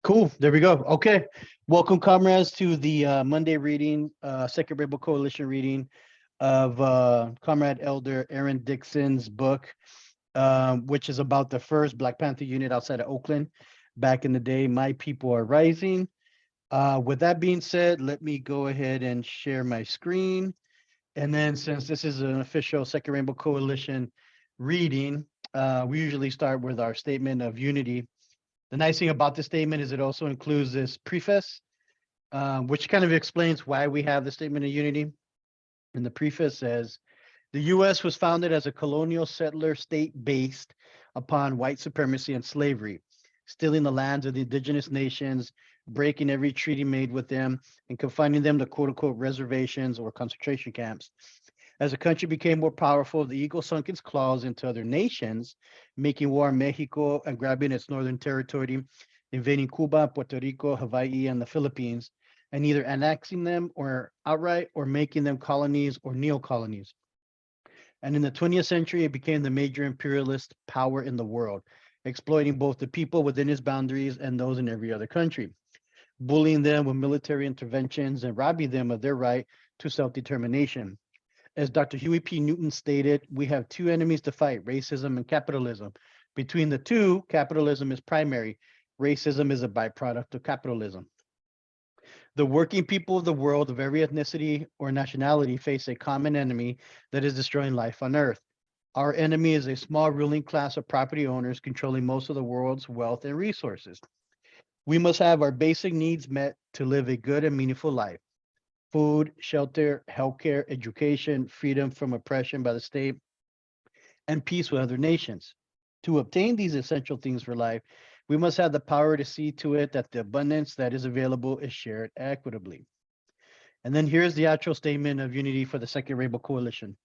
Cool. There we go. Okay. Welcome, comrades, to the Monday reading, Second Rainbow Coalition reading of Comrade Elder Aaron Dixon's book, which is about the first Black Panther unit outside of Oakland back in the day. My People Are Rising. With that being said, let me go ahead and share my screen. And then, since this is an official Second Rainbow Coalition reading, we usually start with our statement of unity. The nice thing about this statement is it also includes this preface, which kind of explains why we have the Statement of Unity. And the preface says, the U.S. was founded as a colonial settler state based upon white supremacy and slavery, stealing the lands of the indigenous nations, breaking every treaty made with them, and confining them to quote unquote reservations or concentration camps. As the country became more powerful, the eagle sunk its claws into other nations, making war on Mexico and grabbing its northern territory, invading Cuba, Puerto Rico, Hawaii, and the Philippines, and either annexing them or outright or making them colonies or neo-colonies. And in the 20th century, it became the major imperialist power in the world, exploiting both the people within its boundaries and those in every other country, bullying them with military interventions and robbing them of their right to self-determination. As Dr. Huey P. Newton stated, we have two enemies to fight, racism and capitalism. Between the two, capitalism is primary. Racism is a byproduct of capitalism. The working people of the world of every ethnicity or nationality face a common enemy that is destroying life on Earth. Our enemy is a small ruling class of property owners controlling most of the world's wealth and resources. We must have our basic needs met to live a good and meaningful life. Food, shelter, healthcare, education, freedom from oppression by the state, and peace with other nations. To obtain these essential things for life, we must have the power to see to it that the abundance that is available is shared equitably. And then here's the actual statement of unity for the Second Rainbow Coalition.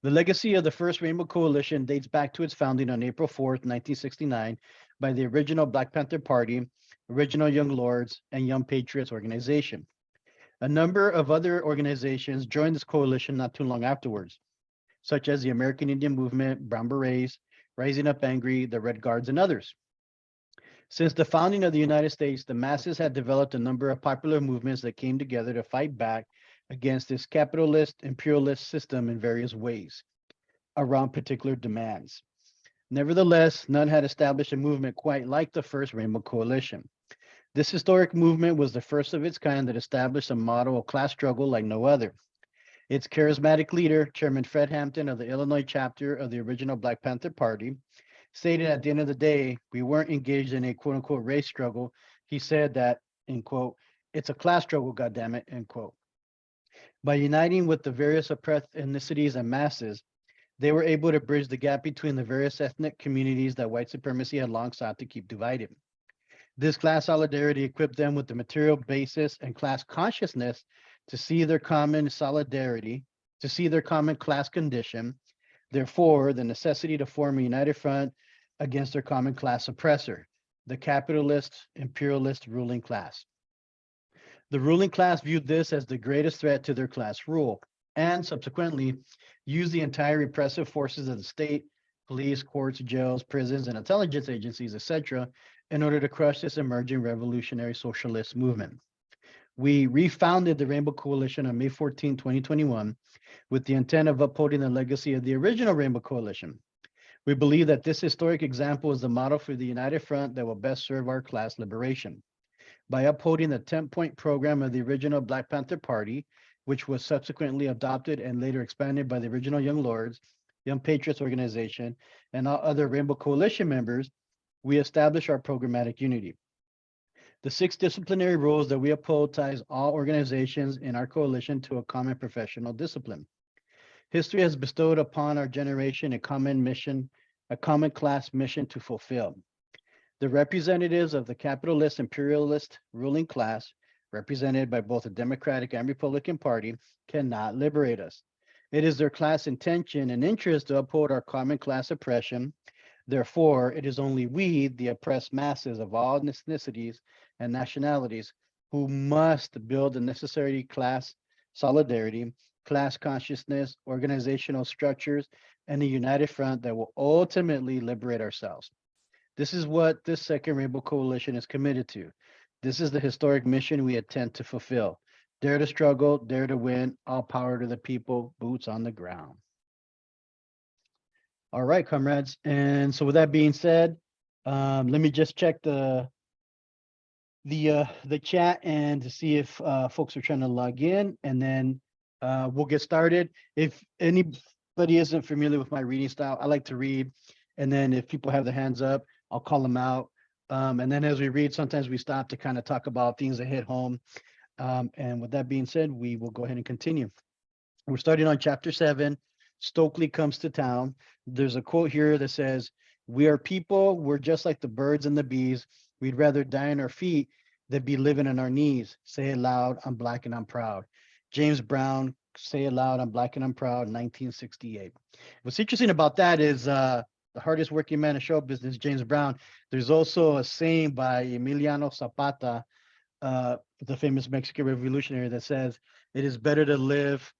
The legacy of the First Rainbow Coalition dates back to its founding on April 4th, 1969, by the original Black Panther Party, original Young Lords, and Young Patriots organization. A number of other organizations joined this coalition not too long afterwards, such as the American Indian Movement, Brown Berets, Rising Up Angry, the Red Guards, and others. Since the founding of the United States, the masses had developed a number of popular movements that came together to fight back against this capitalist, imperialist system in various ways around particular demands. Nevertheless, none had established a movement quite like the First Rainbow Coalition. This historic movement was the first of its kind that established a model of class struggle like no other. Its charismatic leader, Chairman Fred Hampton of the Illinois chapter of the original Black Panther Party, stated at the end of the day, we weren't engaged in a quote unquote race struggle. He said that, end quote, it's a class struggle, goddammit, end quote. By uniting with the various oppressed ethnicities and masses, they were able to bridge the gap between the various ethnic communities that white supremacy had long sought to keep divided. This class solidarity equipped them with the material basis and class consciousness to see their common solidarity, to see their common class condition, therefore, the necessity to form a united front against their common class oppressor, the capitalist, imperialist ruling class. The ruling class viewed this as the greatest threat to their class rule, and subsequently used the entire repressive forces of the state, police, courts, jails, prisons, and intelligence agencies, etc., in order to crush this emerging revolutionary socialist movement. We refounded the Rainbow Coalition on May 14, 2021, with the intent of upholding the legacy of the original Rainbow Coalition. We believe that this historic example is the model for the united front that will best serve our class liberation. By upholding the 10-point program of the original Black Panther Party, which was subsequently adopted and later expanded by the original Young Lords, Young Patriots organization, and all other Rainbow Coalition members, we establish our programmatic unity. The 6 disciplinary rules that we uphold ties all organizations in our coalition to a common professional discipline. History has bestowed upon our generation a common mission, a common class mission to fulfill. The representatives of the capitalist imperialist ruling class, represented by both the Democratic and Republican Party, cannot liberate us. It is their class intention and interest to uphold our common class oppression. Therefore, it is only we, the oppressed masses of all ethnicities and nationalities, who must build the necessary class solidarity, class consciousness, organizational structures, and a united front that will ultimately liberate ourselves. This is what this Second Rainbow Coalition is committed to. This is the historic mission we intend to fulfill. Dare to struggle, dare to win, all power to the people, boots on the ground. All right, comrades. And so with that being said, let me just check the chat and to see if folks are trying to log in, and then we'll get started. If anybody isn't familiar with my reading style, I like to read, and then if people have their hands up, I'll call them out. And then as we read, sometimes we stop to kind of talk about things that hit home. And with that being said, we will go ahead and continue. We're starting on chapter 7. Stokely comes to town. There's a quote here that says, "We are people. We're just like the birds and the bees. We'd rather die on our feet than be living on our knees. Say it loud. I'm black and I'm proud." James Brown, "Say it loud. I'm black and I'm proud," 1968. What's interesting about that is the hardest working man in show business, James Brown. There's also a saying by Emiliano Zapata, the famous Mexican revolutionary, that says, "It is better to live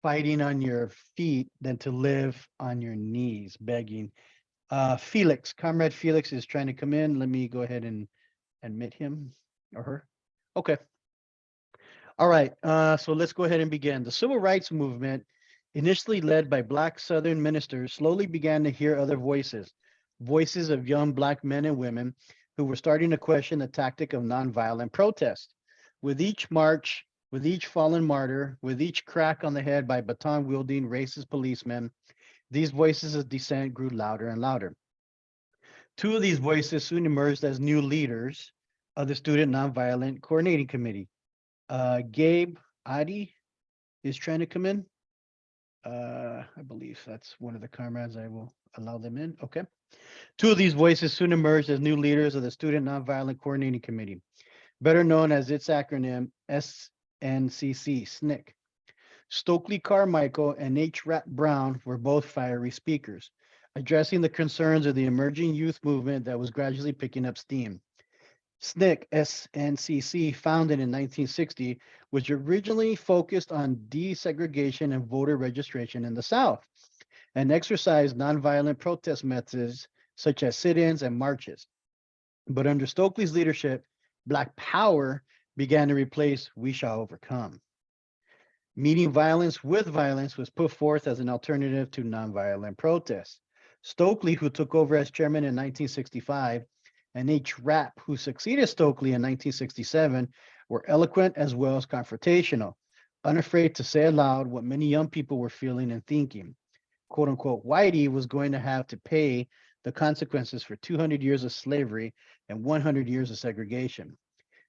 fighting on your feet than to live on your knees begging." Felix, Comrade Felix is trying to come in. Let me go ahead and admit him or her. Okay. All right. So let's go ahead and begin. The civil rights movement, initially led by Black Southern ministers, slowly began to hear other voices, voices of young Black men and women who were starting to question the tactic of nonviolent protest. With each march, with each fallen martyr, with each crack on the head by baton-wielding racist policemen, these voices of dissent grew louder and louder. Two of these voices soon emerged as new leaders of the Student Nonviolent Coordinating Committee. Gabe Adi is trying to come in. I believe that's one of the comrades. I will allow them in. Okay. Two of these voices soon emerged as new leaders of the Student Nonviolent Coordinating Committee, better known as its acronym SNCC, SNCC. Stokely Carmichael and H. Rap Brown were both fiery speakers, addressing the concerns of the emerging youth movement that was gradually picking up steam. SNCC, SNCC, founded in 1960, was originally focused on desegregation and voter registration in the South, and exercised nonviolent protest methods such as sit-ins and marches. But under Stokely's leadership, Black Power began to replace "we shall overcome." Meeting violence with violence was put forth as an alternative to nonviolent protests. Stokely, who took over as chairman in 1965, and H. Rapp, who succeeded Stokely in 1967, were eloquent as well as confrontational, unafraid to say aloud what many young people were feeling and thinking. "Quote unquote, Whitey was going to have to pay the consequences for 200 years of slavery and 100 years of segregation."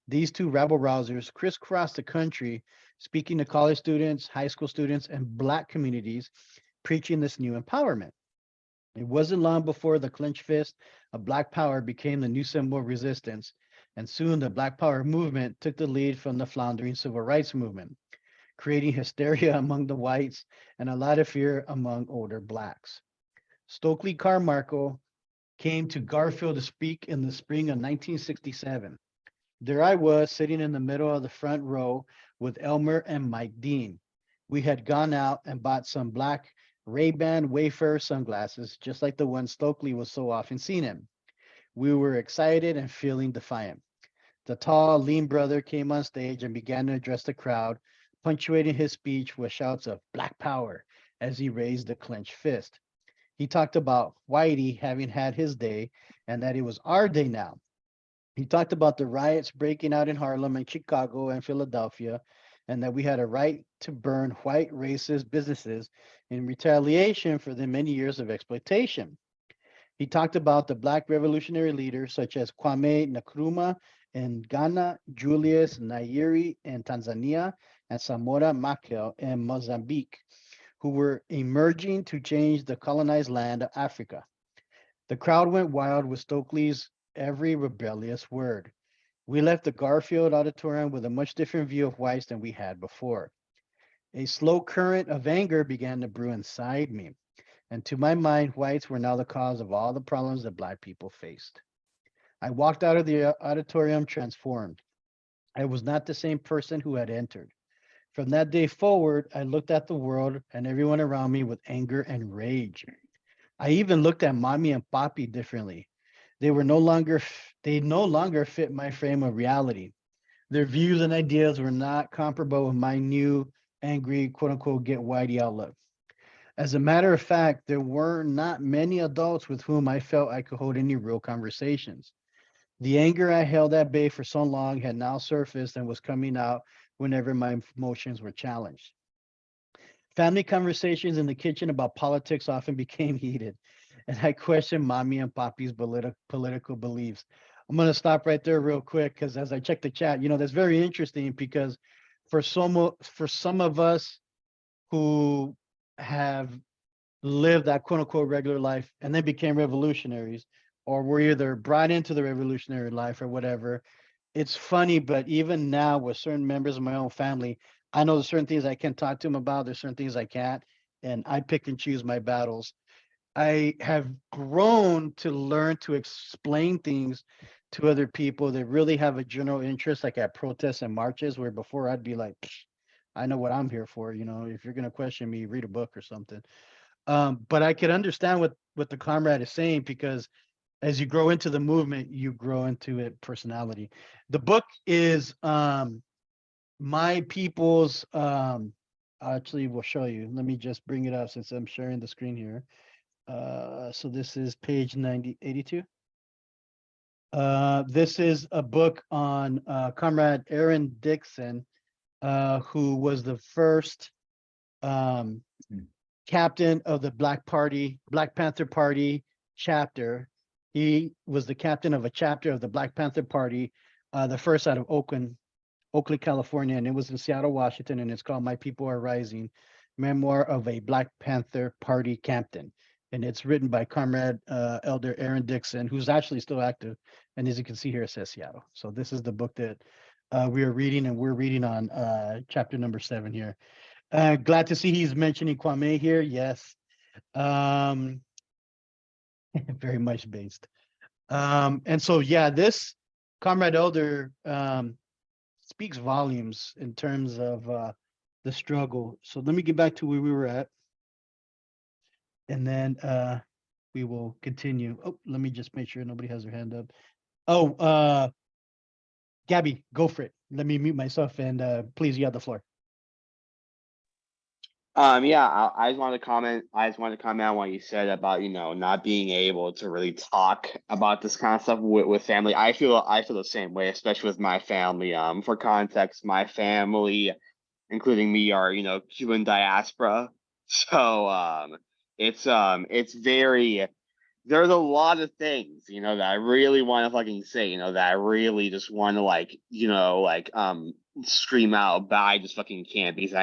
These two rabble rousers crisscrossed the country, speaking to college students, high school students, and Black communities, preaching this new empowerment. It wasn't long before the clenched fist of Black Power became the new symbol of resistance, and soon the Black Power movement took the lead from the floundering civil rights movement, creating hysteria among the whites and a lot of fear among older Blacks. Stokely Carmichael came to Garfield to speak in the spring of 1967. There I was, sitting in the middle of the front row with Elmer and Mike Dean. We had gone out and bought some black Ray-Ban Wayfarer sunglasses, just like the ones Stokely was so often seen in. We were excited and feeling defiant. The tall, lean brother came on stage and began to address the crowd, punctuating his speech with shouts of "Black Power" as he raised the clenched fist. He talked about Whitey having had his day and that it was our day now. He talked about the riots breaking out in Harlem and Chicago and Philadelphia, and that we had a right to burn white racist businesses in retaliation for the many years of exploitation. He talked about the Black revolutionary leaders such as Kwame Nkrumah in Ghana, Julius Nyerere in Tanzania, and Samora Machel in Mozambique, who were emerging to change the colonized land of Africa. The crowd went wild with Stokely's every rebellious word. We left the Garfield Auditorium with a much different view of whites than we had before. A slow current of anger began to brew inside me, and to my mind, whites were now the cause of all the problems that Black people faced. I walked out of the auditorium transformed. I was not the same person who had entered. From that day forward, I looked at the world and everyone around me with anger and rage. I even looked at mommy and papi differently. They no longer fit my frame of reality. Their views and ideas were not comparable with my new, angry, quote unquote, get whitey outlook. As a matter of fact, there were not many adults with whom I felt I could hold any real conversations. The anger I held at bay for so long had now surfaced and was coming out whenever my emotions were challenged. Family conversations in the kitchen about politics often became heated, and I questioned mommy and papi's political beliefs. I'm going to stop right there real quick because as I check the chat, that's very interesting because for some of us who have lived that quote unquote regular life and then became revolutionaries, or were either brought into the revolutionary life or whatever, it's funny, but even now with certain members of my own family, I know there's certain things I can talk to them about. There's certain things I can't, and I pick and choose my battles. I have grown to learn to explain things to other people that really have a general interest, like at protests and marches, where before I'd be like, "Psh, I know what I'm here for. If you're gonna question me, read a book or something." But I could understand what the comrade is saying because as you grow into the movement, you grow into it personality. The book is My People's actually will show you. Let me just bring it up since I'm sharing the screen here. So this is page 82. This is a book on Comrade Aaron Dixon, who was the first um, captain of the Black Panther Party chapter. He was the captain of a chapter of the Black Panther Party, the first out of Oakland, California, and it was in Seattle, Washington, and it's called My People Are Rising, Memoir of a Black Panther Party Captain. And it's written by Comrade Elder Aaron Dixon, who's actually still active. And as you can see here, it says Seattle. So this is the book that we are reading, and we're reading on chapter number 7 here. Glad to see he's mentioning Kwame here. Yes. Um, very much based. And so, yeah, this Comrade Elder speaks volumes in terms of the struggle. So let me get back to where we were at, and then we will continue. Oh, let me just make sure nobody has their hand up. Oh, Gabby, go for it. Let me mute myself, and please, you have the floor. Yeah, I just wanted to comment. I just wanted to comment on what you said about not being able to really talk about this kind of stuff with family. I feel the same way, especially with my family. For context, my family, including me, are Cuban diaspora. So it's very there's a lot of things, that I really want to fucking say, that I really just want to scream out, but I just fucking can't because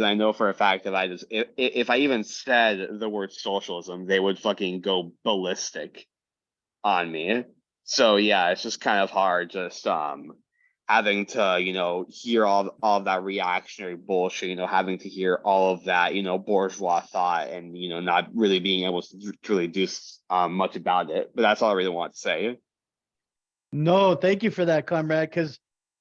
I know for a fact that if I even said the word socialism, they would fucking go ballistic on me. So yeah, it's just kind of hard just having to hear all of that reactionary bullshit, having to hear all of that bourgeois thought, and not really being able to really do much about it. But that's all I really want to say. No, thank you for that, comrade, because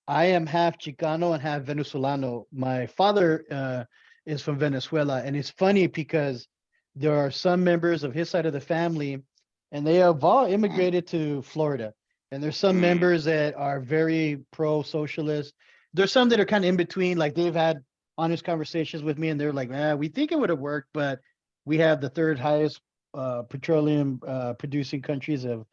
I am half Chicano and half Venezolano. My father is from Venezuela, and it's funny because there are some members of his side of the family, and they have all immigrated to Florida. And there's some members that are very pro-socialist. There's some that are kind of in between, like they've had honest conversations with me, and they're like, we think it would have worked, but we have the third highest petroleum producing countries of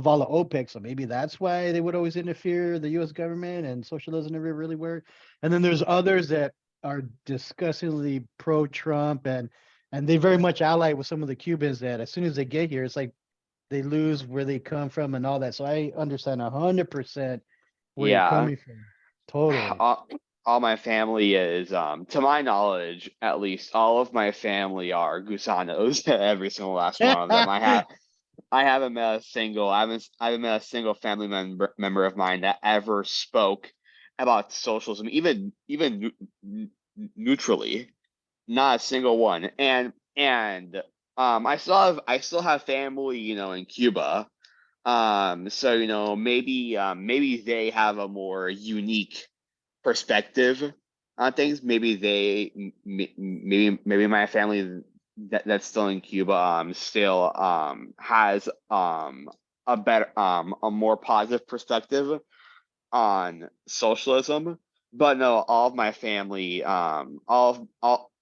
all the OPEC. So maybe that's why they would always interfere, the US government, and socialism never really worked. And then there's others that are disgustingly pro-Trump, and they very much ally with some of the Cubans that as soon as they get here, it's like they lose where they come from and all that. So I understand 100% where you're Yeah, coming from. Totally. all my family is, to my knowledge, at least, all of my family are gusanos. Every single last one of them. I haven't met I haven't met a single family member of mine that ever spoke about socialism, even neutrally. Not a single one. And I still have family, in Cuba. So maybe they have a more unique perspective on things. Maybe my family that's still in Cuba still has a more positive perspective on socialism. But no, all of my family, all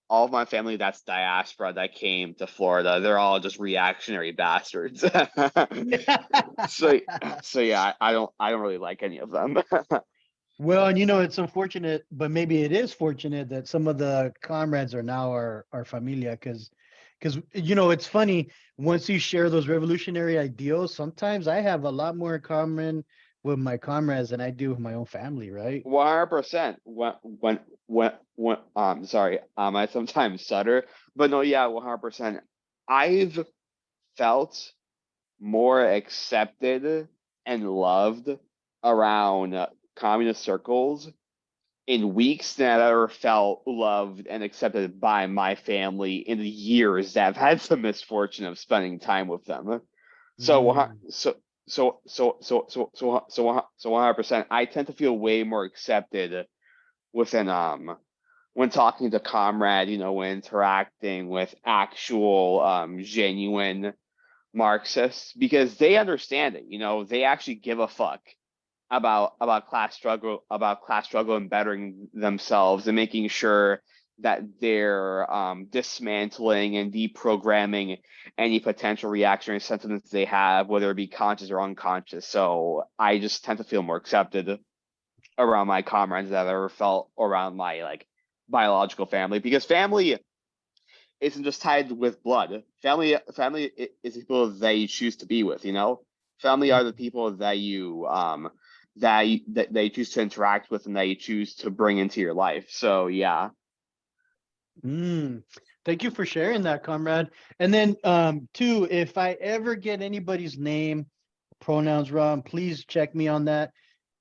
of my family that's diaspora that came to Florida, they're all just reactionary bastards. So so yeah, I don't really like any of them. Well, and it's unfortunate, but maybe it is fortunate that some of the comrades are now our familia, because it's funny, once you share those revolutionary ideals, sometimes I have a lot more in common with my comrades than I do with my own family, right? 100%. When sorry, I sometimes stutter, but no, yeah, 100%. I've felt more accepted and loved around communist circles in weeks than I've ever felt loved and accepted by my family in the years that I've had the misfortune of spending time with them. So, Mm. so 100%. I tend to feel way more accepted within when talking to comrade, when interacting with actual genuine Marxists because they understand it. They actually give a fuck about class struggle and bettering themselves and making sure that they're dismantling and deprogramming any potential reactionary sentiments they have, whether it be conscious or unconscious. So I just tend to feel more accepted around my comrades that I've ever felt around my like biological family because family isn't just tied with blood. Family is the people that you choose to be with. Family are the people that you choose to interact with and that you choose to bring into your life. So yeah, Mm. Thank you for sharing that, comrade. And then, two, if I ever get anybody's name, pronouns wrong, please check me on that.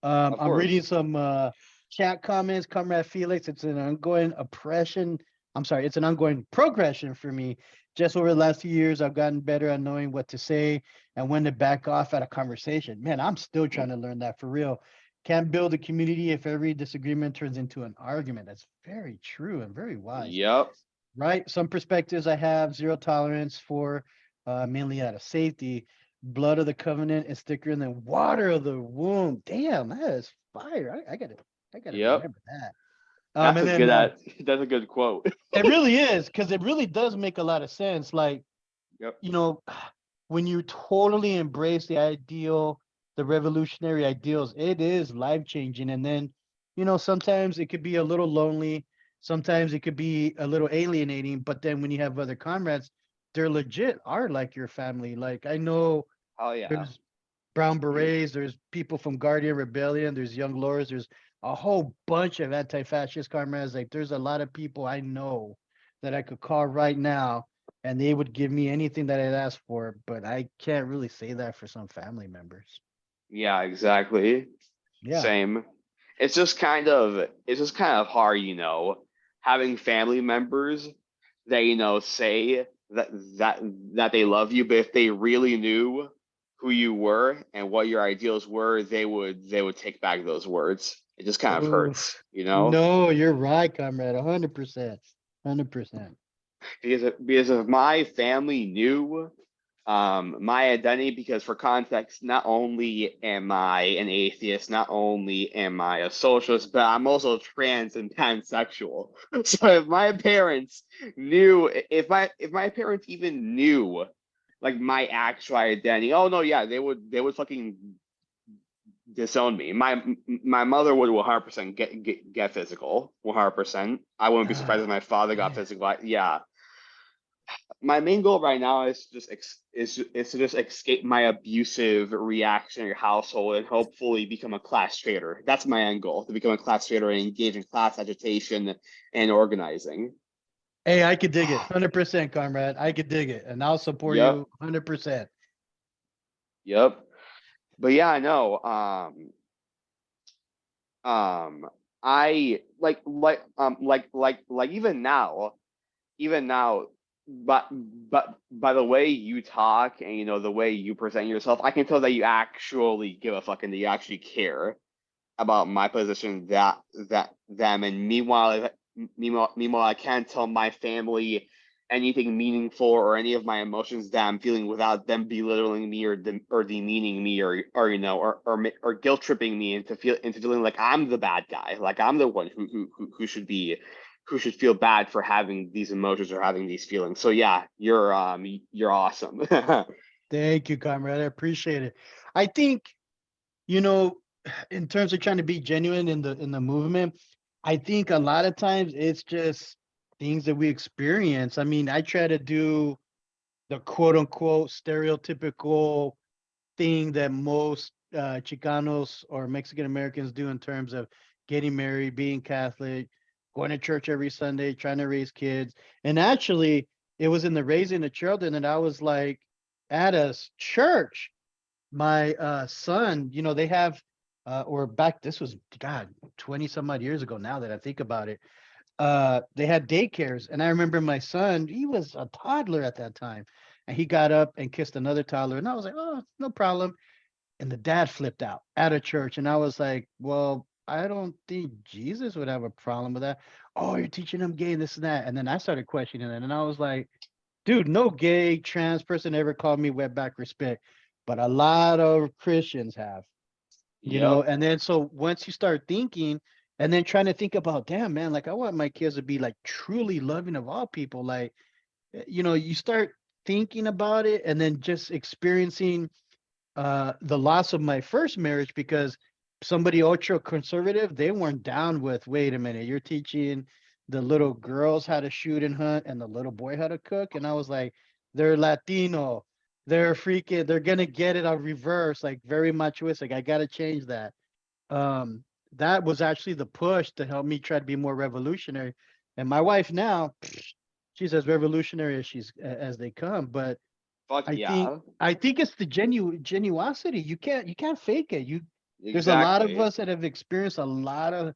of I'm reading course. some chat comments, Comrade Felix. It's an ongoing oppression. I'm sorry, it's an ongoing progression for me. Just over the last few years, I've gotten better at knowing what to say and when to back off at a conversation. Man, I'm still trying to learn that for real. Can't build a community if every disagreement turns into an argument. That's very true and very wise, Yep. right? Some perspectives I have zero tolerance for, mainly out of safety. Blood of the covenant is thicker than water of the womb. Damn, that is fire. I gotta Yep. remember that. That's And a then good that's a good quote. it really is, because it really does make a lot of sense. Like, Yep. you know, when you totally embrace the revolutionary ideals, it is life changing. And then, sometimes it could be a little lonely, sometimes it could be a little alienating, but then when you have other comrades, they're legit are like your family. Like, I know Oh yeah. there's Brown Berets, there's people from Guardian Rebellion, there's Young Lords, there's a whole bunch of anti-fascist comrades. Like, there's a lot of people I know that I could call right now and they would give me anything that I'd ask for, but I can't really say that for some family members. Yeah, exactly. Yeah. Same. It's just kind of hard, having family members that say that that they love you, but if they really knew who you were and what your ideals were, they would take back those words. It just kind of Oof. hurts. No, you're right, comrade. 100%. 100%. Because if my family knew my identity, because for context, not only am I an atheist, not only am I a socialist, but I'm also trans and pansexual. So if my parents if my parents even knew like my actual identity, oh no, yeah, they would fucking disown me. My mother would 100% get physical, 100%. I wouldn't be surprised if Ah, my father got man. physical. Yeah, my main goal right now is to just escape my abusive reactionary household and hopefully become a class trader. That's my end goal, to become a class trader and engage in class agitation and organizing. Hey, I could dig it. 100%, comrade. I could dig it. And I'll support Yep, you 100%. yep. But yeah, I know. Um, I like even now, but by the way you talk and the way you present yourself, I can tell that you actually give a fuck and that you actually care about my position that them. And meanwhile, I can't tell my family anything meaningful or any of my emotions that I'm feeling without them belittling me or demeaning me or or guilt tripping me into feeling like I'm the bad guy, like I'm the one who should be who should feel bad for having these emotions or having these feelings. So yeah, you're awesome. Thank you, comrade. I appreciate it. I think, you know, in terms of trying to be genuine in the movement, I think a lot of times it's just things that we experience. I mean, I try to do the quote unquote stereotypical thing that most Chicanos or Mexican Americans do in terms of getting married, being Catholic, going to church every Sunday, trying to raise kids. And actually, it was in the raising of children that I was like, at a church, my son, they have, or back, this was, God, 20 some odd years ago now that I think about it. They had daycares. And I remember my son, he was a toddler at that time. And he got up and kissed another toddler. And I was like, oh, no problem. And the dad flipped out at a church. And I was like, well, I don't think Jesus would have a problem with that. Oh, you're teaching them gay and this and that. And then I started questioning it. And I was like, dude, no gay trans person ever called me wetback respect. But a lot of Christians have, Yep. and then so once you start thinking and then trying to think about, damn, man, like I want my kids to be like truly loving of all people. Like, you start thinking about it and then just experiencing the loss of my first marriage because somebody ultra conservative, they weren't down with, wait a minute, you're teaching the little girls how to shoot and hunt and the little boy how to cook. And I was like, they're Latino, they're gonna get it on reverse, like very machoistic. I gotta change that. Um, that was actually the push to help me try to be more revolutionary. And my wife now, she's as revolutionary as as they come. But Fuck yeah. I think it's the genuosity. You can't fake it. There's a lot of Exactly. us that have experienced a lot of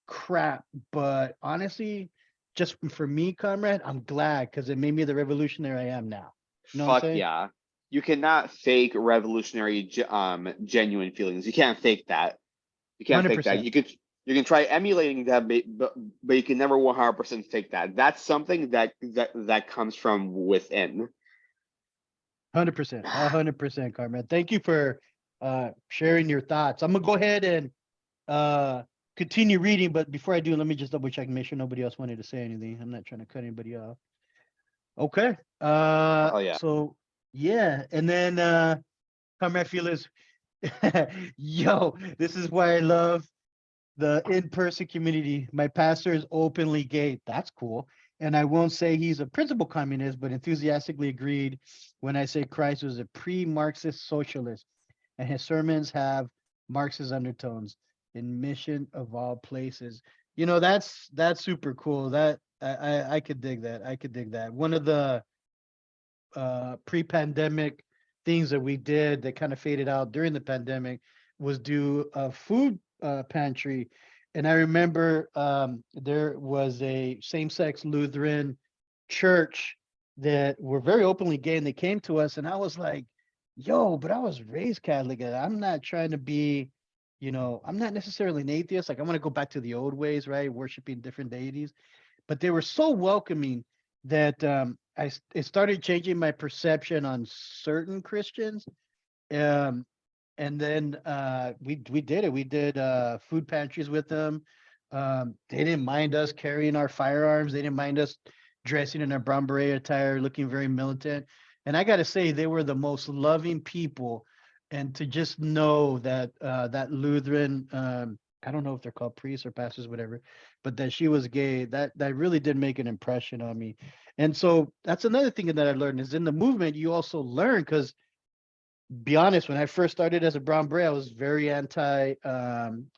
crap, but honestly, just for me, comrade, I'm glad because it made me the revolutionary I am now. You know what I'm Fuck saying? yeah. You cannot fake revolutionary genuine feelings. You can't fake that. You can't fake that. 100%. You can try emulating that, but you can never 100% fake that. That's something that comes from within. 100%. 100%, comrade. Thank you for sharing your thoughts. I'm gonna go ahead and uh continue reading, but before I do, let me just double check, make sure nobody else wanted to say anything. I'm not trying to cut anybody off. Okay. Hell yeah. So yeah, and then Comrade Felix, yo, this is why I love the in-person community. My pastor is openly gay. That's cool. And I won't say he's a principal communist, but enthusiastically agreed when I say Christ was a pre-Marxist socialist, and his sermons have Marxist undertones in mission of all places. That's super cool. That I could dig that. I could dig that. One of the pre-pandemic things that we did that kind of faded out during the pandemic was do a food pantry. And I remember there was a same-sex Lutheran church that were very openly gay, and they came to us, and I was like, yo, but I was raised Catholic, and I'm not trying to be, I'm not necessarily an atheist. Like, I want to go back to the old ways, right? Worshiping different deities. But they were so welcoming that it started changing my perception on certain Christians. Um, and then we did it. We did food pantries with them. They didn't mind us carrying our firearms. They didn't mind us dressing in a brown beret attire, looking very militant. And I got to say, they were the most loving people. And to just know that that Lutheran, I don't know if they're called priests or pastors, whatever, but that she was gay, that really did make an impression on me. And so that's another thing that I learned is in the movement, you also learn because be honest, when I first started as a brown beret, I was very anti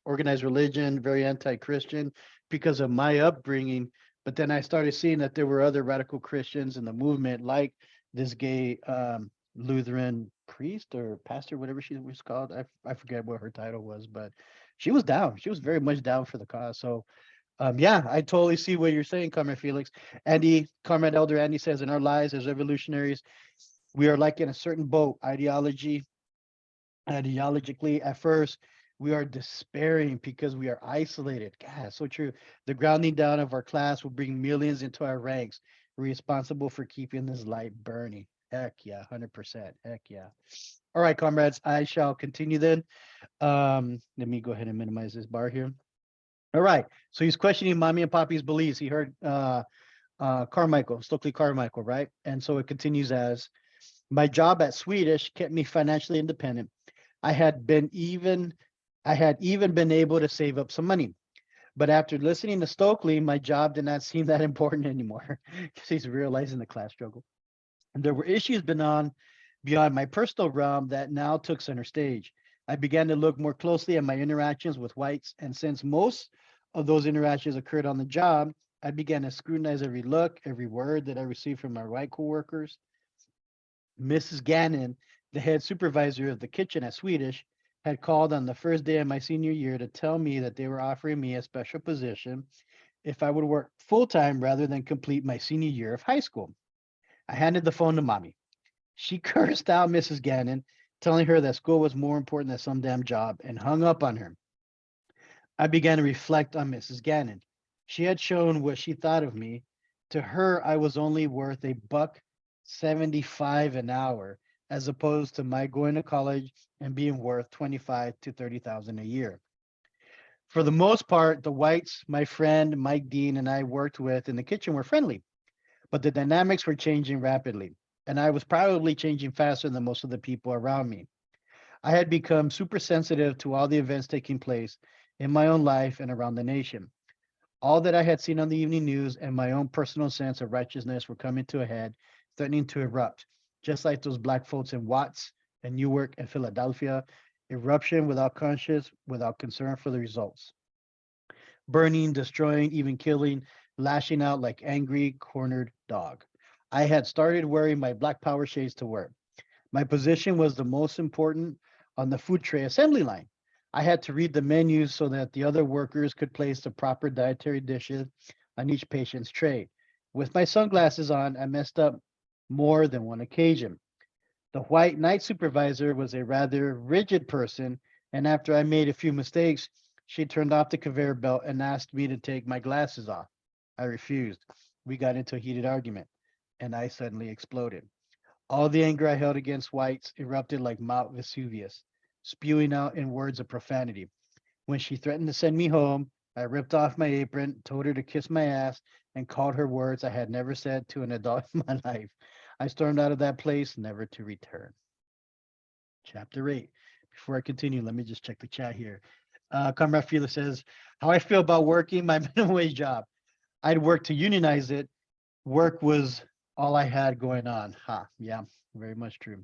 organized religion, very anti-Christian because of my upbringing. But then I started seeing that there were other radical Christians in the movement, like this gay Lutheran priest or pastor, whatever she was called. I forget what her title was, but she was down. She was very much down for the cause. So yeah, I totally see what you're saying, Comrade Felix. Andy, Comrade Elder Andy says, in our lives as revolutionaries, we are like in a certain boat, ideologically. At first, we are despairing because we are isolated. God, so true. The grounding down of our class will bring millions into our ranks. responsible for keeping this light burning. Heck yeah, 100%. Heck yeah. All right, comrades, I shall continue then. Let me go ahead and minimize this bar here. All right. So he's questioning mommy and poppy's beliefs. He heard Carmichael, Stokely Carmichael, right? And so it continues as my job at Swedish kept me financially independent. I had been even I had even been able to save up some money. But after listening to Stokely, my job did not seem that important anymore because he's realizing the class struggle. And there were issues beyond my personal realm that now took center stage. I began to look more closely at my interactions with whites, and since most of those interactions occurred on the job, I began to scrutinize every look, every word that I received from my white coworkers. Mrs. Gannon, the head supervisor of the kitchen at Swedish, had called on the first day of my senior year to tell me that they were offering me a special position if I would work full time rather than complete my senior year of high school. I handed the phone to mommy. She cursed out Mrs. Gannon, telling her that school was more important than some damn job, and hung up on her. I began to reflect on Mrs. Gannon. She had shown what she thought of me. To her, I was only worth a buck 75 an hour, as opposed to my going to college and being worth 25 to 30,000 a year. For the most part, the whites, my friend Mike Dean and I worked with in the kitchen were friendly, but the dynamics were changing rapidly, and I was probably changing faster than most of the people around me. I had become super sensitive to all the events taking place in my own life and around the nation. All that I had seen on the evening news and my own personal sense of righteousness were coming to a head, threatening to erupt, just like those black folks in Watts and Newark and Philadelphia. Eruption without conscience, without concern for the results. Burning, destroying, even killing, lashing out like angry, cornered dog. I had started wearing my black power shades to work. My position was the most important on the food tray assembly line. I had to read the menus so that the other workers could place the proper dietary dishes on each patient's tray. With my sunglasses on, I messed up more than one occasion. The white night supervisor was a rather rigid person, and after I made a few mistakes, she turned off the conveyor belt and asked me to take my glasses off. I refused. We got into a heated argument, and I suddenly exploded. All the anger I held against whites erupted like Mount Vesuvius, spewing out in words of profanity. When she threatened to send me home, I ripped off my apron, told her to kiss my ass, and called her words I had never said to an adult in my life. I stormed out of that place, never to return. Chapter 8. Before I continue, let me just check the chat here. Comrade Fila says, how I feel about working my minimum wage job. I'd work to unionize it. Work was all I had going on. Ha, yeah, very much true.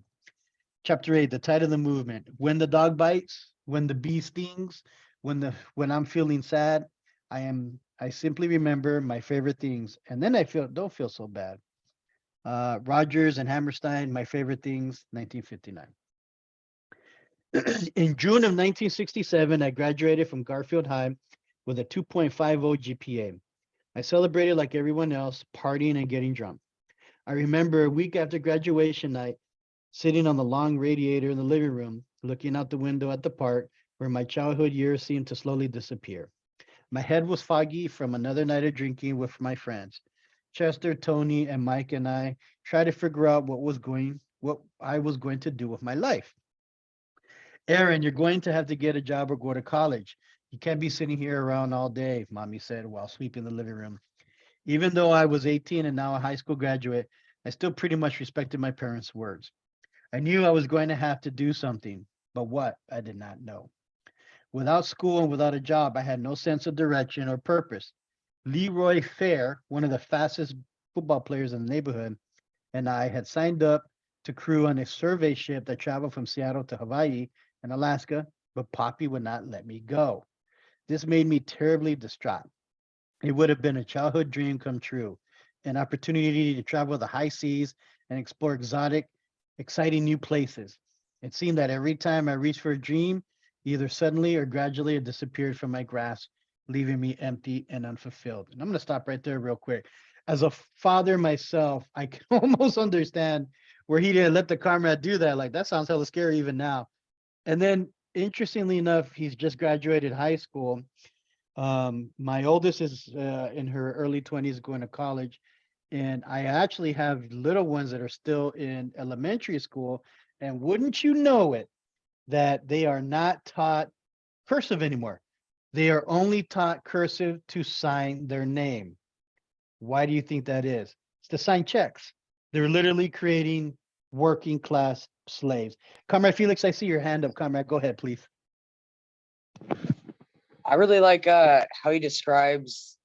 Chapter 8, the tide of the movement. When the dog bites, when the bee stings, when I'm feeling sad, I simply remember my favorite things, and then I don't feel so bad. Rogers and Hammerstein, my favorite things, 1959. In June of 1967, I graduated from Garfield High with a 2.50 GPA. I celebrated like everyone else, partying and getting drunk. I remember a week after graduation night, sitting on the long radiator in the living room, looking out the window at the park where my childhood years seemed to slowly disappear. My head was foggy from another night of drinking with my friends. Chester, Tony, and Mike and I tried to figure out what I was going to do with my life. Aaron, you're going to have to get a job or go to college. You can't be sitting here around all day, Mommy said while sweeping the living room. Even though I was 18 and now a high school graduate, I still pretty much respected my parents' words. I knew I was going to have to do something, but what, I did not know. Without school and without a job, I had no sense of direction or purpose. Leroy Fair, one of the fastest football players in the neighborhood, and I had signed up to crew on a survey ship that traveled from Seattle to Hawaii and Alaska, but Poppy would not let me go. This made me terribly distraught. It would have been a childhood dream come true, an opportunity to travel the high seas and explore exotic, exciting new places. It seemed that every time I reached for a dream, either suddenly or gradually it disappeared from my grasp, leaving me empty and unfulfilled. And I'm going to stop right there real quick. As a father myself, I can almost understand where he didn't let the comrade do that. Like, that sounds hella scary even now. And then, interestingly enough, he's just graduated high school. My oldest is in her early 20s going to college. And I actually have little ones that are still in elementary school. And wouldn't you know it, that they are not taught cursive anymore. They are only taught cursive to sign their name. Why do you think that is? It's to sign checks. They're literally creating working class slaves. Comrade Felix, I see your hand up. Comrade, go ahead, please. I really like how he describes,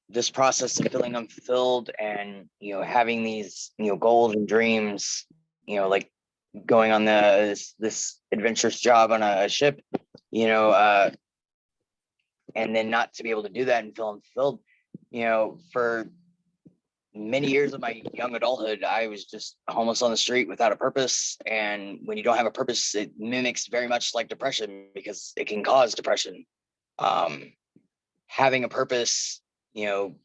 this process of feeling unfulfilled and, having these, goals and dreams, like going on this adventurous job on a ship, and then not to be able to do that and feel unfulfilled. For many years of my young adulthood, I was just homeless on the street without a purpose. And when you don't have a purpose, it mimics very much like depression because it can cause depression. Having a purpose, can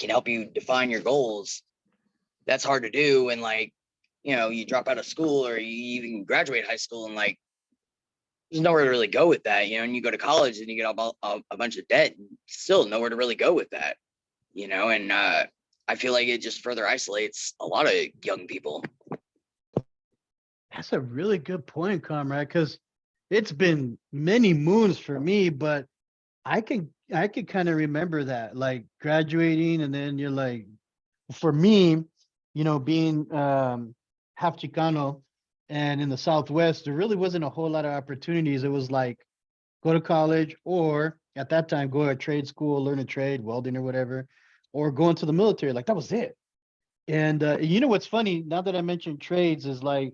help you define your goals. That's hard to do. And you drop out of school or you even graduate high school and there's nowhere to really go with that, and you go to college and you get a bunch of debt, and still nowhere to really go with that, and I feel like it just further isolates a lot of young people. That's a really good point, comrade, because it's been many moons for me, but I could kind of remember that, like graduating, and then you're like, for me, being half Chicano and in the Southwest, there really wasn't a whole lot of opportunities. It was like go to college, or at that time, go to trade school, learn a trade, welding or whatever, or go into the military. Like that was it. And you know what's funny? Now that I mentioned trades, is like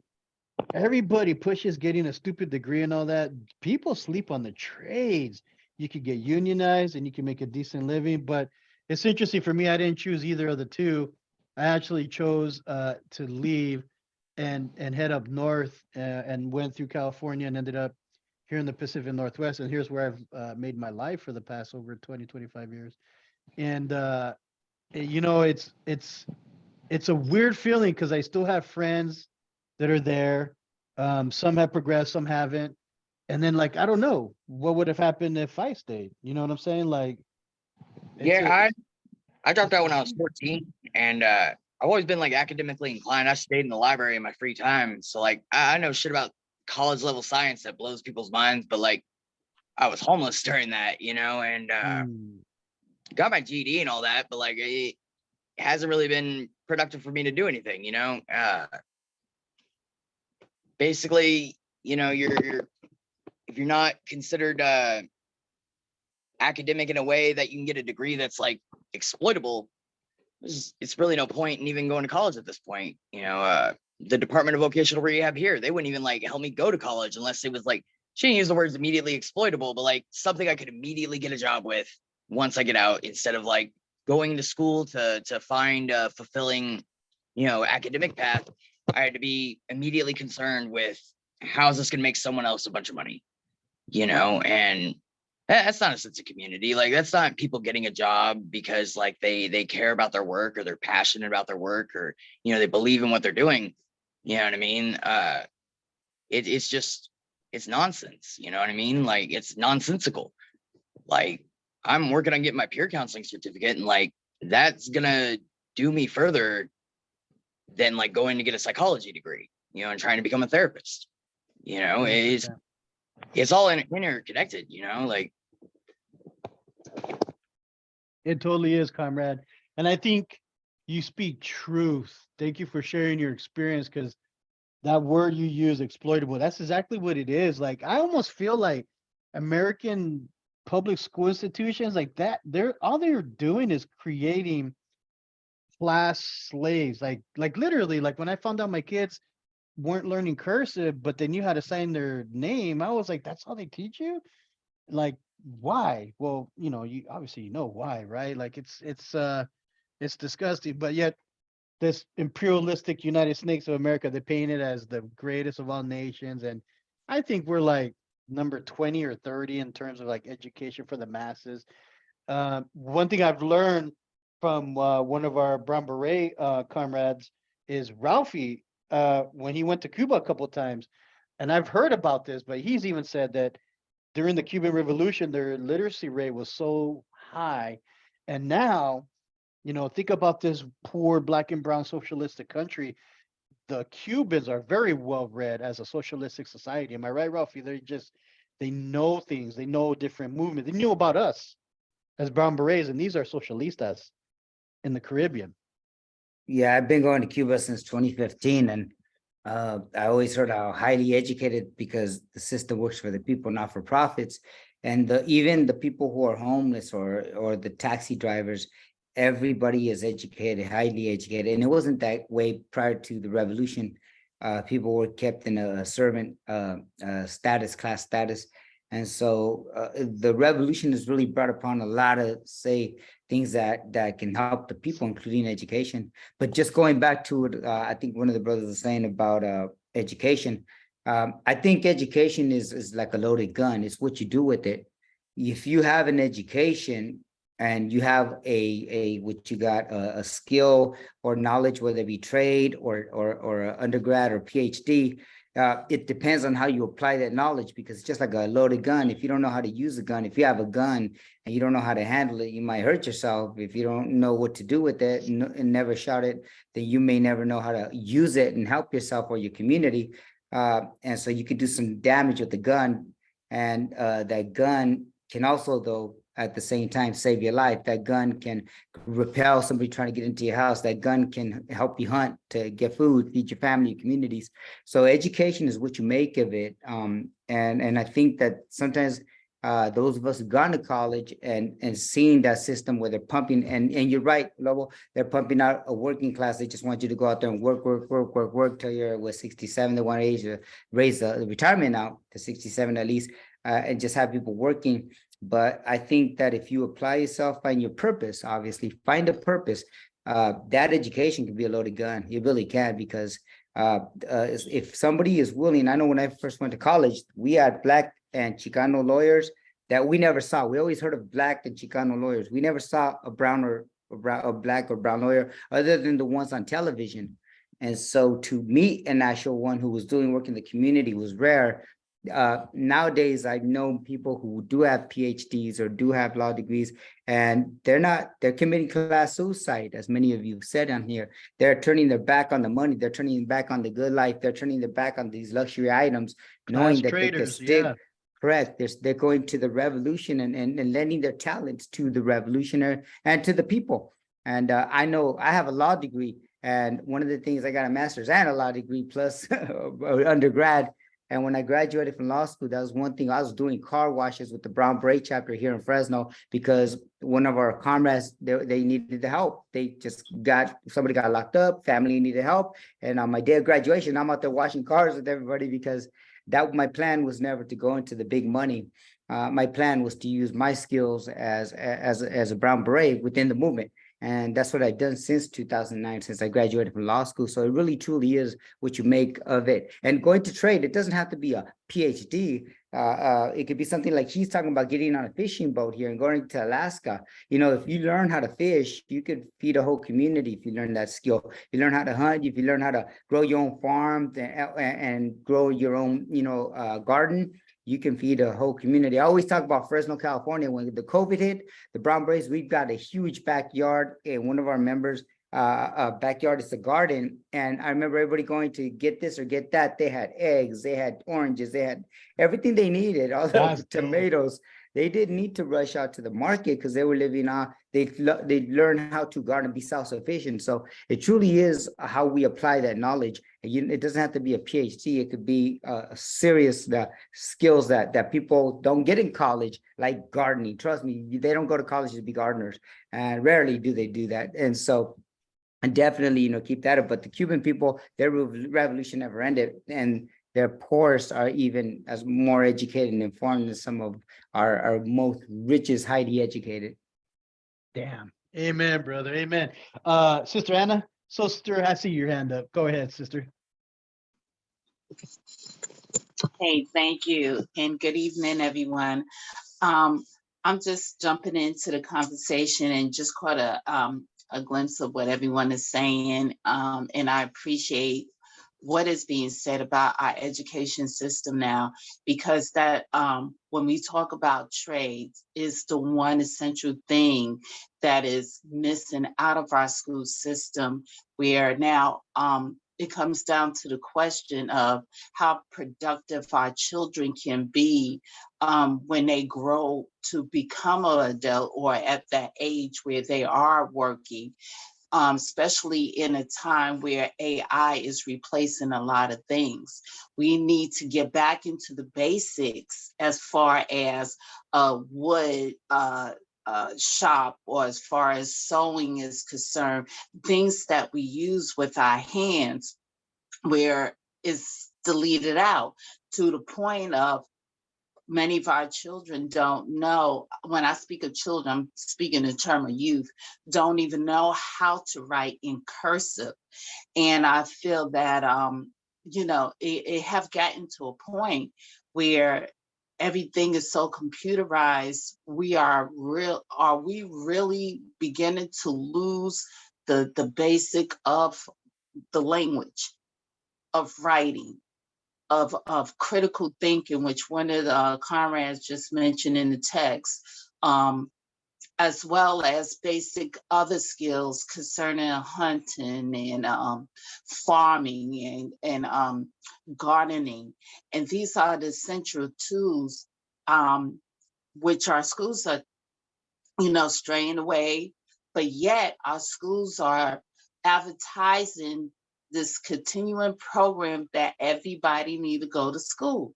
everybody pushes getting a stupid degree and all that. People sleep on the trades. You could get unionized and you can make a decent living. But it's interesting for me. I didn't choose either of the two. I actually chose to leave and head up north and went through California and ended up here in the Pacific Northwest. And here's where I've made my life for the past over 20, 25 years. And it's a weird feeling because I still have friends that are there. Some have progressed, some haven't. And then like I don't know what would have happened if I stayed. You know what I'm saying? Like it's a Yeah, I dropped out when I was 14, and I've always been academically inclined. I stayed in the library in my free time, so I know shit about college level science that blows people's minds. But I was homeless during that, and mm, got my GED and all that, but it hasn't really been productive for me to do anything. Basically, you're if you're not considered academic in a way that you can get a degree that's exploitable, it's really no point in even going to college at this point. The Department of Vocational Rehab here, they wouldn't even help me go to college unless it was she didn't use the words immediately exploitable, but something I could immediately get a job with once I get out, instead of going to school to find a fulfilling, academic path. I had to be immediately concerned with how is this going to make someone else a bunch of money, and that's not a sense of community. That's not people getting a job because they care about their work or they're passionate about their work or they believe in what they're doing. You know what I mean? It's nonsense. You know what I mean? It's nonsensical. I'm working on getting my peer counseling certificate, and that's gonna do me further than going to get a psychology degree, and trying to become a therapist. It's 100%. it's all interconnected. It totally is, comrade. And I think you speak truth. Thank you for sharing your experience because that word you use, exploitable, that's exactly what it is. Like I almost feel like American public school institutions like that, they're doing is creating class slaves. Like literally, like when I found out my kids weren't learning cursive, but they knew how to sign their name, I was like, that's all they teach you? Like, why? Well, you obviously why, right? Like it's disgusting, but yet this imperialistic United States of America, they paint it as the greatest of all nations. And I think we're like number 20 or 30 in terms of like education for the masses. One thing I've learned from one of our Brown Beret comrades is Ralphie, when he went to Cuba a couple of times, and I've heard about this, but he's even said that during the Cuban Revolution, their literacy rate was so high. And now, You know, think about this poor black and brown socialistic country. The Cubans are very well read as a socialistic society. Am I right, Ralphie? They know things. They know different movements. They knew about us as brown berets, and these are socialistas in the Caribbean. Yeah, I've been going to Cuba since 2015, and I always heard how highly educated, because the system works for the people, not for profits. And even the people who are homeless or the taxi drivers, everybody is educated, highly educated. And it wasn't that way prior to the revolution. People were kept in a servant class status. And so the revolution has really brought upon a lot of, say, things that can help the people, including education. But just going back to it, I think one of the brothers was saying about education. I think education is like a loaded gun. It's what you do with it. If you have an education and you have what you got a skill or knowledge, whether it be trade or a undergrad or PhD, it depends on how you apply that knowledge, because it's just like a loaded gun. If you don't know how to use a gun, if you have a gun and you don't know how to handle it, you might hurt yourself. If you don't know what to do with it and never shot it, then you may never know how to use it and help yourself or your community. And so you could do some damage with the gun. And that gun can also, though, at the same time, save your life. That gun can repel somebody trying to get into your house. That gun can help you hunt to get food, feed your family, your communities. So education is what you make of it. And I think that sometimes those of us who've gone to college and seeing that system where they're pumping, and you're right, Lobo, they're pumping out a working class. They just want you to go out there and work till you're 67, the one age to raise the retirement out to 67 at least, and just have people working. But I think that if you apply yourself, find your purpose, obviously find a purpose, that education can be a loaded gun. It really can, because if somebody is willing, I know when I first went to college, we had Black and Chicano lawyers that we never saw. We always heard of Black and Chicano lawyers. We never saw a brown or a Black or brown lawyer other than the ones on television. And so to meet an actual one who was doing work in the community was rare. Nowadays, I know people who do have PhDs or do have law degrees, and they're committing class suicide, as many of you said on here. They're turning their back on the money. They're turning their back on the good life. They're turning their back on these luxury items, knowing that they can still, yeah. correct. They're going to the revolution and lending their talents to the revolutionary and to the people. And I know I have a law degree, and one of the things, I got a master's and a law degree plus undergrad. And when I graduated from law school, that was one thing. I was doing car washes with the Brown Beret chapter here in Fresno, because one of our comrades, they needed the help. Somebody got locked up, family needed help. And on my day of graduation, I'm out there washing cars with everybody, because my plan was never to go into the big money. My plan was to use my skills as a Brown Beret within the movement. And that's what I've done since 2009, since I graduated from law school. So it really truly is what you make of it. And going to trade, it doesn't have to be a PhD. It could be something like he's talking about, getting on a fishing boat here and going to Alaska. You know, if you learn how to fish, you could feed a whole community if you learn that skill. You learn how to hunt, if you learn how to grow your own farm and grow your own, garden, you can feed a whole community. I always talk about Fresno, California. When the COVID hit, the Brown Berets, we've got a huge backyard, and one of our members' backyard is a garden. And I remember everybody going to get this or get that. They had eggs, they had oranges, they had everything they needed, all the tomatoes. They didn't need to rush out to the market, because they were living on, they learned how to garden, be self-sufficient. So it truly is how we apply that knowledge. It doesn't have to be a PhD. It could be serious skills that people don't get in college, like gardening. Trust me, they don't go to college to be gardeners, and rarely do they do that. And so, and definitely, keep that up. But the Cuban people, their revolution never ended, and their poorest are even as more educated and informed than some of our most richest, highly educated. Damn. Amen, brother. Amen. Sister Anna. Sister, I see your hand up. Go ahead, sister. Hey, thank you. And good evening, everyone. I'm just jumping into the conversation and just caught a glimpse of what everyone is saying. And I appreciate what is being said about our education system now, because that when we talk about trades, is the one essential thing that is missing out of our school system, where now it comes down to the question of how productive our children can be when they grow to become an adult, or at that age where they are working. Especially in a time where AI is replacing a lot of things. We need to get back into the basics as far as wood shop, or as far as sewing is concerned, things that we use with our hands, where it's deleted out to the point of many of our children don't know. When I speak of children, I'm speaking in terms of youth, don't even know how to write in cursive. And I feel that, it have gotten to a point where everything is so computerized. Are we really beginning to lose the basic of the language of writing? Of critical thinking, which one of the comrades just mentioned in the text, as well as basic other skills concerning hunting and farming and gardening. And these are the central tools which our schools are, straying away, but yet our schools are advertising this continuing program that everybody need to go to school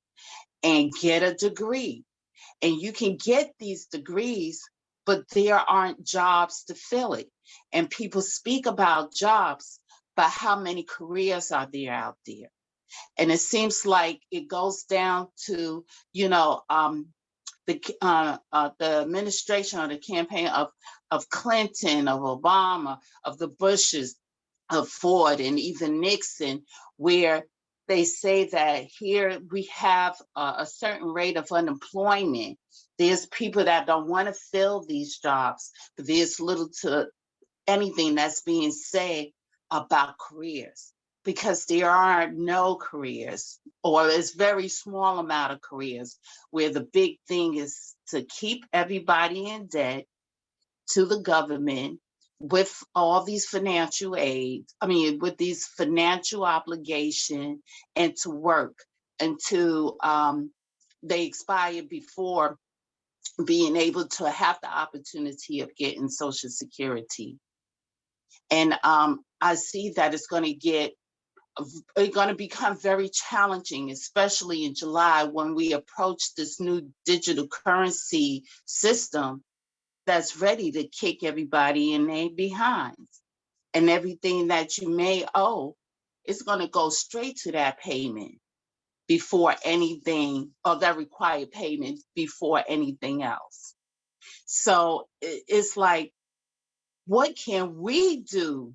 and get a degree. And you can get these degrees, but there aren't jobs to fill it. And people speak about jobs, but how many careers are there out there? And it seems like it goes down to, the administration or the campaign of Clinton, of Obama, of the Bushes, of Ford, and even Nixon, where they say that here we have a certain rate of unemployment. There's people that don't want to fill these jobs, but there's little to anything that's being said about careers, because there are no careers, or it's very small amount of careers, where the big thing is to keep everybody in debt to the government with all these financial aid, with these financial obligation, and to work until they expire before being able to have the opportunity of getting Social Security. And I see that it's going to become very challenging, especially in July, when we approach this new digital currency system that's ready to kick everybody in their behinds. And everything that you may owe is going to go straight to that payment before anything, or that required payment before anything else. So it's like, what can we do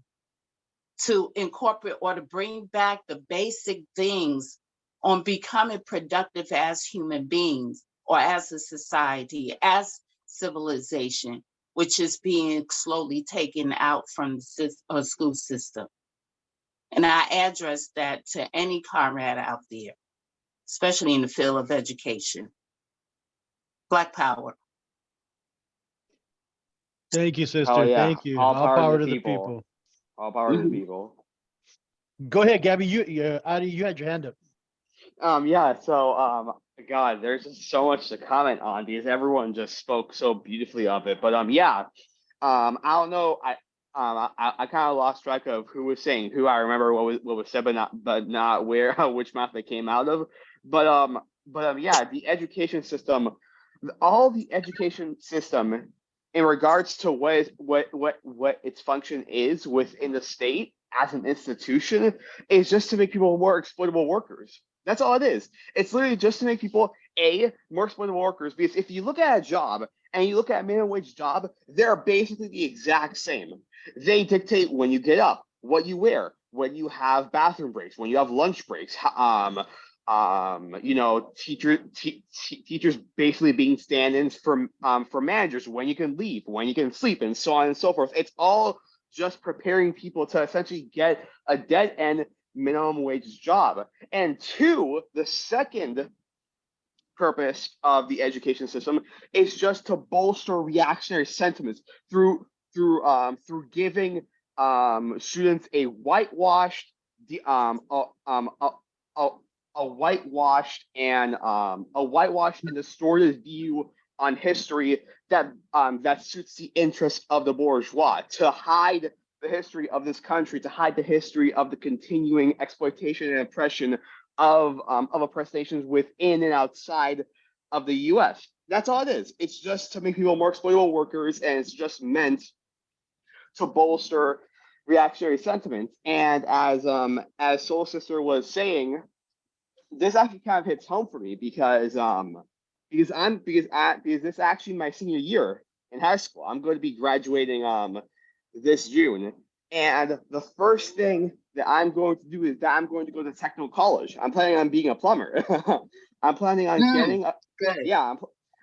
to incorporate or to bring back the basic things on becoming productive as human beings, or as a society, as civilization, which is being slowly taken out from the school system? And I address that to any comrade out there, especially in the field of education. Black Power. Thank you, Oh sister. yeah, Thank you. all All power power to to the the people. people. All power to the people. Go ahead, Gabby. Adi, you had your hand up. Yeah, so God, there's just so much to comment on because everyone just spoke so beautifully of it. But yeah, I don't know. I kind of lost track of who was saying who. I remember what was said, but not where which mouth they came out of. But yeah, the education system, all the education system in regards to what its function is within the state as an institution is just to make people more exploitable workers. That's all it is. It's literally just to make people more exploitable workers. Because if you look at a job and you look at a minimum wage job, they're basically the exact same. They dictate when you get up, what you wear, when you have bathroom breaks, when you have lunch breaks. Teachers basically being stand-ins for managers, when you can leave, when you can sleep, and so on and so forth. It's all just preparing people to essentially get a dead end minimum wage job. And two, the second purpose of the education system is just to bolster reactionary sentiments through giving students a whitewashed the a, a whitewashed and distorted view on history that suits the interests of the bourgeois, to hide the history of this country, to hide the history of the continuing exploitation and oppression of oppressed nations within and outside of the U.S. That's all it is. It's just to make people more exploitable workers, and it's just meant to bolster reactionary sentiments. And as Soul Sister was saying, this actually kind of hits home for me because this is actually my senior year in high school. I'm going to be graduating this June, and the first thing that I'm going to do is that I'm going to go to technical college. I'm planning on being a plumber. I'm planning on getting a Good. yeah.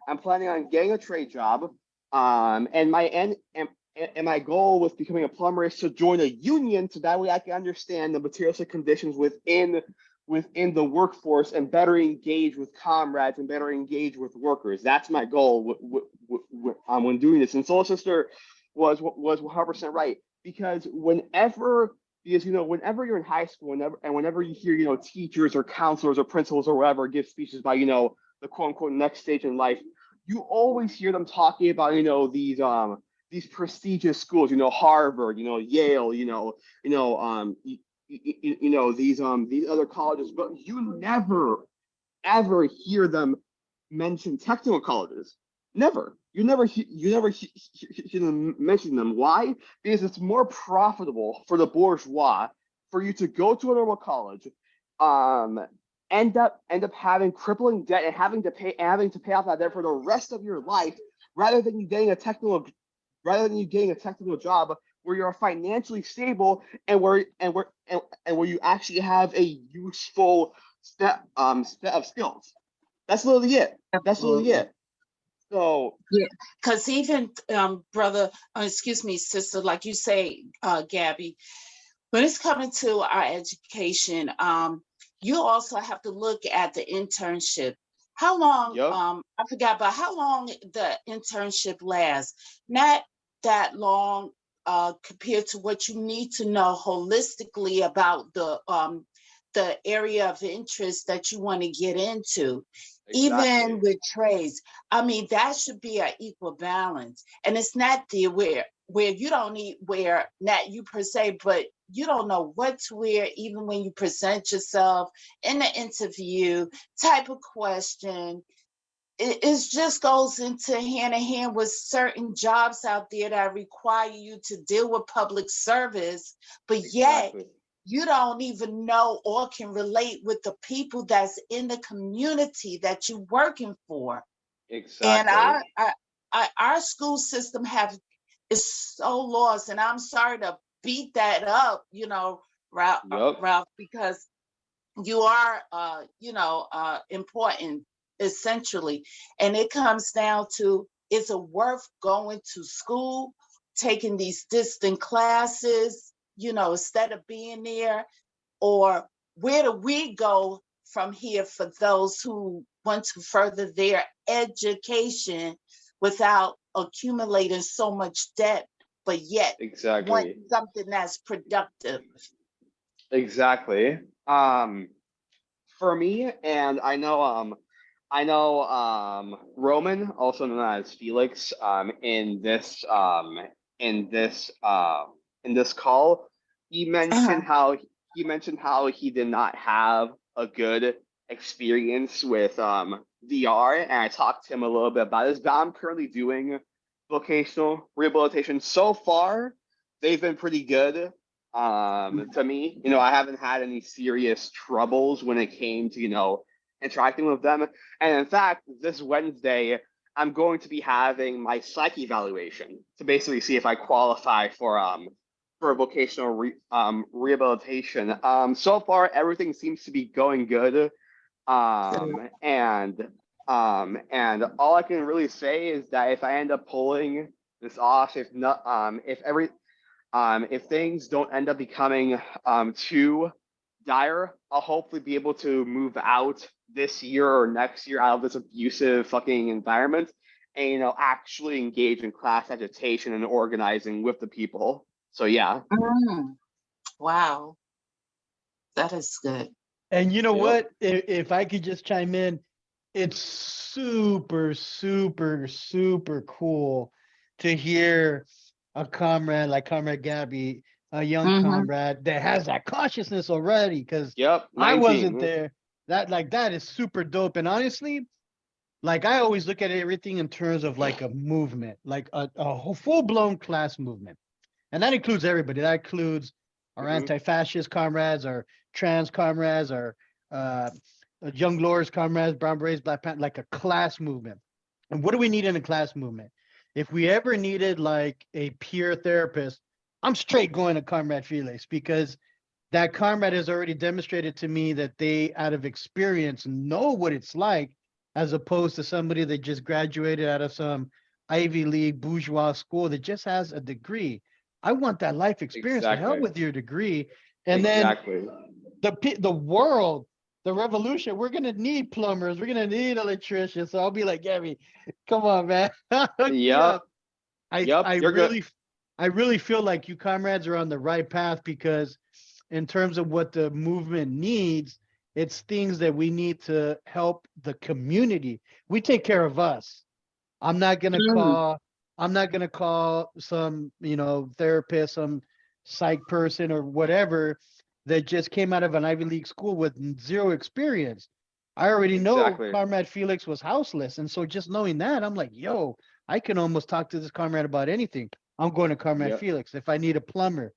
I'm planning on getting a trade job. And my goal with becoming a plumber is to join a union, so that way I can understand the materialistic conditions within the workforce and better engage with comrades and better engage with workers. That's my goal when doing this. And Soul Sister was 100% right, because whenever you're in high school, whenever you hear teachers or counselors or principals or whatever give speeches about the quote unquote next stage in life, you always hear them talking about these prestigious schools, Harvard, Yale, these other colleges, but you never ever hear them mention technical colleges. Never. You never hear them mention them. Why? Because it's more profitable for the bourgeois for you to go to a normal college, end up having crippling debt and having to pay off that debt for the rest of your life, rather than you getting a technical job where you're financially stable and where you actually have a useful set of skills. That's literally it. So Yeah, because even brother, excuse me, sister, like you say, Gabby, when it's coming to our education, you also have to look at the internship. How long? Yep. I forgot about how long the internship lasts. Not that long, compared to what you need to know holistically about the area of interest that you want to get into. Exactly. Even with trades, I mean, that should be an equal balance. And it's not the where you don't need wear, not you per se, but you don't know what to wear, even when you present yourself in the interview type of question. It just goes into hand in hand with certain jobs out there that require you to deal with public service, but yet Exactly. you don't even know or can relate with the people that's in the community that you're working for. And Exactly. our school system is so lost, and I'm sorry to beat that up, Ralph, Yep. Ralph, because you are, important, essentially. And it comes down to, is it worth going to school, taking these distant classes, instead of being there? Or where do we go from here for those who want to further their education without accumulating so much debt, but yet want Exactly. something that's productive? Exactly. For me, and I know Roman, also known as Felix, in this in this call, he Uh-huh. mentioned how he did not have a good experience with VR, and I talked to him a little bit about this, but I'm currently doing vocational rehabilitation. So far, they've been pretty good. To me, I haven't had any serious troubles when it came to, interacting with them. And in fact, this Wednesday, I'm going to be having my psych evaluation to basically see if I qualify for a vocational rehabilitation. So far, everything seems to be going good. And all I can really say is that if I end up pulling this off, if not, if things don't end up becoming too dire. I'll hopefully be able to move out this year or next year out of this abusive fucking environment and, actually engage in class agitation and organizing with the people. So yeah. Mm, wow, that is good. And you know Yep. what? If I could just chime in, it's super, super, super cool to hear a comrade like Comrade Gabby, a young Mhm. comrade that has that consciousness already. Because Yep. I wasn't 19. there. That is super dope. And honestly, like I always look at everything in terms of like a movement, like a full blown class movement. And that includes everybody. That includes our Mhm. anti-fascist comrades, our trans comrades, our uh, young lords comrades, brown berets, black panther, like a class movement. And what do we need in a class movement? If we ever needed like a peer therapist, I'm straight going to Comrade Felix because that comrade has already demonstrated to me that they, out of experience, know what it's like, as opposed to somebody that just graduated out of some Ivy League bourgeois school that just has a degree. I want that life experience. To hell Exactly. with your degree. And then Exactly. the world, the revolution, we're gonna need plumbers, we're gonna need electricians. So I'll be like, Gabby, come on, man. Hook me Yep. up. I Yep. I You're good. really feel like you comrades are on the right path because in terms of what the movement needs, it's things that we need to help the community. We take care of us. I'm not gonna Mm, call, I'm not gonna call some, therapist, some psych person or whatever that just came out of an Ivy League school with zero experience. I already know Exactly. Comrade Felix was houseless. And so just knowing that, I'm like, yo, I can almost talk to this comrade about anything. I'm going to Comrade Yep. Felix. If I need a plumber,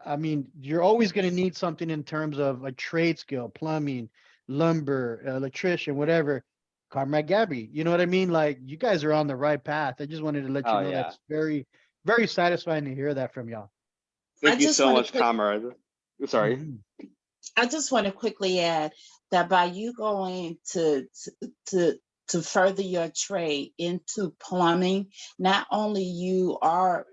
I mean, you're always going to need something in terms of a trade skill, plumbing, lumber, electrician, whatever. Comrade Gabby, you know what I mean? Like you guys are on the right path. I just wanted to let you Oh know yeah. that's very, very satisfying to hear that from y'all. I Thank you just so want to much, quick. comrade. Sorry. Mhm. I just want to quickly add that by you going to further your trade into plumbing, not only you are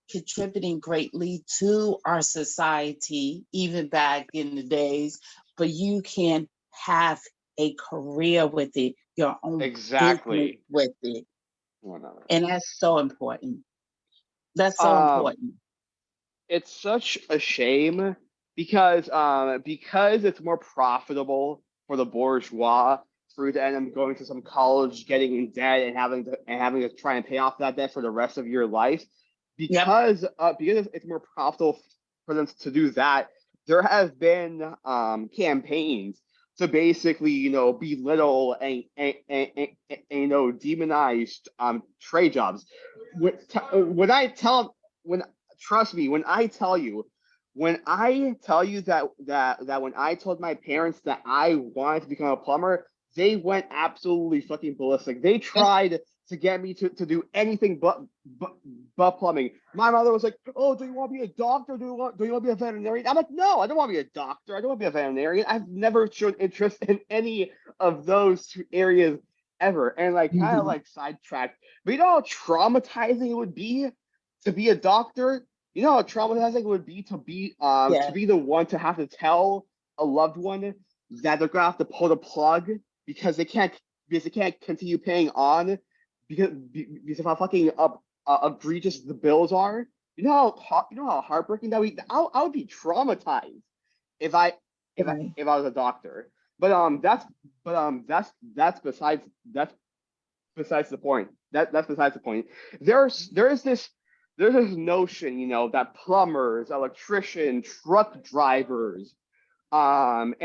contributing greatly to our society, even back in the days, but you can have a career with it, your own business Exactly. with it, Whatever. and that's so important. That's so Um, important. it's such a shame because it's more profitable for the bourgeois for you to end up going to some college, getting in debt, and having to try and pay off that debt for the rest of your life. Yep. Because it's more profitable for them to do that. There have been campaigns to basically belittle and demonize trade jobs. When I tell when trust me when I tell you that when I told my parents that I wanted to become a plumber, they went absolutely fucking ballistic. They tried to get me to do anything but plumbing. My mother was like, "Oh, do you want to be a doctor? Do you want to be a veterinarian?" I'm like, "No, I don't want to be a doctor. I don't want to be a veterinarian. I've never shown interest in any of those two areas ever." And like kind of Mhm. like sidetracked. But you know how traumatizing it would be to be a doctor? You know how traumatizing it would be to Yeah. be the one to have to tell a loved one that they're gonna have to pull the plug because they can't continue paying on because of how fucking egregious the bills are. You know how heartbreaking that would be. I would be traumatized if I if I Right. if I was a doctor. But that's the point. That's besides the point. There's this notion, that plumbers, electricians, truck drivers, and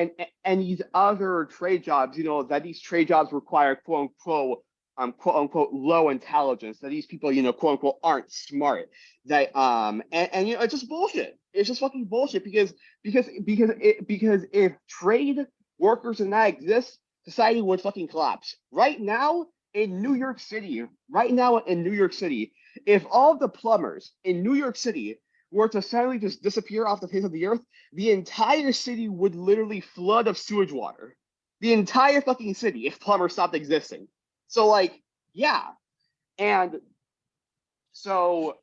these other trade jobs, that these trade jobs require quote unquote low intelligence, that these people, quote unquote aren't smart. And it's just bullshit. It's just fucking bullshit because if trade workers did not exist, society would fucking collapse. Right now in New York City, if all of the plumbers in New York City were to suddenly just disappear off the face of the earth, the entire city would literally flood of sewage water. The entire fucking city if plumbers stopped existing. So like, yeah. And So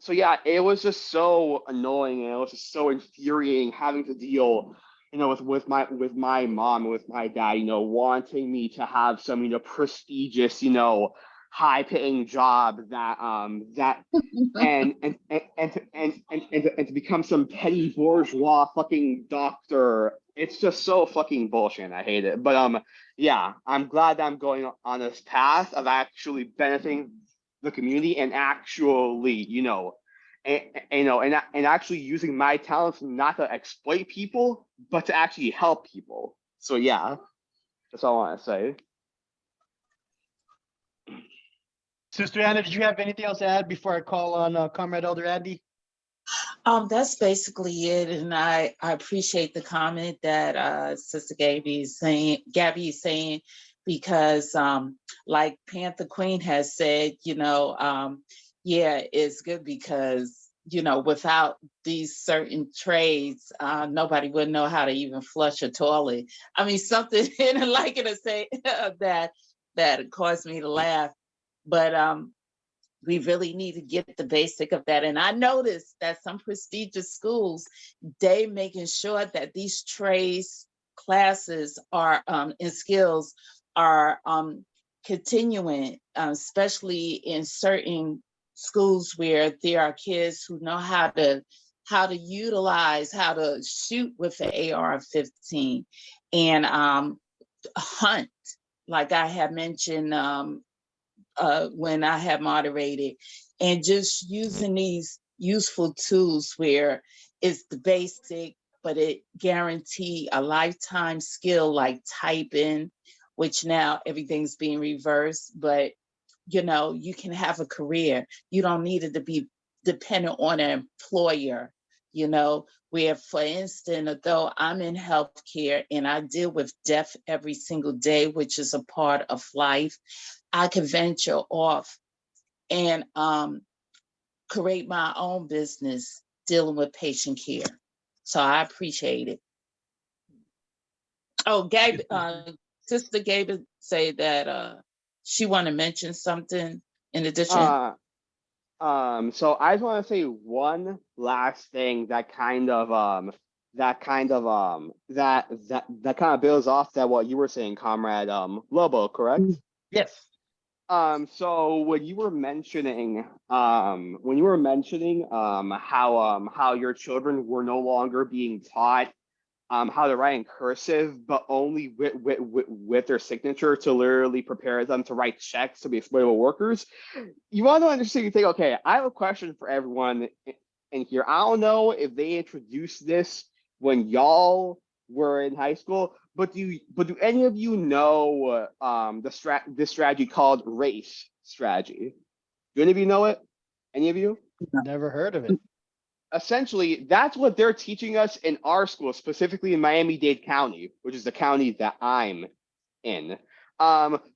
yeah, it was just so annoying, and it was just so infuriating having to deal, with my mom and with my dad, wanting me to have some, prestigious, high paying job that and to become some petty bourgeois fucking doctor. It's just so fucking bullshit. I hate it. But yeah, I'm glad that I'm going on this path of actually benefiting the community and actually, and actually using my talents not to exploit people, but to actually help people. So yeah, that's all I want to say. Sister Anna, did you have anything else to add before I call on Comrade Elder Andy? That's basically it. And I appreciate the comment that Sister Gabby is saying, because like Panther Queen has said, yeah, it's good because, without these certain trades, nobody would know how to even flush a toilet. I mean, something like it to say that caused me to laugh. But we really need to get the basic of that. And I noticed that some prestigious schools, they making sure that these trades classes are and skills are continuing, especially in certain schools where there are kids who know how to shoot with the AR-15 and hunt, like I had mentioned when I have moderated, and just using these useful tools where it's the basic, but it guarantee a lifetime skill like typing, which now everything's being reversed, but you can have a career. You don't need it to be dependent on an employer, where, for instance, though I'm in healthcare and I deal with death every single day, which is a part of life, I can venture off and create my own business dealing with patient care. So I appreciate it. Oh, Sister Gabe say that she want to mention something in addition. So I just want to say one last thing that kind of builds off that what you were saying, Comrade Lobo, correct? Yes. So when you were mentioning how your children were no longer being taught how to write in cursive, but only with their signature to literally prepare them to write checks to be exploitable workers. You want to understand, you think, okay, I have a question for everyone in here. I don't know if they introduced this when y'all were in high school, but do any of you know this strategy called race strategy? Do any of you know it? Any of you? Never heard of it. Essentially, that's what they're teaching us in our school, specifically in Miami-Dade County, which is the county that I'm in.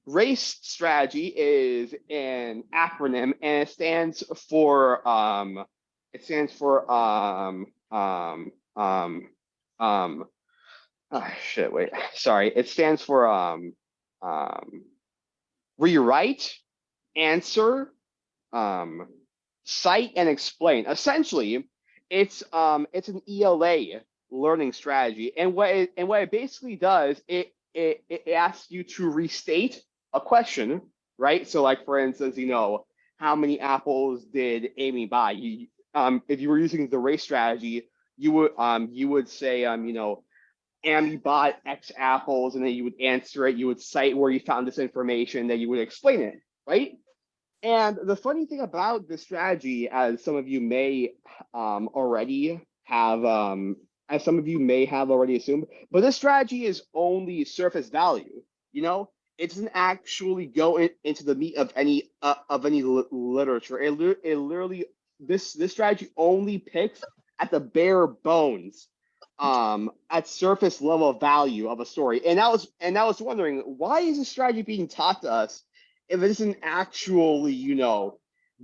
Race strategy is an acronym, and it stands for wait, sorry. It stands for rewrite, answer, cite, and explain. Essentially, it's an ELA learning strategy, and what it basically does, it asks you to restate a question, right? So, like for instance, how many apples did Amy buy? If you were using the race strategy, you would say Amy bought X apples, and then you would answer it. You would cite where you found this information, then you would explain it, right? And the funny thing about this strategy, as some of you may already have, assumed, but this strategy is only surface value. It doesn't actually go into the meat of any literature. It literally, this strategy only picks at the bare bones, at surface level value of a story. And I was wondering, why is this strategy being taught to us if it doesn't actually,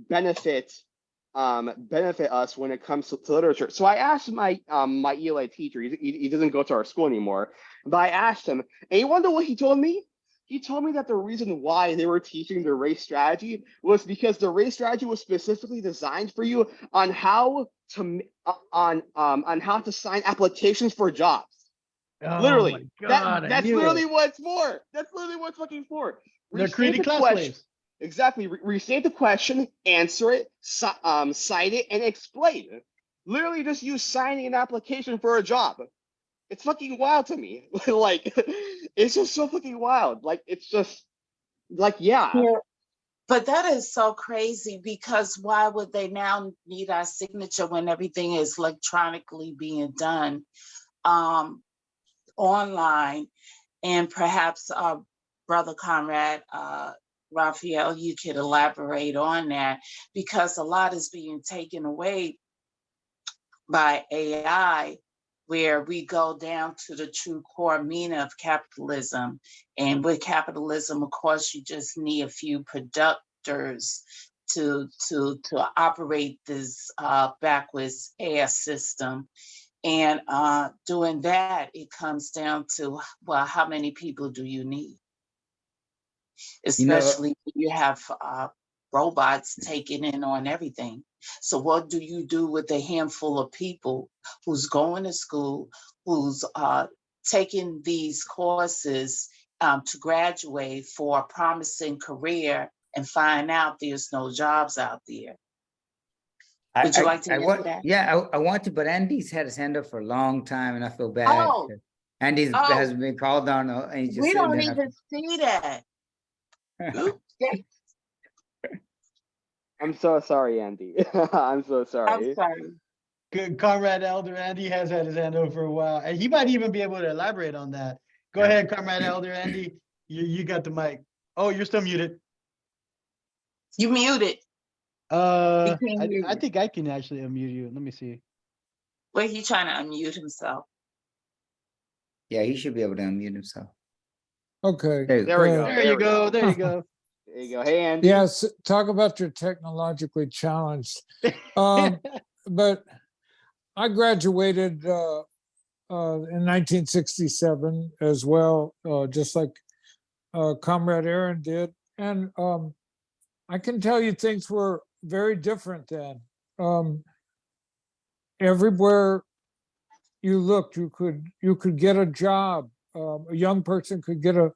benefit us when it comes to literature? So I asked my ELA teacher. He doesn't go to our school anymore, but I asked him, and you wonder what he told me? He told me that the reason why they were teaching the race strategy was because the race strategy was specifically designed for you on how to on how to sign applications for jobs. Oh Literally, my God, I that's knew literally it. what it's for. That's literally what it's fucking for. They're Restate creating the class question. slaves. Exactly. Restate the question, answer it, cite it, and explain. Literally, just use signing an application for a job. It's fucking wild to me. Like, it's just so fucking wild. Like, it's just like, yeah. Yeah. But that is so crazy, because why would they now need our signature when everything is electronically being done online? And perhaps Brother Conrad, Raphael, you could elaborate on that, because a lot is being taken away by AI, where we go down to the true core meaning of capitalism. And with capitalism, of course, you just need a few producers to operate this backwards ass system. And doing that, it comes down to, well, how many people do you need? You know, Especially when you have robots taking in on everything. So what do you do with a handful of people who's going to school, who's taking these courses to graduate for a promising career, and find out there's no jobs out there? Would you like to answer that? Yeah, I want to, but Andy's had his hand up for a long time, and I feel bad. Oh, Andy's oh, has been called on, and he's just we sitting don't there. even see that. Oops. I'm so sorry, Andy. I'm so I'm sorry. sorry. Good Comrade Elder Andy has had his hand over for a while, and he might even be able to elaborate on that. Go Yeah. ahead, Comrade Elder Andy. You got the mic. Oh, you're still muted. You muted. I Became muted. think I can actually unmute you. Let me see. Well, he's trying to unmute himself. Yeah, he should be able to unmute himself. Okay. There you There we go. There you go. There you go. There you go. Hey, Andy. Yes, talk about your technologically challenged. But I graduated in 1967 as well, just like Comrade Aaron did. And I can tell you things were very different then. Everywhere you looked, you could get a job. A young person could get a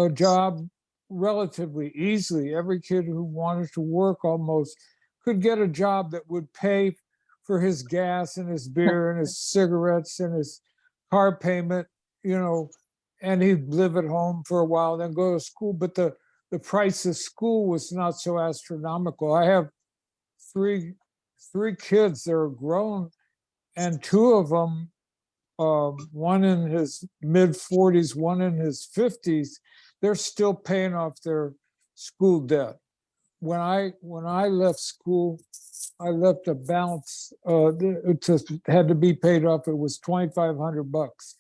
job relatively easily. Every kid who wanted to work almost could get a job that would pay for his gas and his beer and his cigarettes and his car payment, and he'd live at home for a while, then go to school. But the price of school was not so astronomical. I have three kids that are grown, and two of them, one in his mid 40s, one in his 50s, they're still paying off their school debt. When I left school, I left a balance it just had to be paid off. It was $2,500.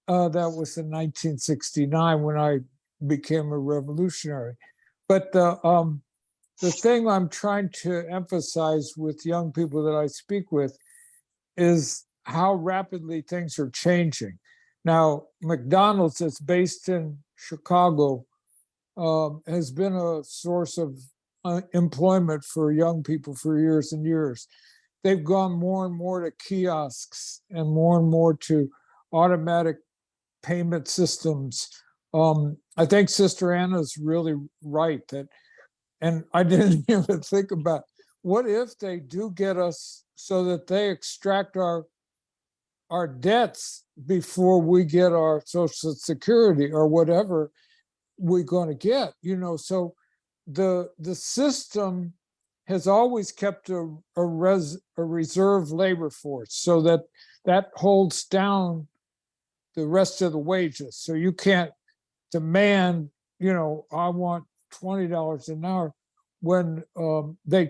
That was in 1969 when I became a revolutionary. But the thing I'm trying to emphasize with young people that I speak with is how rapidly things are changing. Now, McDonald's, that's based in Chicago, has been a source of employment for young people for years and years. They've gone more and more to kiosks and more to automatic payment systems. I think Sister Anna's really right that, and I didn't even think about, what if they do get us so that they extract our debts before we get our Social Security or whatever we're going to get, so the system has always kept a reserve labor force, so that holds down the rest of the wages. So you can't demand, I want $20 an hour when they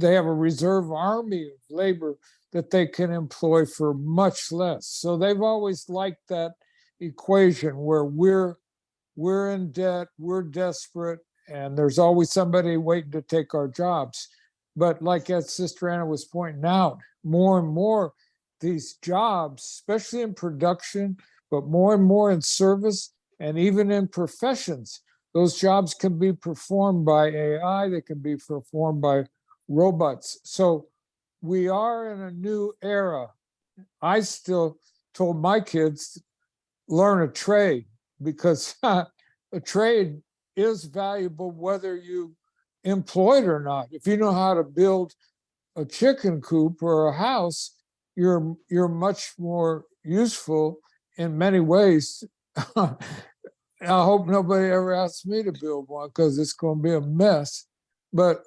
have a reserve army of labor that they can employ for much less. So they've always liked that equation where we're in debt, we're desperate, and there's always somebody waiting to take our jobs. But like as Sister Anna was pointing out, more and more these jobs, especially in production, but more and more in service And even in professions, those jobs can be performed by AI, they can be performed by robots. So we are in a new era. I still told my kids, learn a trade, because a trade is valuable whether you employed or not. If you know how to build a chicken coop or a house, you're much more useful in many ways. I hope nobody ever asks me to build one, because it's going to be a mess. But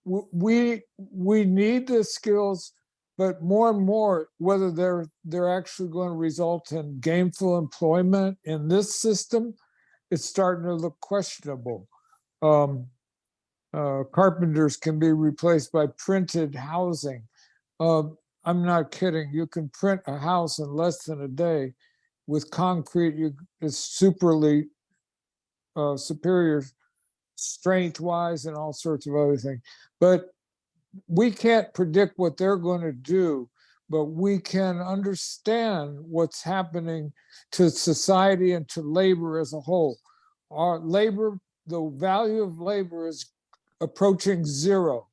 we need the skills, but more and more, whether they're actually going to result in gainful employment in this system, it's starting to look questionable. Carpenters can be replaced by printed housing. I'm not kidding. You can print a house in less than a day with concrete. It's superly superior strength-wise and all sorts of other things. But we can't predict what they're going to do, but we can understand what's happening to society and to labor as a whole. Our labor, the value of labor is approaching zero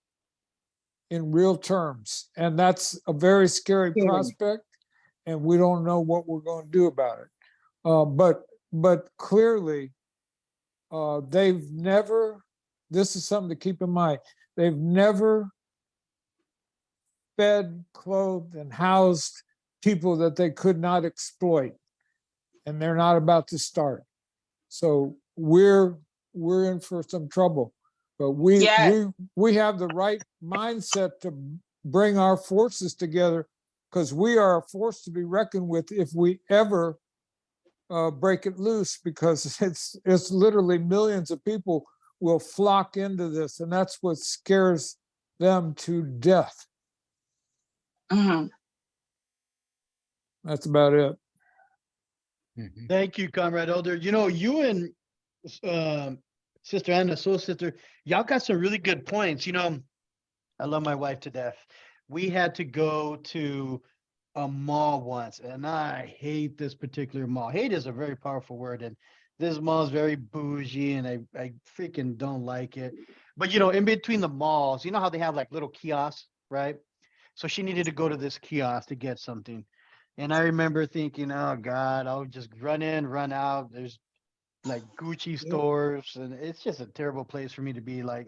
in real terms. And that's a very scary prospect, and we don't know what we're going to do about it. But clearly, they've never, this is something to keep in mind, they've never fed, clothed, and housed people that they could not exploit. And they're not about to start. So we're in for some trouble. But we have the right mindset to bring our forces together, because we are a force to be reckoned with if we ever break it loose, because it's literally millions of people will flock into this, and that's what scares them to death. That's about it. Thank you, Comrade Elder. You know, you and Sister Anna, soul sister, y'all got some really good points. You know, I love my wife to death. We had to go to a mall once, and I hate this particular mall. Hate is a very powerful word, and this mall is very bougie, and I freaking don't like it. But you know, in between the malls, you know how they have like little kiosks, right? So she needed to go to this kiosk to get something. And I remember thinking, oh God, I'll just run in, run out. There's like Gucci stores, and it's just a terrible place for me to be. Like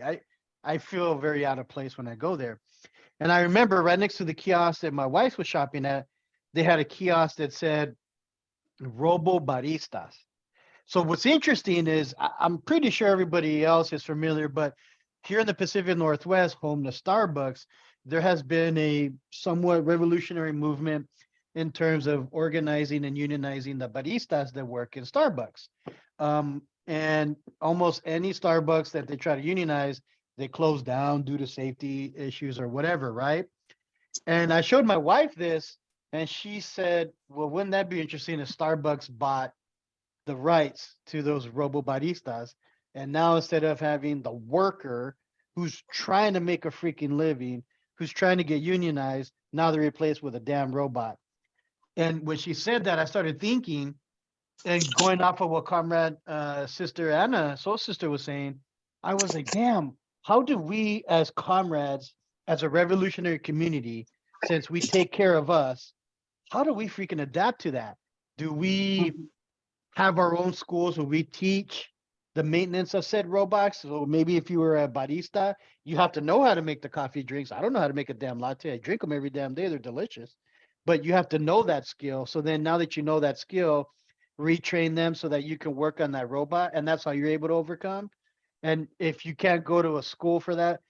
I feel very out of place when I go there. And I remember right next to the kiosk that my wife was shopping at, they had a kiosk that said Robo Baristas. So what's interesting is I'm pretty sure everybody else is familiar, but here in the Pacific Northwest, home to Starbucks, there has been a somewhat revolutionary movement in terms of organizing and unionizing the baristas that work in Starbucks. And almost any Starbucks that they try to unionize, they close down due to safety issues or whatever, right? And I showed my wife this, and she said, well, wouldn't that be interesting if Starbucks bought the rights to those robo baristas? And now instead of having the worker who's trying to make a freaking living, who's trying to get unionized, now they're replaced with a damn robot. And when she said that, I started thinking, and going off of what Comrade Sister Anna, Soul Sister, was saying, I was like, damn, how do we as comrades, as a revolutionary community, since we take care of us, how do we freaking adapt to that? Do we have our own schools where we teach the maintenance of said robots? So maybe if you were a barista, you have to know how to make the coffee drinks. I don't know how to make a damn latte. I drink them every damn day. They're delicious. But you have to know that skill. So then now that you know that skill, retrain them so that you can work on that robot. And that's how you're able to overcome. And if you can't go to a school for that,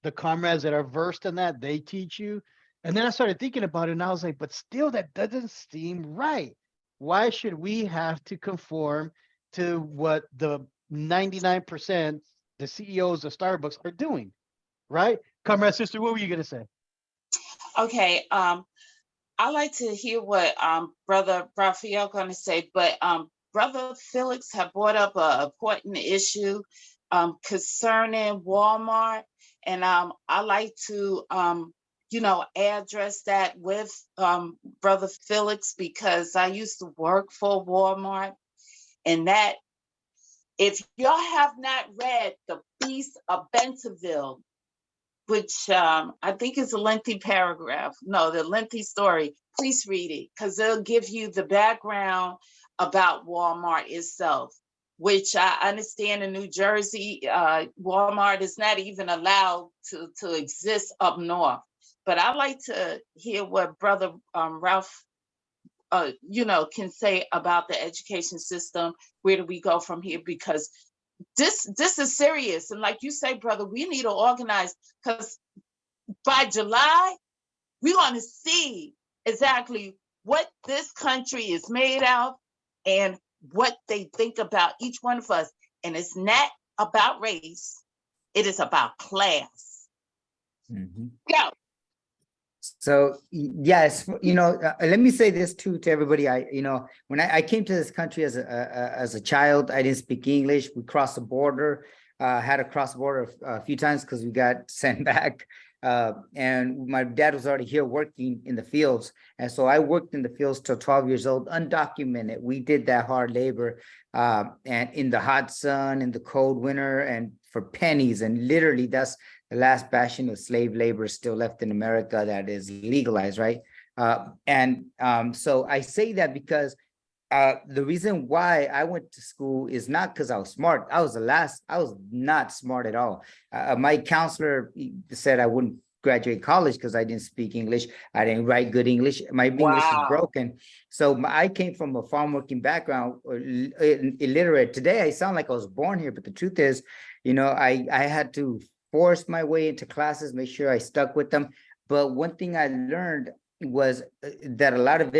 the comrades that are versed in that, they teach you. And then I started thinking about it, and I was like, but still, that doesn't seem right. Why should we have to conform to what the 99% the CEOs of Starbucks are doing, right? Comrade Sister, what were you going to say? Okay, I like to hear what Brother Raphael going to say, but Brother Felix had brought up an important issue concerning Walmart, and I like to address that with Brother Felix, because I used to work for Walmart, And that, if y'all have not read The Beast of Bentonville, which I think is a lengthy paragraph, no, the lengthy story, please read it, because it'll give you the background about Walmart itself, which I understand in New Jersey, Walmart is not even allowed to exist up north. But I like to hear what Brother Ralph can say about the education system. Where do we go from here? Because this is serious. And like you say, brother, we need to organize, because by July, we're going to see exactly what this country is made of and what they think about each one of us. And it's not about race. It is about class. Mhm. Go. So yes, let me say this too to everybody. When I came to this country as a child, I didn't speak English. We crossed the border, had to cross the border a few times because we got sent back. And my dad was already here working in the fields, and so I worked in the fields till 12 years old, undocumented. We did that hard labor, and in the hot sun, in the cold winter, and for pennies. And literally, that's the last bastion of slave labor still left in America that is legalized, right? So I say that because the reason why I went to school is not because I was smart. I was not smart at all. My counselor said I wouldn't graduate college because I didn't speak English. I didn't write good English. My English is Wow. broken. So I came from a farm working background, illiterate. Today I sound like I was born here, but the truth is, I had to force my way into classes, make sure I stuck with them. But one thing I learned was that a lot of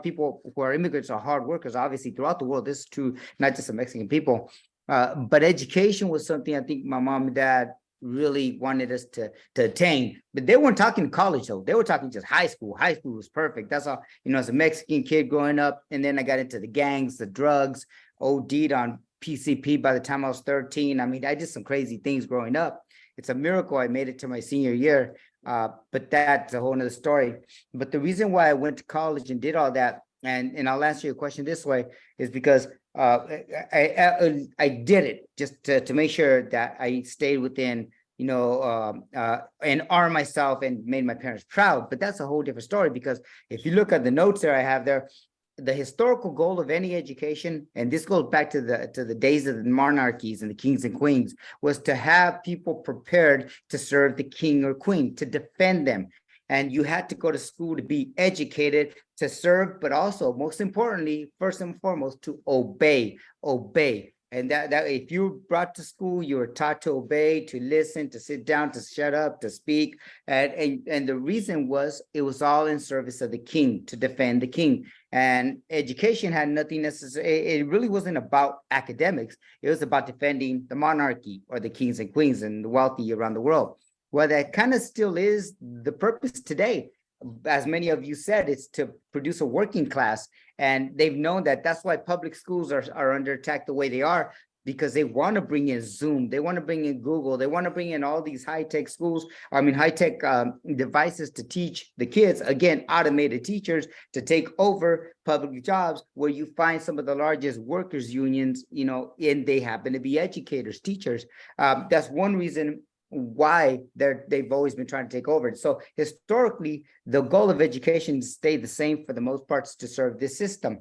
people who are immigrants are hard workers, obviously throughout the world. This is true, not just the Mexican people. But education was something I think my mom and dad really wanted us to attain. But they weren't talking college though. They were talking just high school. High school was perfect. That's all, as a Mexican kid growing up. And then I got into the gangs, the drugs, OD'd on PCP by the time I was 13. I mean, I did some crazy things growing up. It's a miracle I made it to my senior year. But that's a whole nother story. But the reason why I went to college and did all that, and I'll answer your question this way, is because I did it just to make sure that I stayed within, and arm myself and made my parents proud. But that's a whole different story, because if you look at the notes there I have there, the historical goal of any education, and this goes back to the days of the monarchies and the kings and queens, was to have people prepared to serve the king or queen, to defend them. And you had to go to school to be educated, to serve, but also, most importantly, first and foremost, to obey. And that if you were brought to school, you were taught to obey, to listen, to sit down, to shut up, to speak. And the reason was, it was all in service of the king, to defend the king. And education had nothing necessary. It really wasn't about academics. It was about defending the monarchy, or the kings and queens and the wealthy around the world. Well, that kind of still is the purpose today. As many of you said, it's to produce a working class. And they've known that. That's why public schools are under attack the way they are, because they want to bring in Zoom, they want to bring in Google, they want to bring in all these high-tech high-tech devices to teach the kids, again, automated teachers to take over public jobs, where you find some of the largest workers unions, and they happen to be educators, teachers. That's one reason why they've always been trying to take over. So historically, the goal of education stayed the same for the most parts, to serve this system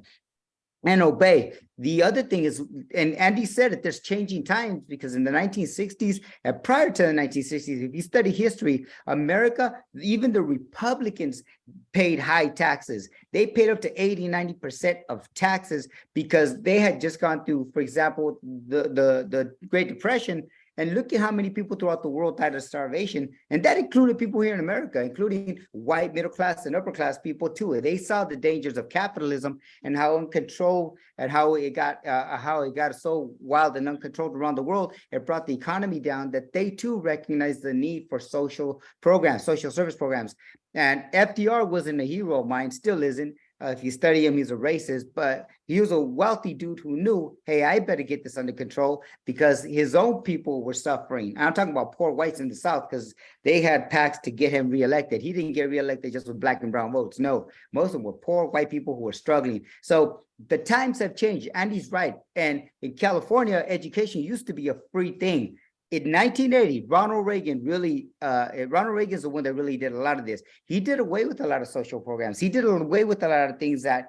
and obey. The other thing is, and Andy said it, there's changing times, because in the 1960s and prior to the 1960s, if you study history, America, even the Republicans paid high taxes. They paid up to 80-90% of taxes, because they had just gone through, for example, the Great Depression. And look at how many people throughout the world died of starvation. And that included people here in America, including white, middle class, and upper class people too. They saw the dangers of capitalism and how uncontrolled, and how it got so wild and uncontrolled around the world. It brought the economy down, that they too recognized the need for social programs, social service programs. And FDR wasn't a hero of mine, still isn't. If you study him, he's a racist, but he was a wealthy dude who knew, hey, I better get this under control, because his own people were suffering. I'm talking about poor whites in the South, because they had pacts to get him reelected. He didn't get reelected just with black and brown votes. No, most of them were poor white people who were struggling. So the times have changed. Andy's right. And in California, education used to be a free thing. In 1980, Ronald Reagan Ronald Reagan is the one that really did a lot of this. He did away with a lot of social programs. He did away with a lot of things that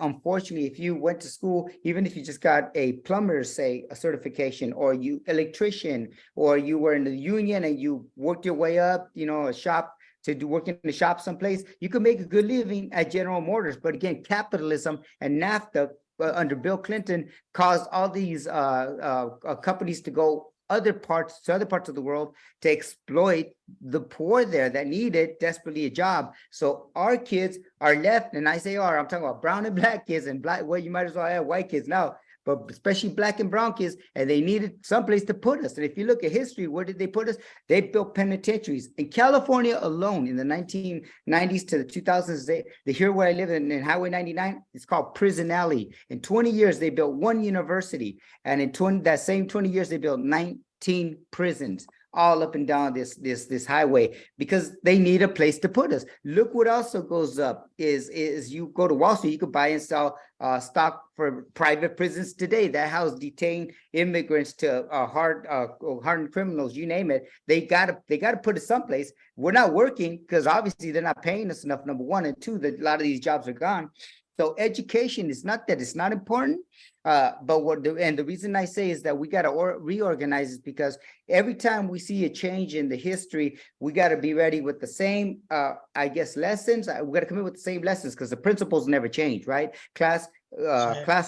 unfortunately, if you went to school, even if you just got a plumber, say a certification, or you electrician, or you were in the union and you worked your way up, you know, a shop to do work in the shop someplace, you could make a good living at General Motors. But again, capitalism and NAFTA under Bill Clinton caused all these companies to go other parts of the world to exploit the poor there that needed desperately a job. So our kids are left, and I say I'm talking about brown and black kids, and black, well, you might as well have white kids now, but especially black and brown kids, and they needed someplace to put us. And if you look at history, where did they put us? They built penitentiaries. In California alone, in the 1990s to the 2000s, they here where I live in Highway 99, it's called Prison Alley. In 20 years, they built one university. And in that same 20 years, they built 19 prisons, all up and down this highway, because they need a place to put us. Look what also goes up is you go to Wall Street, you could buy and sell stock for private prisons today that house detained immigrants to hardened criminals, you name it. They gotta put us someplace. We're not working because obviously they're not paying us enough, number one, and two, that a lot of these jobs are gone. So education is not that it's not important, but the reason I say is that we got to reorganize is because every time we see a change in the history, we got to be ready with the same, I guess, lessons. We got to come in with the same lessons because the principles never change, right? Class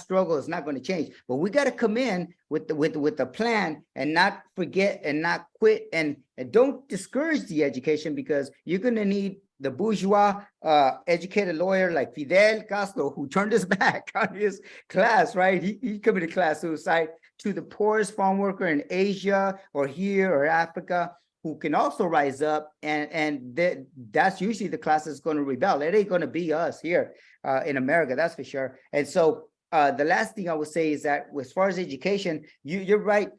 struggle is not going to change, but we got to come in with a plan and not forget and not quit and don't discourage the education, because you're going to need the bourgeois educated lawyer like Fidel Castro, who turned his back on his class, right? He committed class suicide, to the poorest farm worker in Asia or here or Africa, who can also rise up, and that's usually the class that's going to rebel. It ain't going to be us here in America, that's for sure. And so the last thing I would say is that as far as education, you're right,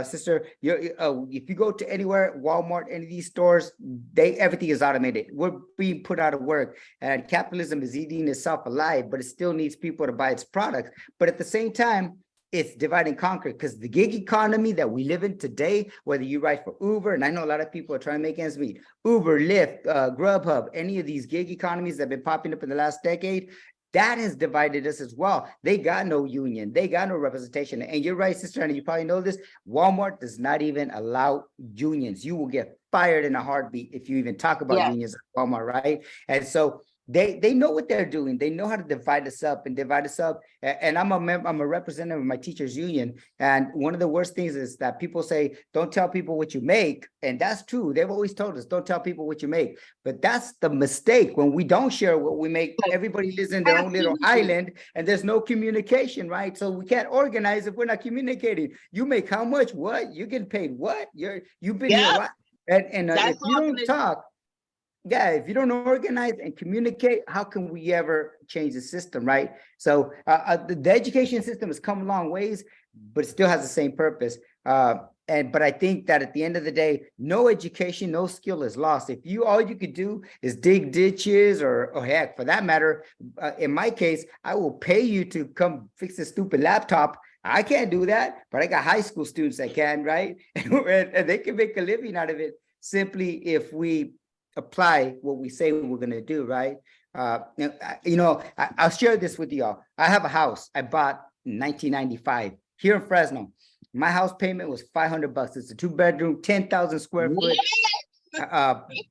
sister. If you go to anywhere, Walmart, any of these stores, everything is automated. We're being put out of work, and capitalism is eating itself alive, but it still needs people to buy its products. But at the same time, it's divide and conquer, because the gig economy that we live in today, whether you write for Uber, and I know a lot of people are trying to make ends meet, Uber, Lyft, Grubhub, any of these gig economies that have been popping up in the last decade, that has divided us as well. They got no union, they got no representation. And you're right, sister, and you probably know this, Walmart does not even allow unions. You will get fired in a heartbeat if you even talk about unions at Walmart, right? And so they know what they're doing. They know how to divide us up. And I'm a representative of my teachers union. And one of the worst things is that people say, don't tell people what you make. And that's true. They've always told us, don't tell people what you make. But that's the mistake. When we don't share what we make, everybody lives in their own little island and there's no communication, right? So we can't organize if we're not communicating. You make how much? What? You get paid what? You've been here what? And if you don't talk, if you don't organize and communicate, how can we ever change the system, right? So the education system has come a long ways, but it still has the same purpose. But I think that at the end of the day, no education, no skill is lost. If all you could do is dig ditches or heck, for that matter, in my case, I will pay you to come fix this stupid laptop. I can't do that, but I got high school students that can, right? And they can make a living out of it simply if we apply what we say we're going to do, right? I'll share this with y'all. I have a house I bought in 1995 here in Fresno. My house payment was $500. It's a 2-bedroom, 10,000 square foot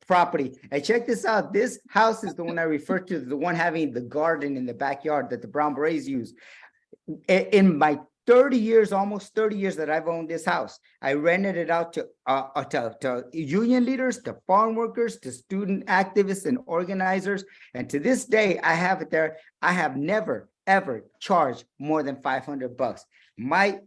property. And check this out. This house is the one I refer to, the one having the garden in the backyard that the Brown Berets use. In my 30 years, almost 30 years that I've owned this house, I rented it out to union leaders, to farm workers, to student activists and organizers. And to this day, I have it there. I have never, ever charged more than $500. What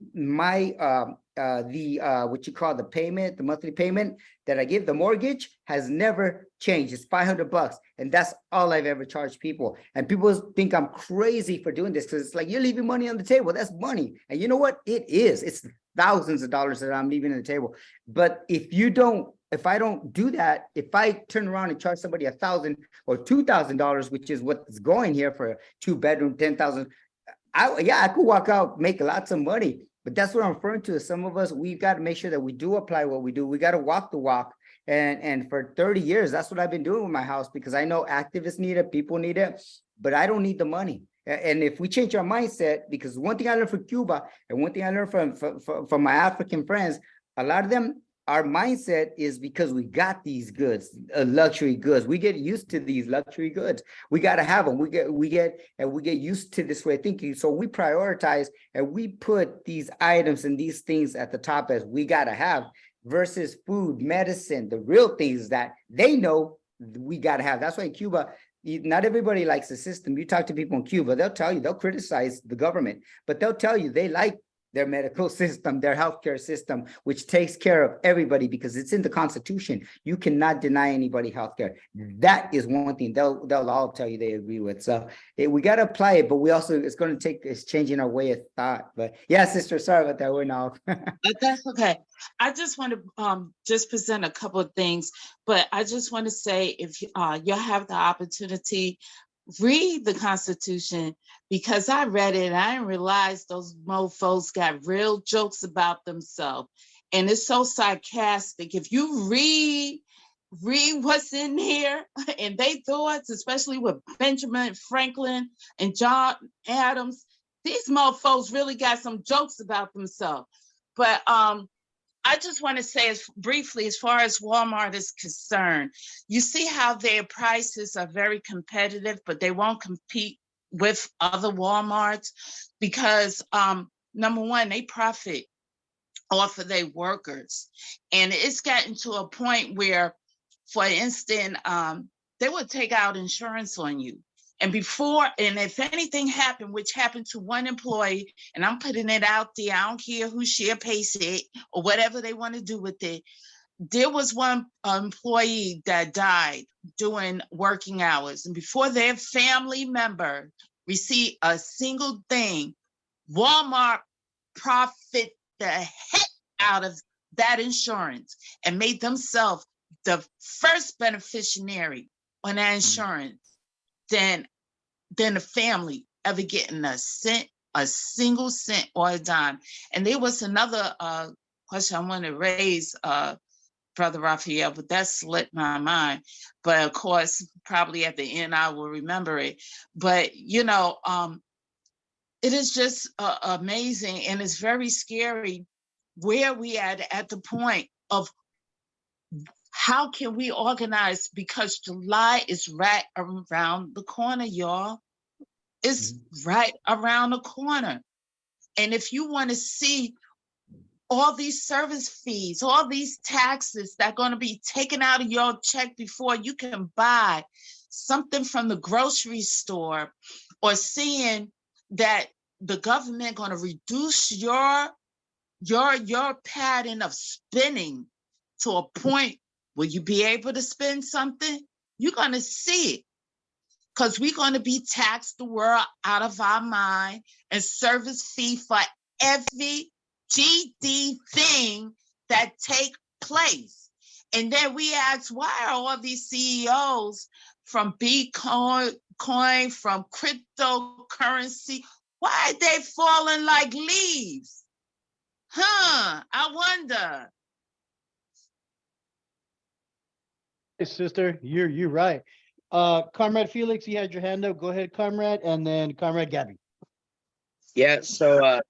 you call the payment, the monthly payment that I give, the mortgage, has never changed. It's $500, and that's all I've ever charged people. And people think I'm crazy for doing this, because it's like, you're leaving money on the table. That's money. And you know what? It is. It's thousands of dollars that I'm leaving on the table. But if I don't do that, if I turn around and charge somebody $1,000 or $2,000, which is what's going here for a 2-bedroom, 10,000, I could walk out, make lots of money, but that's what I'm referring to. Some of us, we've got to make sure that we do apply what we do. We got to walk the walk. And for 30 years, that's what I've been doing with my house, because I know activists need it, people need it, but I don't need the money. And if we change our mindset, because one thing I learned from Cuba and one thing I learned from my African friends, a lot of them, our mindset is because we got these goods, luxury goods. We get used to these luxury goods. We got to have them. We get used to this way of thinking. So we prioritize and we put these items and these things at the top as we got to have, versus food, medicine, the real things that they know we got to have. That's why in Cuba, not everybody likes the system. You talk to people in Cuba, they'll tell you, they'll criticize the government, but they'll tell you they like their medical system, their healthcare system, which takes care of everybody because it's in the Constitution. You cannot deny anybody healthcare. That is one thing they'll all tell you they agree with. So we got to apply it, but we also, it's changing our way of thought. But yeah, sister, sorry about that. We're now. That's okay. I just want to just present a couple of things, but I just want to say, if you have the opportunity, read the Constitution, because I read it and I didn't realize those mofos got real jokes about themselves. And it's so sarcastic. If you read what's in here and they thoughts, especially with Benjamin Franklin and John Adams, these mofos really got some jokes about themselves. But I just want to say, as briefly, as far as Walmart is concerned, you see how their prices are very competitive, but they won't compete with other Walmarts because, number one, they profit off of their workers. And it's gotten to a point where, for instance, they would take out insurance on you. And if anything happened, which happened to one employee, and I'm putting it out there, I don't care who share pays it or whatever they want to do with it. There was one employee that died doing working hours, and before their family member received a single thing, Walmart profit the heck out of that insurance and made themselves the first beneficiary on that insurance. Than the family ever getting a single cent or a dime. And there was another question I want to raise, Brother Raphael, but that slipped my mind. But of course, probably at the end, I will remember it. But, it is just amazing, and it's very scary where we at the point of how can we organize, because July is right around the corner, y'all. It's right around the corner. And if you want to see all these service fees, all these taxes that are going to be taken out of your check before you can buy something from the grocery store, or seeing that the government going to reduce your pattern of spending to a point where you be able to spend something, you're going to see it. Because we're going to be taxed the world out of our mind, and service fee for every GD thing that take place. And then we ask, why are all these CEOs from Bitcoin, from cryptocurrency, why are they falling like leaves? I wonder. Hey, sister, you're right. Comrade Felix, you had your hand up. Go ahead, Comrade, and then Comrade Gabby. Yeah, so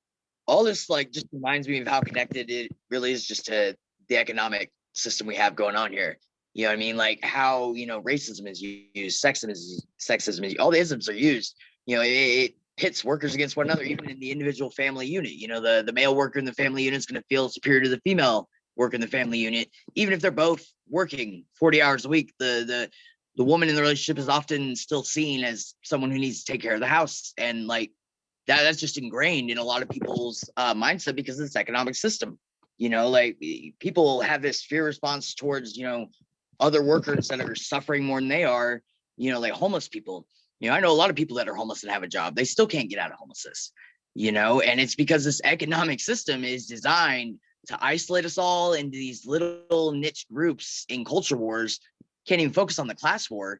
all this just reminds me of how connected it really is just to the economic system we have going on here. You know what I mean? Like how, racism is used, sexism is, all the isms are used. It pits workers against one another, even in the individual family unit. The male worker in the family unit is going to feel superior to the female worker in the family unit, even if they're both working 40 hours a week. The woman in the relationship is often still seen as someone who needs to take care of the house. And that's just ingrained in a lot of people's mindset because of this economic system. People have this fear response towards, other workers that are suffering more than they are, like homeless people. I know a lot of people that are homeless and have a job. They still can't get out of homelessness, and it's because this economic system is designed to isolate us all into these little niche groups in culture wars. Can't even focus on the class war.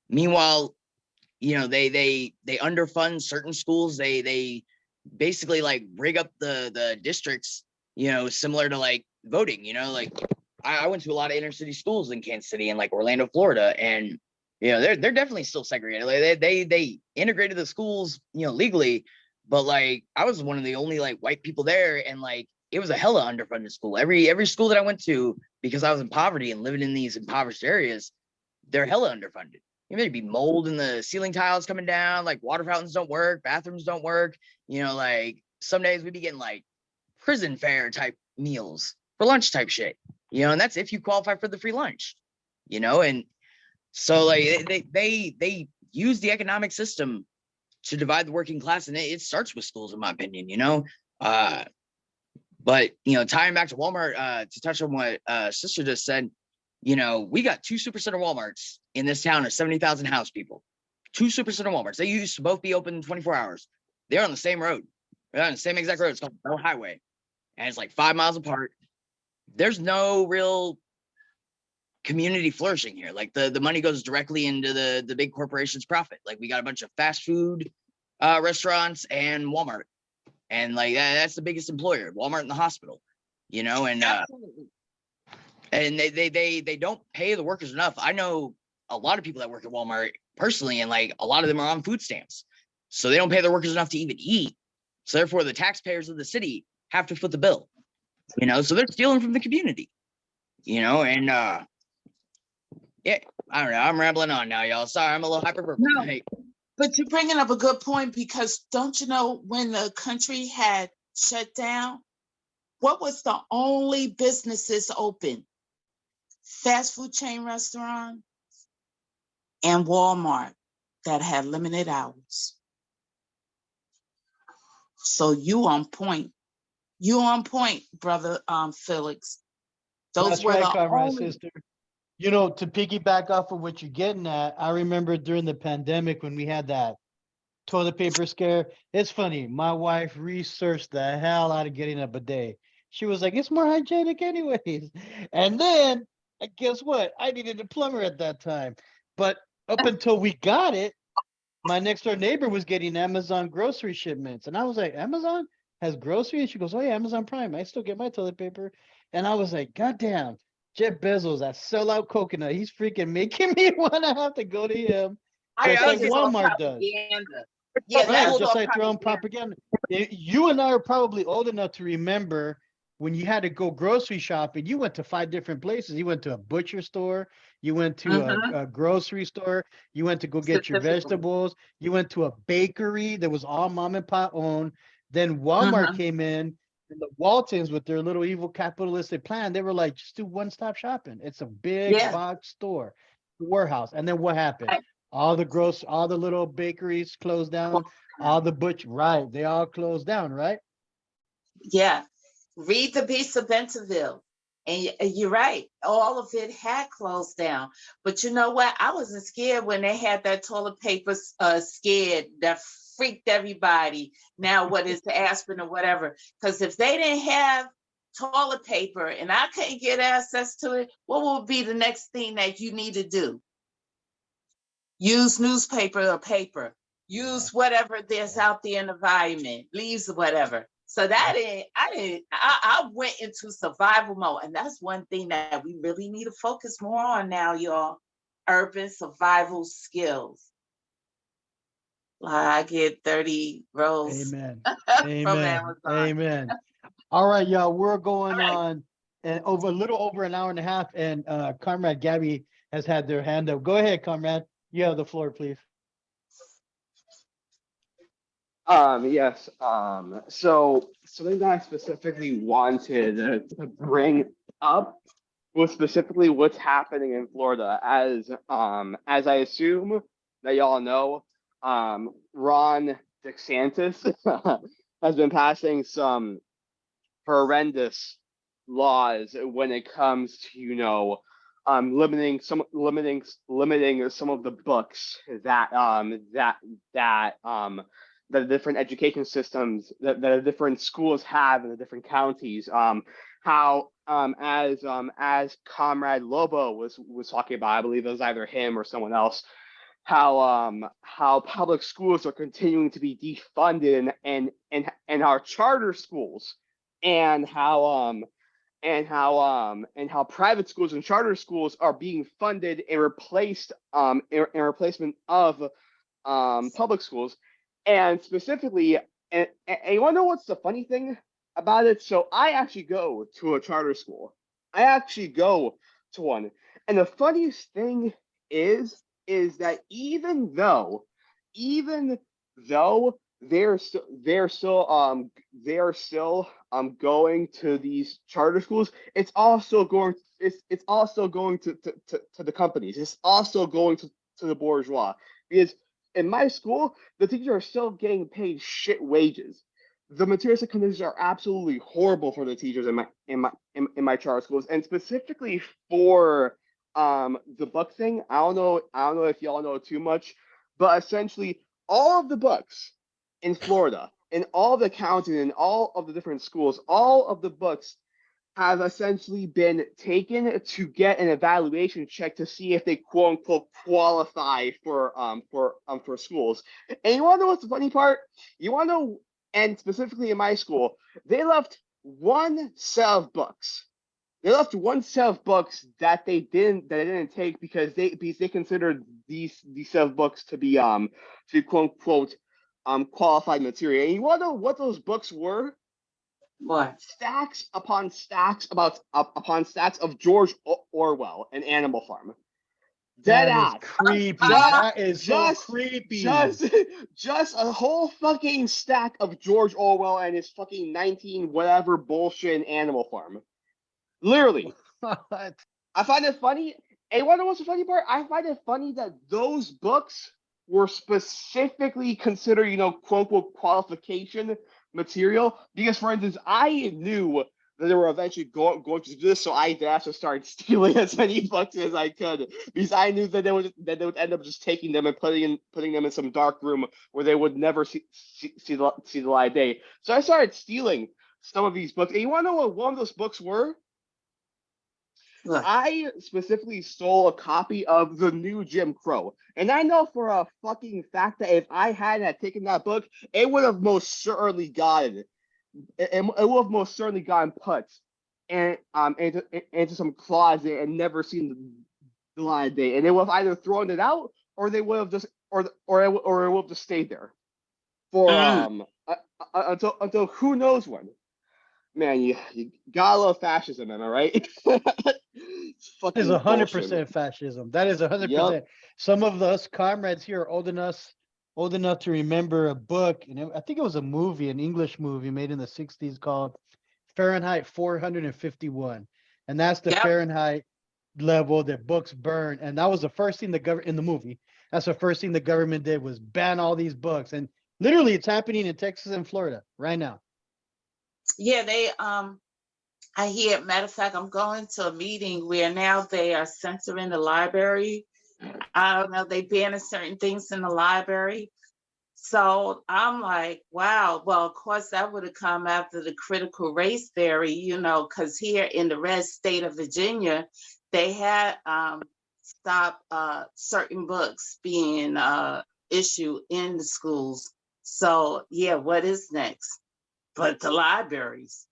Meanwhile, they underfund certain schools. They basically like rig up the districts, similar to like voting. Like I went to a lot of inner city schools in Kansas City and like Orlando, Florida, and they're definitely still segregated. Like they integrated the schools, legally, but like I was one of the only like white people there, and like it was a hella underfunded school. Every school that I went to, because I was in poverty and living in these impoverished areas, they're hella underfunded. There'd be mold in the ceiling tiles coming down, like water fountains don't work, bathrooms don't work. Like some days we'd be getting like prison fare type meals for lunch type shit. And that's if you qualify for the free lunch. And so like they use the economic system to divide the working class, and it starts with schools, in my opinion. But tying back to Walmart, to touch on what sister just said, we got 2 supercenter Walmarts in this town of 70,000 house people. 2 supercenter Walmarts. They used to both be open 24 hours. They're on the same road. They're on the same exact road. It's called Bell Highway, and it's like 5 miles apart. There's no real community flourishing here. Like the money goes directly into the big corporation's profit. Like we got a bunch of fast food restaurants and Walmart, and like that's the biggest employer, Walmart and the hospital, and and they don't pay the workers enough. I know a lot of people that work at Walmart personally, and like a lot of them are on food stamps, so they don't pay their workers enough to even eat. So therefore the taxpayers of the city have to foot the bill, so they're stealing from the community, and yeah, I don't know. I'm rambling on now, y'all. Sorry, I'm a little hyper. No. Hey, But you're bringing up a good point, because don't you know when the country had shut down, what was the only businesses open? Fast food chain restaurant and Walmart that had limited hours. So you on point. You on point, brother Felix. Those That's were right, the comrade only. sister. To piggyback off of what you're getting at, I remember during the pandemic when we had that toilet paper scare. It's funny. My wife researched the hell out of getting a bidet. She was like, it's more hygienic anyways. And then, guess what? I needed a plumber at that time. But up until we got it, my next door neighbor was getting Amazon grocery shipments. And I was like, Amazon has grocery? And she goes, oh yeah, Amazon Prime. I still get my toilet paper. And I was like, God damn, Jeff Bezos, that sellout coconut. He's freaking making me want to have to go to him. I Just think like it's all Walmart does. propaganda. Yeah, that Right, was just all like their own propaganda. propaganda. You and I are probably old enough to remember when you had to go grocery shopping. You went to 5 different places. You went to a butcher store, you went to a grocery store, you went to go get your Specifically. vegetables, you went to a bakery that was all mom and pop owned. Then Walmart came in, and the Waltons with their little evil capitalistic plan, they were like, just do one-stop shopping. It's a big Yeah. box store, warehouse. And then what happened? Right. All the little bakeries closed down. All the right? They all closed down, right? Yeah. Read the Beast of Bentonville. And you're right. All of it had closed down. But you know what? I wasn't scared when they had that toilet paper scared that freaked everybody. Now, what is the aspirin or whatever? Because if they didn't have toilet paper and I couldn't get access to it, what would be the next thing that you need to do? Use newspaper or paper. Use whatever there's out there in the environment, leaves or whatever. So I went into survival mode. And that's one thing that we really need to focus more on now, y'all. Urban survival skills. Like I get 30 rolls Amen. from Amen. Amazon. Amen. All right, y'all. We're going All right. on and a little over an hour and a half. And Comrade Gabby has had their hand up. Go ahead, Comrade. You have the floor, please. Yes. So something that I specifically wanted to bring up was specifically what's happening in Florida. As I assume that y'all know, Ron DeSantis has been passing some horrendous laws when it comes to limiting some of the books that the different education systems that the different schools have in the different counties. How as Comrade Lobo was talking about, I believe it was either him or someone else, how public schools are continuing to be defunded and our charter schools, and how private schools and charter schools are being funded and replaced in replacement of public schools. And specifically, and you want to know what's the funny thing about it? So I actually go to a charter school. I actually go to one. And the funniest thing is that even though they're still going to these charter schools, it's also going to the companies. It's also going to the bourgeois, because in my school the teachers are still getting paid shit wages. The materialistic conditions are absolutely horrible for the teachers in my charter schools, and specifically for the book thing. I don't know if y'all know too much, but essentially all of the books in Florida, in all the counties, in all of the different schools, all of the books have essentially been taken to get an evaluation check to see if they quote unquote qualify for schools. And you want to know what's the funny part? You want to know, and specifically in my school, they left one set of books. They left one set of books that they didn't take because they considered these set of books to be quote unquote qualified material. And you want to know what those books were? What? Stacks upon stacks of George Orwell, An Animal Farm. Dead That is ass. creepy. Just- That is so just- creepy. Just a whole fucking stack of George Orwell and his fucking 19 whatever bullshit Animal Farm. Literally. What? I find it funny. And you want to know what's the funny part? I find it funny that those books were specifically considered, quote unquote, qualification material. Because, for instance, I knew that they were eventually going to do this, so I had to start stealing as many books as I could, because I knew that they would end up just taking them and putting them in some dark room where they would never see the light of day. So I started stealing some of these books. And you want to know what one of those books were? What? I specifically stole a copy of The New Jim Crow. And I know for a fucking fact that if I hadn't taken that book, it would have most certainly gotten put into some closet and never seen the light of day. And they would have either thrown it out, or they would have just or it would have just stayed there for until who knows when. Man, you gotta love fascism, am I right? It's That is fucking bullshit. 100% fascism. That is 100%. Yup. Some of us comrades here are old enough to remember a book, I think it was a movie, an English movie made in the 60s called Fahrenheit 451. And that's the Yep. Fahrenheit level that books burn. And that was the first thing in the movie. That's the first thing the government did, was ban all these books. And literally it's happening in Texas and Florida right now. Yeah, I hear, matter of fact, I'm going to a meeting where now they are censoring the library. I don't know, they banning certain things in the library. So I'm like, wow. Well, of course, that would have come after the critical race theory, because here in the red state of Virginia, they had stopped certain books being issued in the schools. So yeah, what is next? But the libraries,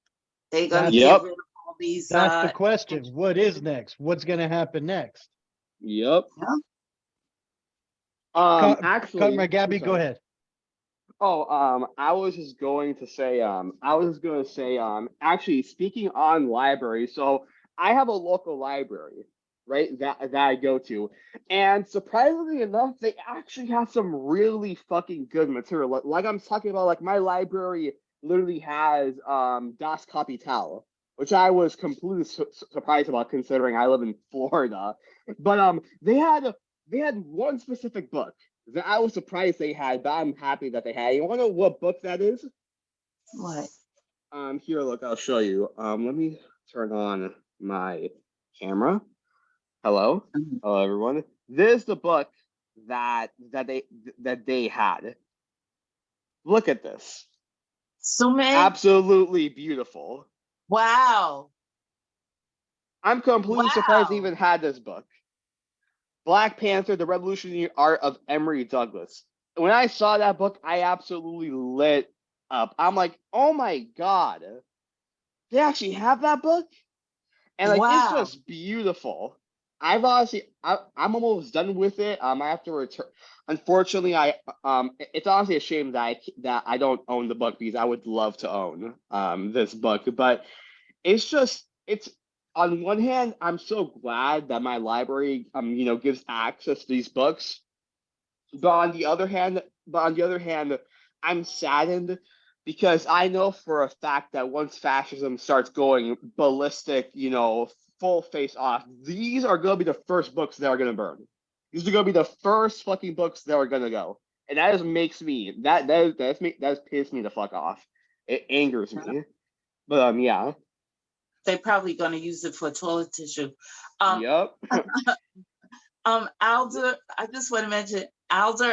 they're gonna That's- get Yep. rid of all these. That's the question. What is next? What's going to happen next? Yep. Yeah. Actually, Comrade Gabby, I'm go sorry. ahead. Oh, I was just going to say, actually, speaking on libraries, so I have a local library, right, that I go to, and surprisingly enough, they actually have some really fucking good material. Like I'm talking about, like my library literally has Das Kapital, which I was completely surprised about considering I live in Florida. But they had one specific book that I was surprised they had, but I'm happy that they had. You want to know what book that is? What? Here, look, I'll show you. Let me turn on my camera. Hello, hello, everyone. This is the book that they had. Look at this. Sume? Absolutely beautiful. Wow. I'm completely surprised they Wow. even had this book. Black Panther: The Revolutionary Art of Emory Douglas. When I saw that book, I absolutely lit up. I'm like, oh my God, they actually have that book? And like it's Wow. just beautiful. I'm almost done with it. I have to return. Unfortunately, it's honestly a shame that I don't own the book because I would love to own this book. But it's on one hand, I'm so glad that my library gives access to these books. But on the other hand, I'm saddened because I know for a fact that once fascism starts going ballistic, full face off, these are gonna be the first books that are gonna burn. These are gonna be the first fucking books that are gonna go, and that just makes me that pisses me the fuck off. It angers me, but yeah, They're probably going to use it for toilet tissue. Um, yep. Alder, I just want to mention, Alder,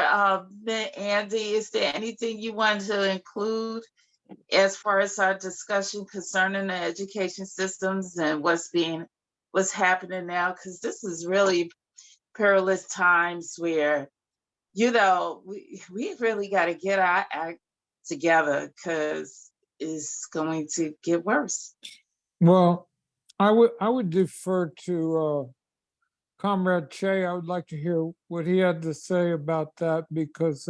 Andy, is there anything you want to include as far as our discussion concerning the education systems and what's happening now? Because this is really perilous times where, we really got to get our act together because it's going to get worse. Well, I would defer to Comrade Che. I would like to hear what he had to say about that because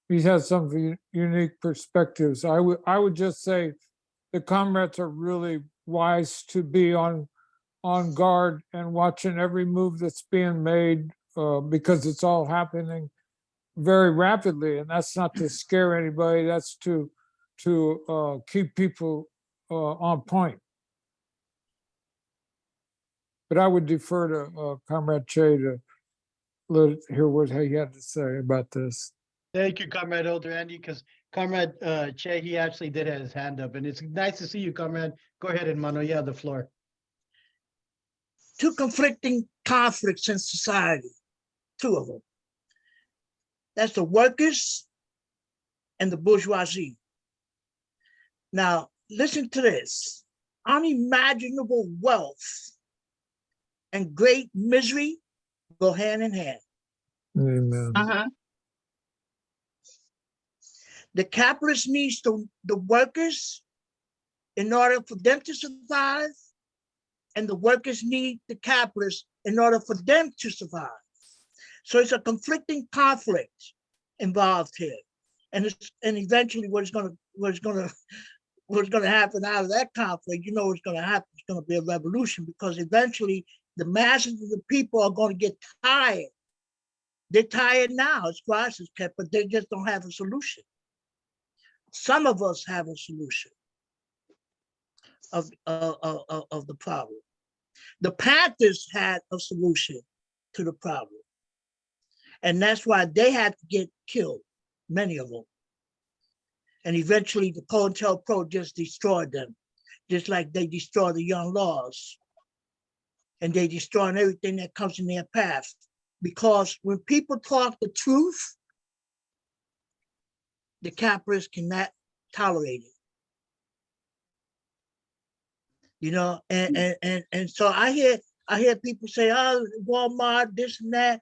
he has some unique perspectives. I would just say the comrades are really wise to be on guard and watching every move that's being made because it's all happening very rapidly, and that's not to scare anybody. That's to keep people on point. But I would defer to Comrade Che to hear what he had to say about this. Thank you, Comrade Elder Andy, because Comrade Che, he actually did have his hand up, and it's nice to see you, Comrade. Go ahead, Hermano. You have the floor. Two conflicting conflicts in society, two of them. That's the workers and the bourgeoisie. Now, listen to this. Unimaginable wealth and great misery go hand in hand. Amen. The capitalist needs the workers in order for them to survive, and the workers need the capitalists in order for them to survive. So it's a conflicting conflict involved here, and eventually what's going to happen out of that conflict? What's going to happen? It's going to be a revolution because eventually the masses of the people are going to get tired. They're tired now, as Christ has kept, but they just don't have a solution. Some of us have a solution of the problem. The Panthers had a solution to the problem. And that's why they had to get killed, many of them. And eventually the COINTELPRO just destroyed them, just like they destroy the young laws. And they destroy everything that comes in their path. Because when people talk the truth, the capitalists cannot tolerate it. And so I hear people say, oh, Walmart, this and that.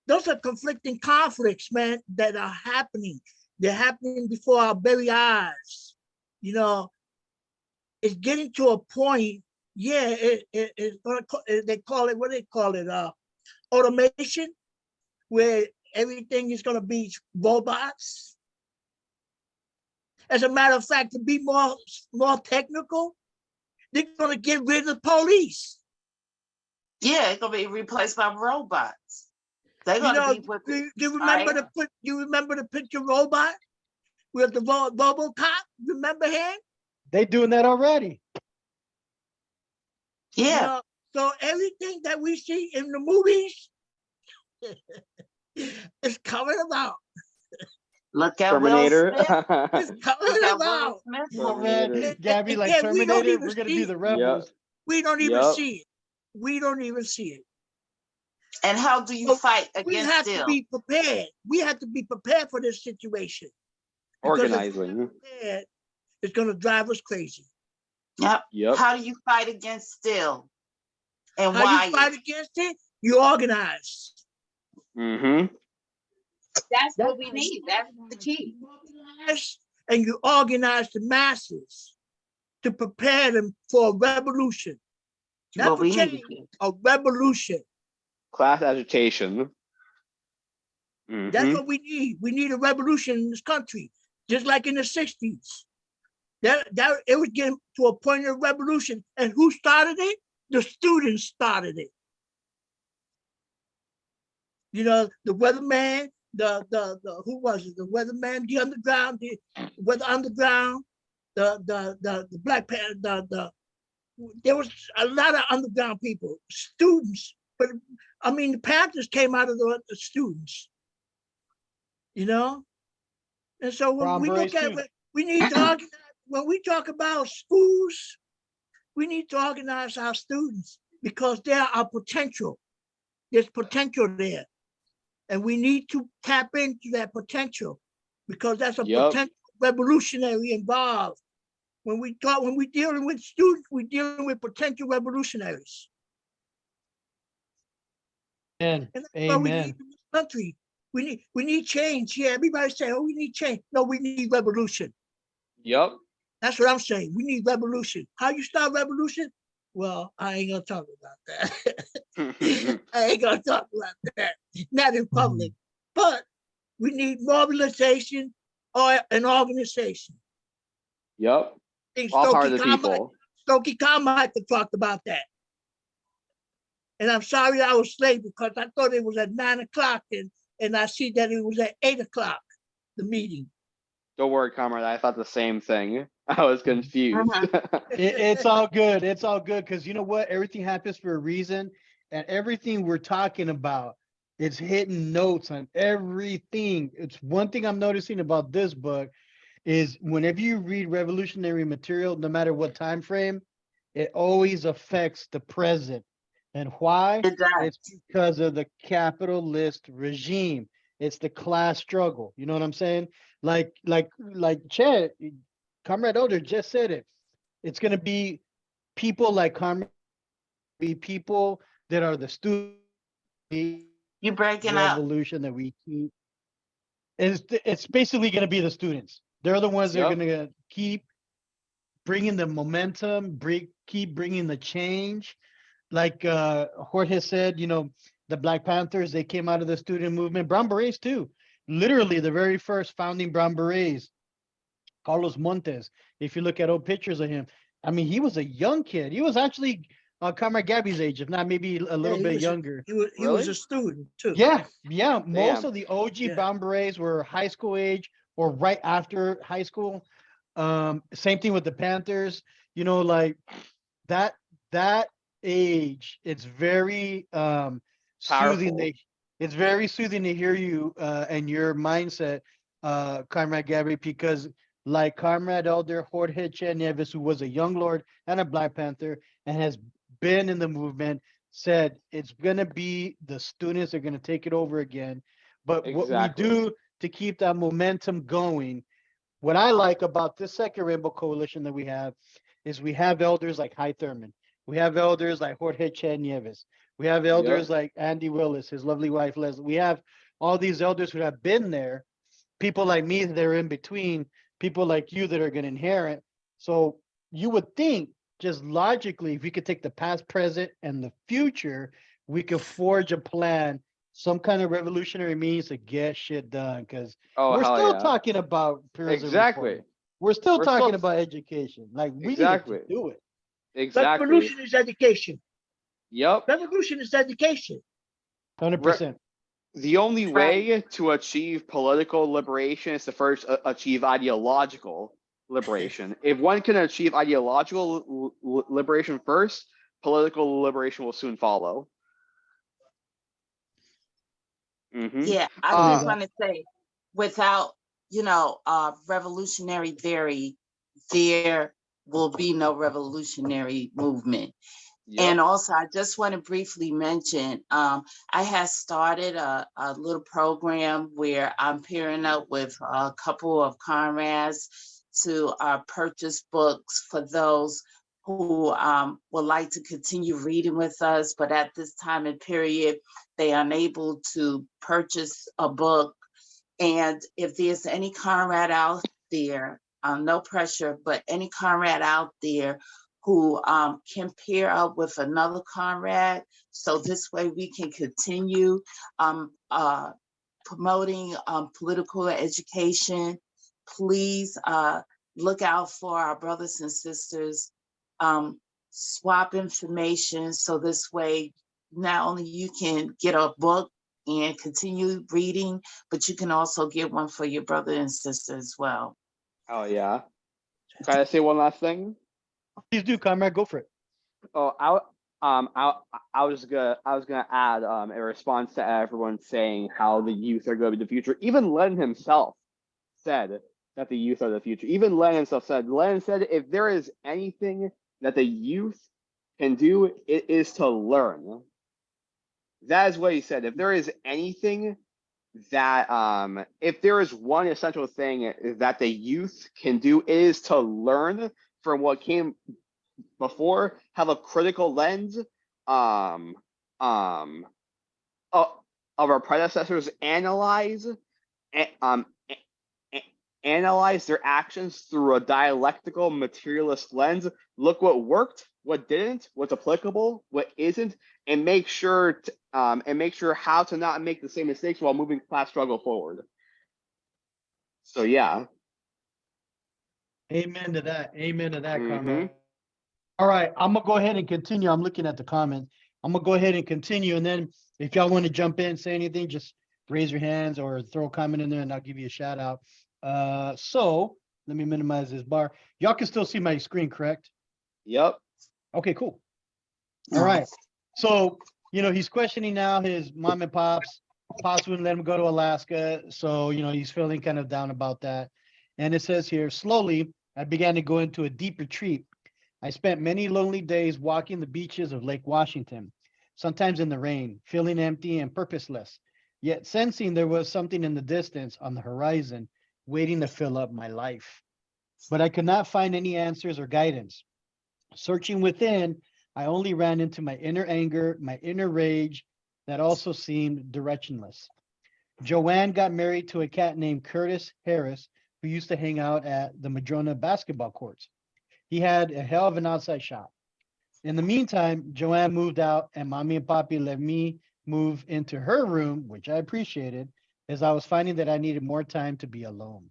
Those are conflicting conflicts, man, that are happening. They're happening before our very eyes. It's getting to a point, it's gonna, they call it automation, where everything is gonna be robots. As a matter of fact, to be more technical, they're gonna get rid of the police. Yeah, it's gonna be replaced by robots. They're gonna be with you remember the picture robot with the RoboCop? Remember him? They doing that already. Yeah. So everything that we see in the movies is coming about. Look at Terminator. Will Smith. It's coming about. Oh man, Gabby, like Again, we don't Terminator, even we're gonna see be it. the rebels. We don't even Yep. see it. We don't even see it. And how do you So fight we against have them? to be prepared. We have to be prepared for this situation. Because if we're Organizing. not prepared, it's going to drive us crazy. Yep. Yep. How do you fight against still? And How why? you fight against it? You organize. Mm-hmm. That's what we need. That's the key. And you organize the masses to prepare them for a revolution. Not What for we change, need. a revolution. Class agitation. That's Mm-hmm. what we need. We need a revolution in this country, just like in the 60s. That it was getting to a point of revolution. And who started it? The students started it. You know, the weatherman, the who was it? The weatherman, the underground, the weather underground, the Black Panther, there was a lot of underground people, students, but I mean the Panthers came out of the students, you know? And so when Brown we look berets at too. it, we need to organize, when we talk about schools, we need to organize our students because there are potential. There's potential there. And we need to tap into that potential because that's a Yep. potential revolutionary involved. When we're dealing with students, we're dealing with potential revolutionaries. And And that's what we need amen. in this country. We need change. Yeah, everybody say, oh, we need change. No, we need revolution. Yep. That's what I'm saying. We need revolution. How you start revolution? Well, I ain't gonna talk about that. I ain't gonna talk about that. Not in public. But we need mobilization or an organization. Yep. I think All part of the people. Stokey Carmichael talked about that. And I'm sorry I was late because I thought it was at 9 o'clock and I see that it was at 8 o'clock, the meeting. Don't worry, comrade. I thought the same thing. I was confused. It's all good. It's all good because you know what? Everything happens for a reason, and everything we're talking about, it's hitting notes on everything. It's one thing I'm noticing about this book is whenever you read revolutionary material, no matter what time frame, it always affects the present. And why? It does. It's because of the capitalist regime. It's the class struggle. You know what I'm saying? Like Chet, Comrade Elder just said it. It's going to be people like Comrade, be people that are the students. You breaking up. Revolution that we keep. It's basically going to be the students. They're the ones that are Yep. going to keep bringing the momentum, keep bringing the change. Like Jorge said, you know, the Black Panthers, they came out of the student movement. Brown Berets too. Literally the very first founding Brown Berets, Carlos Montes. If you look at old pictures of him, I mean, he was a young kid. He was actually Comrade Gabby's age, if not maybe a little bit younger. He was Really? a student too. Yeah. Most Damn. of the OG Yeah. Brown Berets were high school age or right after high school. Same thing with the Panthers. You know, like that age, it's very soothing. Powerful. It's very soothing to hear you and your mindset, Comrade Gabby, because like Comrade Elder Jorge Nieves, who was a young lord and a Black Panther and has been in the movement, said it's gonna be the students are gonna take it over again. But what we Exactly. do to keep that momentum going, what I like about this second Rainbow Coalition that we have is we have elders like Hy Thurman. We have elders like Jorge Nieves. We have elders Yep. like Andy Willis, his lovely wife Leslie. We have all these elders who have been there, people like me that are in between, people like you that are going to inherit. So you would think, just logically, if we could take the past, present, and the future, we could forge a plan, some kind of revolutionary means to get shit done. Because Oh, we're hell still yeah. talking about prison Exactly. reform. We're still We're talking still- about education. Like we Exactly. need to do it. Exactly. Revolution is education. Yep. Revolution is education. 100%. The only Right. way to achieve political liberation is to first achieve ideological liberation. If one can achieve ideological liberation first, political liberation will soon follow. Mm-hmm. Yeah, I Believe just that. want to say, without, revolutionary theory, there will be no revolutionary movement. Yep. And also, I just want to briefly mention, I had started a little program where I'm pairing up with a couple of comrades to purchase books for those who would like to continue reading with us, but at this time and period, they are unable to purchase a book. And if there's any comrade out there, no pressure, but any comrade out there who can pair up with another comrade, so this way we can continue promoting political education, please look out for our brothers and sisters, swap information, so this way not only you can get a book and continue reading, but you can also get one for your brother and sister as well. Oh yeah. Can I say one last thing? Please do, comrade. Go for it. Oh, I was gonna add a response to everyone saying how the youth are going to be the future. Even Lenin himself said that the youth are the future. Even Lenin himself said. Lenin said if there is anything that the youth can do, it is to learn. That is what he said. If there is anything that if there is one essential thing that the youth can do, it is to learn from what came before, have a critical lens of our predecessors, analyze analyze their actions through a dialectical materialist lens, look what worked, what didn't, what's applicable, what isn't, and make sure how to not make the same mistakes while moving class struggle forward. So yeah. Amen to that. Amen to that, comrade. Mhm. All right, I'm gonna go ahead and continue. I'm looking at the comments. I'm gonna go ahead and continue, and then if y'all want to jump in, say anything, just raise your hands or throw a comment in there, and I'll give you a shout out. So let me minimize this bar. Y'all can still see my screen, correct? Yep. Okay, cool. All right. So, he's questioning now his mom and pops. Pops wouldn't let him go to Alaska. So, he's feeling kind of down about that. And it says here, slowly, I began to go into a deep retreat. I spent many lonely days walking the beaches of Lake Washington, sometimes in the rain, feeling empty and purposeless, yet sensing there was something in the distance on the horizon waiting to fill up my life. But I could not find any answers or guidance. Searching within, I only ran into my inner anger, my inner rage that also seemed directionless. Joanne got married to a cat named Curtis Harris, who used to hang out at the Madrona basketball courts. He had a hell of an outside shot. In the meantime, Joanne moved out and mommy and poppy let me move into her room, which I appreciated, as I was finding that I needed more time to be alone.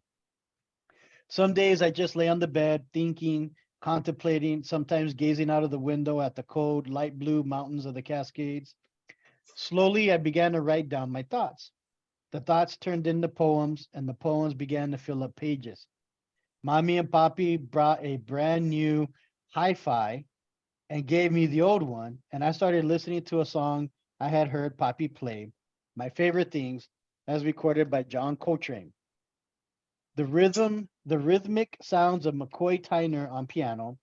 Some days I just lay on the bed thinking, contemplating, sometimes gazing out of the window at the cold, light blue mountains of the Cascades. Slowly, I began to write down my thoughts. The thoughts turned into poems, and the poems began to fill up pages. Mommy and Poppy brought a brand new hi-fi and gave me the old one, and I started listening to a song I had heard Poppy play, My Favorite Things, as recorded by John Coltrane. The rhythmic sounds of McCoy Tyner on piano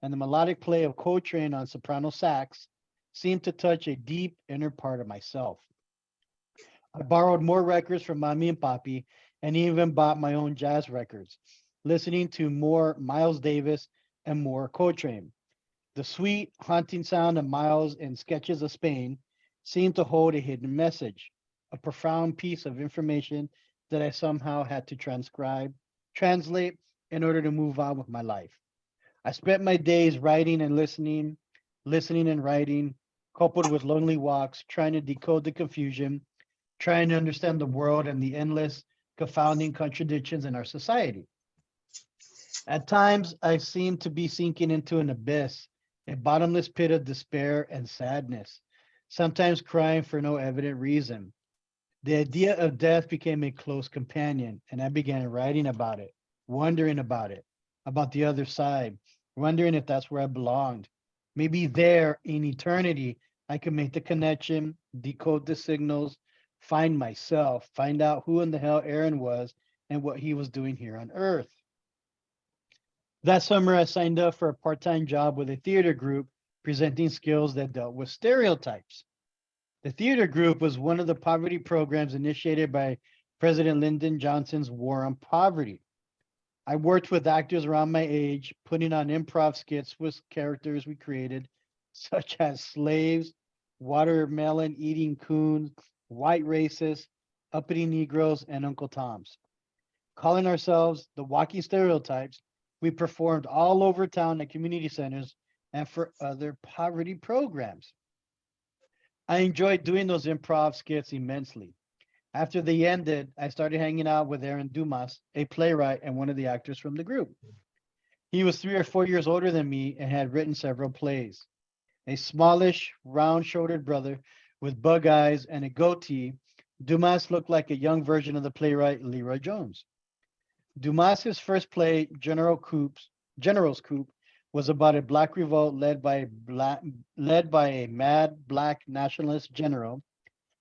and the melodic play of Coltrane on soprano sax seemed to touch a deep inner part of myself. I borrowed more records from Mommy and Poppy and even bought my own jazz records, listening to more Miles Davis and more Coltrane. The sweet, haunting sound of Miles in Sketches of Spain seemed to hold a hidden message, a profound piece of information that I somehow had to translate in order to move on with my life. I spent my days writing and listening and writing, coupled with lonely walks, trying to decode the confusion, trying to understand the world and the endless, confounding contradictions in our society. At times, I seemed to be sinking into an abyss, a bottomless pit of despair and sadness, sometimes crying for no evident reason. The idea of death became a close companion, and I began writing about it, wondering about the other side, wondering if that's where I belonged. Maybe there in eternity, I could make the connection, decode the signals, find myself, find out who in the hell Aaron was and what he was doing here on Earth. That summer, I signed up for a part-time job with a theater group presenting skills that dealt with stereotypes. The theater group was one of the poverty programs initiated by President Lyndon Johnson's War on Poverty. I worked with actors around my age, putting on improv skits with characters we created, such as slaves, watermelon eating coons, white racists, uppity Negroes, and Uncle Toms. Calling ourselves the Walking Stereotypes, we performed all over town at community centers and for other poverty programs. I enjoyed doing those improv skits immensely. After they ended, I started hanging out with Aaron Dumas, a playwright and one of the actors from the group. He was 3 or 4 years older than me and had written several plays. A smallish, round-shouldered brother with bug eyes and a goatee, Dumas looked like a young version of the playwright Leroy Jones. Dumas's first play, General's Coup, was about a black revolt led by a mad black nationalist general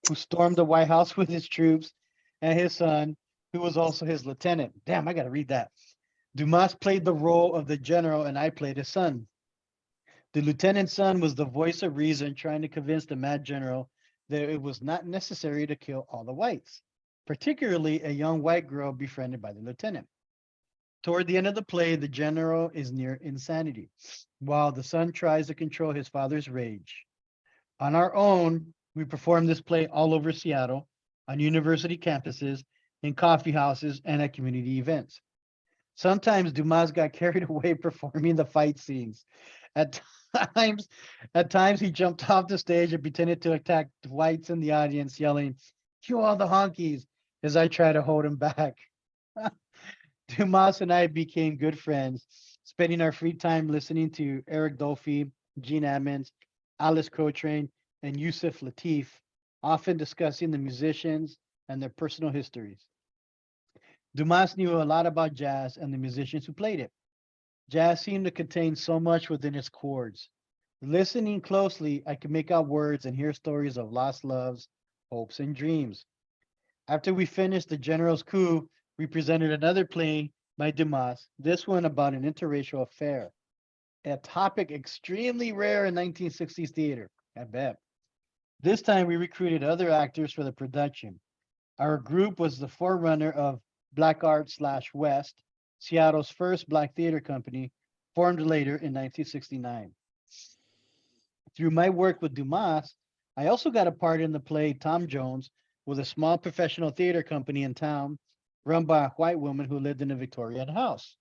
who stormed the White House with his troops and his son, who was also his lieutenant. Damn, I gotta read that. Dumas played the role of the general, and I played his son. The lieutenant's son was the voice of reason, trying to convince the mad general that it was not necessary to kill all the whites, particularly a young white girl befriended by the lieutenant. Toward the end of the play, the general is near insanity, while the son tries to control his father's rage. On our own, we performed this play all over Seattle, on university campuses, in coffee houses, and at community events. Sometimes Dumas got carried away performing the fight scenes. At times, at times he jumped off the stage and pretended to attack whites in the audience, yelling, "You all the honkies," as I try to hold him back. Dumas and I became good friends, spending our free time listening to Eric Dolphy, Gene Ammons, Alice Coltrane, and Yusuf Lateef, often discussing the musicians and their personal histories. Dumas knew a lot about jazz and the musicians who played it. Jazz seemed to contain so much within its chords. Listening closely, I could make out words and hear stories of lost loves, hopes, and dreams. After we finished The General's Coup, we presented another play by Dumas, this one about an interracial affair, a topic extremely rare in 1960s theater, I bet. This time we recruited other actors for the production. Our group was the forerunner of Black Art slash West, Seattle's first Black theater company, formed later in 1969. Through my work with Dumas, I also got a part in the play Tom Jones with a small professional theater company in town run by a white woman who lived in a Victorian house.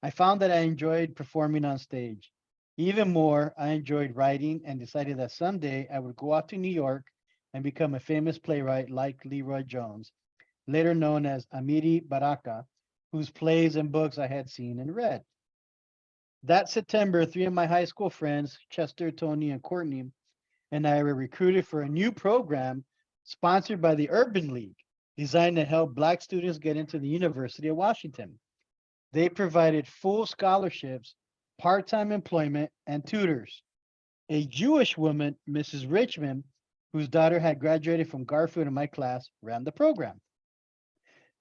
I found that I enjoyed performing on stage. Even more, I enjoyed writing and decided that someday I would go out to New York and become a famous playwright like Leroy Jones, later known as Amiri Baraka, whose plays and books I had seen and read. That September, three of my high school friends, Chester, Tony, and Courtney, and I were recruited for a new program sponsored by the Urban League, designed to help Black students get into the University of Washington. They provided full scholarships, part-time employment, and tutors. A Jewish woman, Mrs. Richmond, whose daughter had graduated from Garfield in my class, ran the program.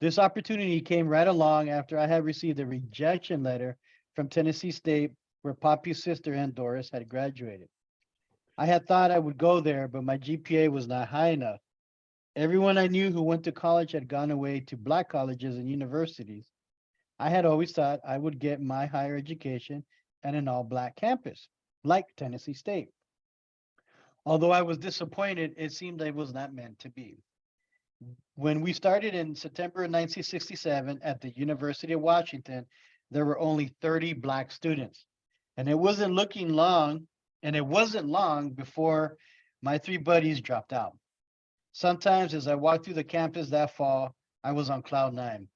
This opportunity came right along after I had received a rejection letter from Tennessee State, where Poppy's sister and Doris had graduated. I had thought I would go there, but my GPA was not high enough. Everyone I knew who went to college had gone away to Black colleges and universities. I had always thought I would get my higher education at an all-Black campus, like Tennessee State. Although I was disappointed, it seemed it was not meant to be. When we started in September of 1967 at the University of Washington, there were only 30 Black students. And it wasn't long before my three buddies dropped out. Sometimes as I walked through the campus that fall, I was on cloud nine.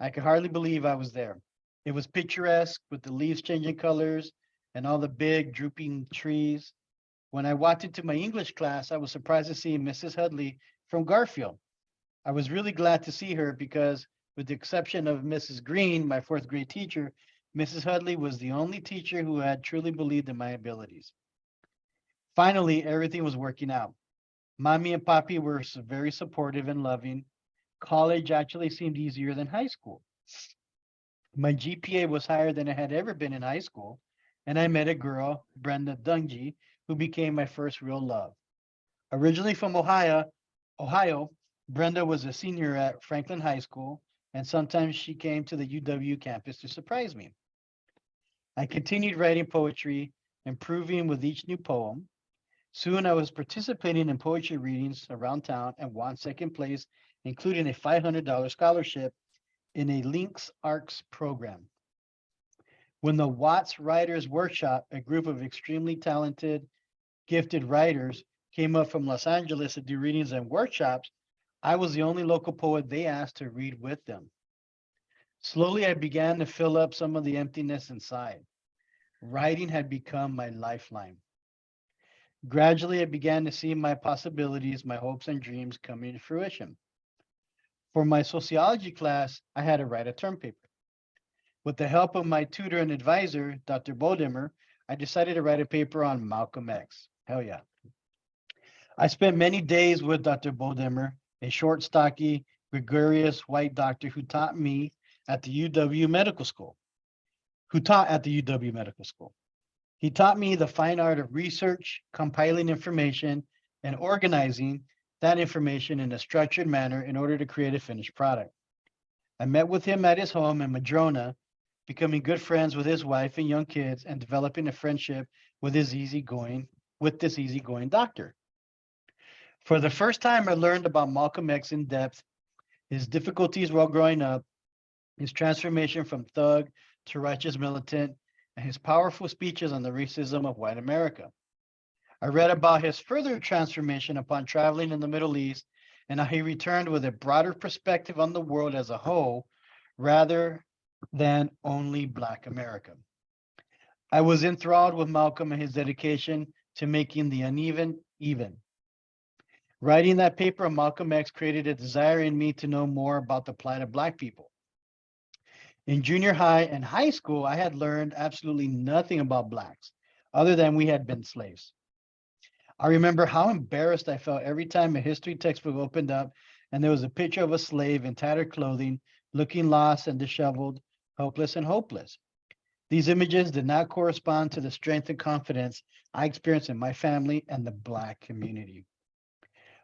I could hardly believe I was there. It was picturesque with the leaves changing colors and all the big drooping trees. When I walked into my English class, I was surprised to see Mrs. Hudley from Garfield. I was really glad to see her because, with the exception of Mrs. Green, my fourth grade teacher, Mrs. Hudley was the only teacher who had truly believed in my abilities. Finally, everything was working out. Mommy and Papi were very supportive and loving. College actually seemed easier than high school. My GPA was higher than it had ever been in high school, and I met a girl, Brenda Dungy, who became my first real love. Originally from Ohio, Brenda was a senior at Franklin High School, and sometimes she came to the UW campus to surprise me. I continued writing poetry, improving with each new poem. Soon I was participating in poetry readings around town and won second place, including a $500 scholarship in a Lynx Arcs program. When the Watts Writers Workshop, a group of extremely talented, gifted writers, came up from Los Angeles to do readings and workshops, I was the only local poet they asked to read with them. Slowly, I began to fill up some of the emptiness inside. Writing had become my lifeline. Gradually, I began to see my possibilities, my hopes and dreams coming to fruition. For my sociology class, I had to write a term paper. With the help of my tutor and advisor, Dr. Bodemmer, I decided to write a paper on Malcolm X. Hell yeah. I spent many days with Dr. Bodemmer, a short, stocky, gregarious white doctor who taught at the UW Medical School. He taught me the fine art of research, compiling information, and organizing that information in a structured manner in order to create a finished product. I met with him at his home in Madrona, becoming good friends with his wife and young kids, and developing a friendship with this easygoing doctor. For the first time, I learned about Malcolm X in depth, his difficulties while growing up, his transformation from thug to righteous militant, and his powerful speeches on the racism of white America. I read about his further transformation upon traveling in the Middle East and how he returned with a broader perspective on the world as a whole rather than only Black America. I was enthralled with Malcolm and his dedication to making the uneven even. Writing that paper on Malcolm X created a desire in me to know more about the plight of Black people. In junior high and high school, I had learned absolutely nothing about Blacks other than we had been slaves. I remember how embarrassed I felt every time a history textbook opened up and there was a picture of a slave in tattered clothing, looking lost and disheveled, helpless and hopeless. These images did not correspond to the strength and confidence I experienced in my family and the Black community.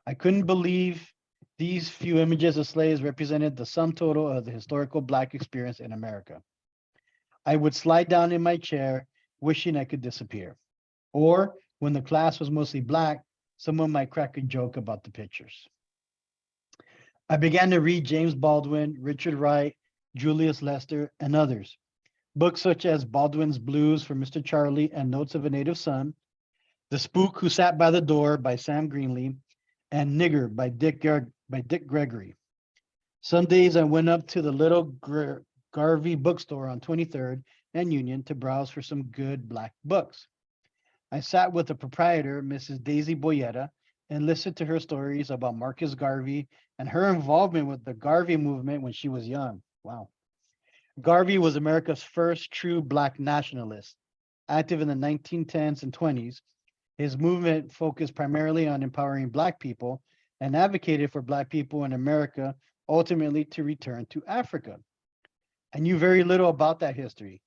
I couldn't believe these few images of slaves represented the sum total of the historical Black experience in America. I would slide down in my chair, wishing I could disappear. Or when the class was mostly Black, someone might crack a joke about the pictures. I began to read James Baldwin, Richard Wright, Julius Lester, and others. Books such as Baldwin's Blues for Mr. Charlie and Notes of a Native Son, The Spook Who Sat by the Door by Sam Greenlee, and Nigger by Dick Gregory. Some days I went up to the little Garvey bookstore on 23rd and Union to browse for some good Black books. I sat with the proprietor, Mrs. Daisy Boyetta, and listened to her stories about Marcus Garvey and her involvement with the Garvey movement when she was young. Wow. Garvey was America's first true Black nationalist, active in the 1910s and 20s. His movement focused primarily on empowering Black people and advocated for Black people in America ultimately to return to Africa. I knew very little about that history.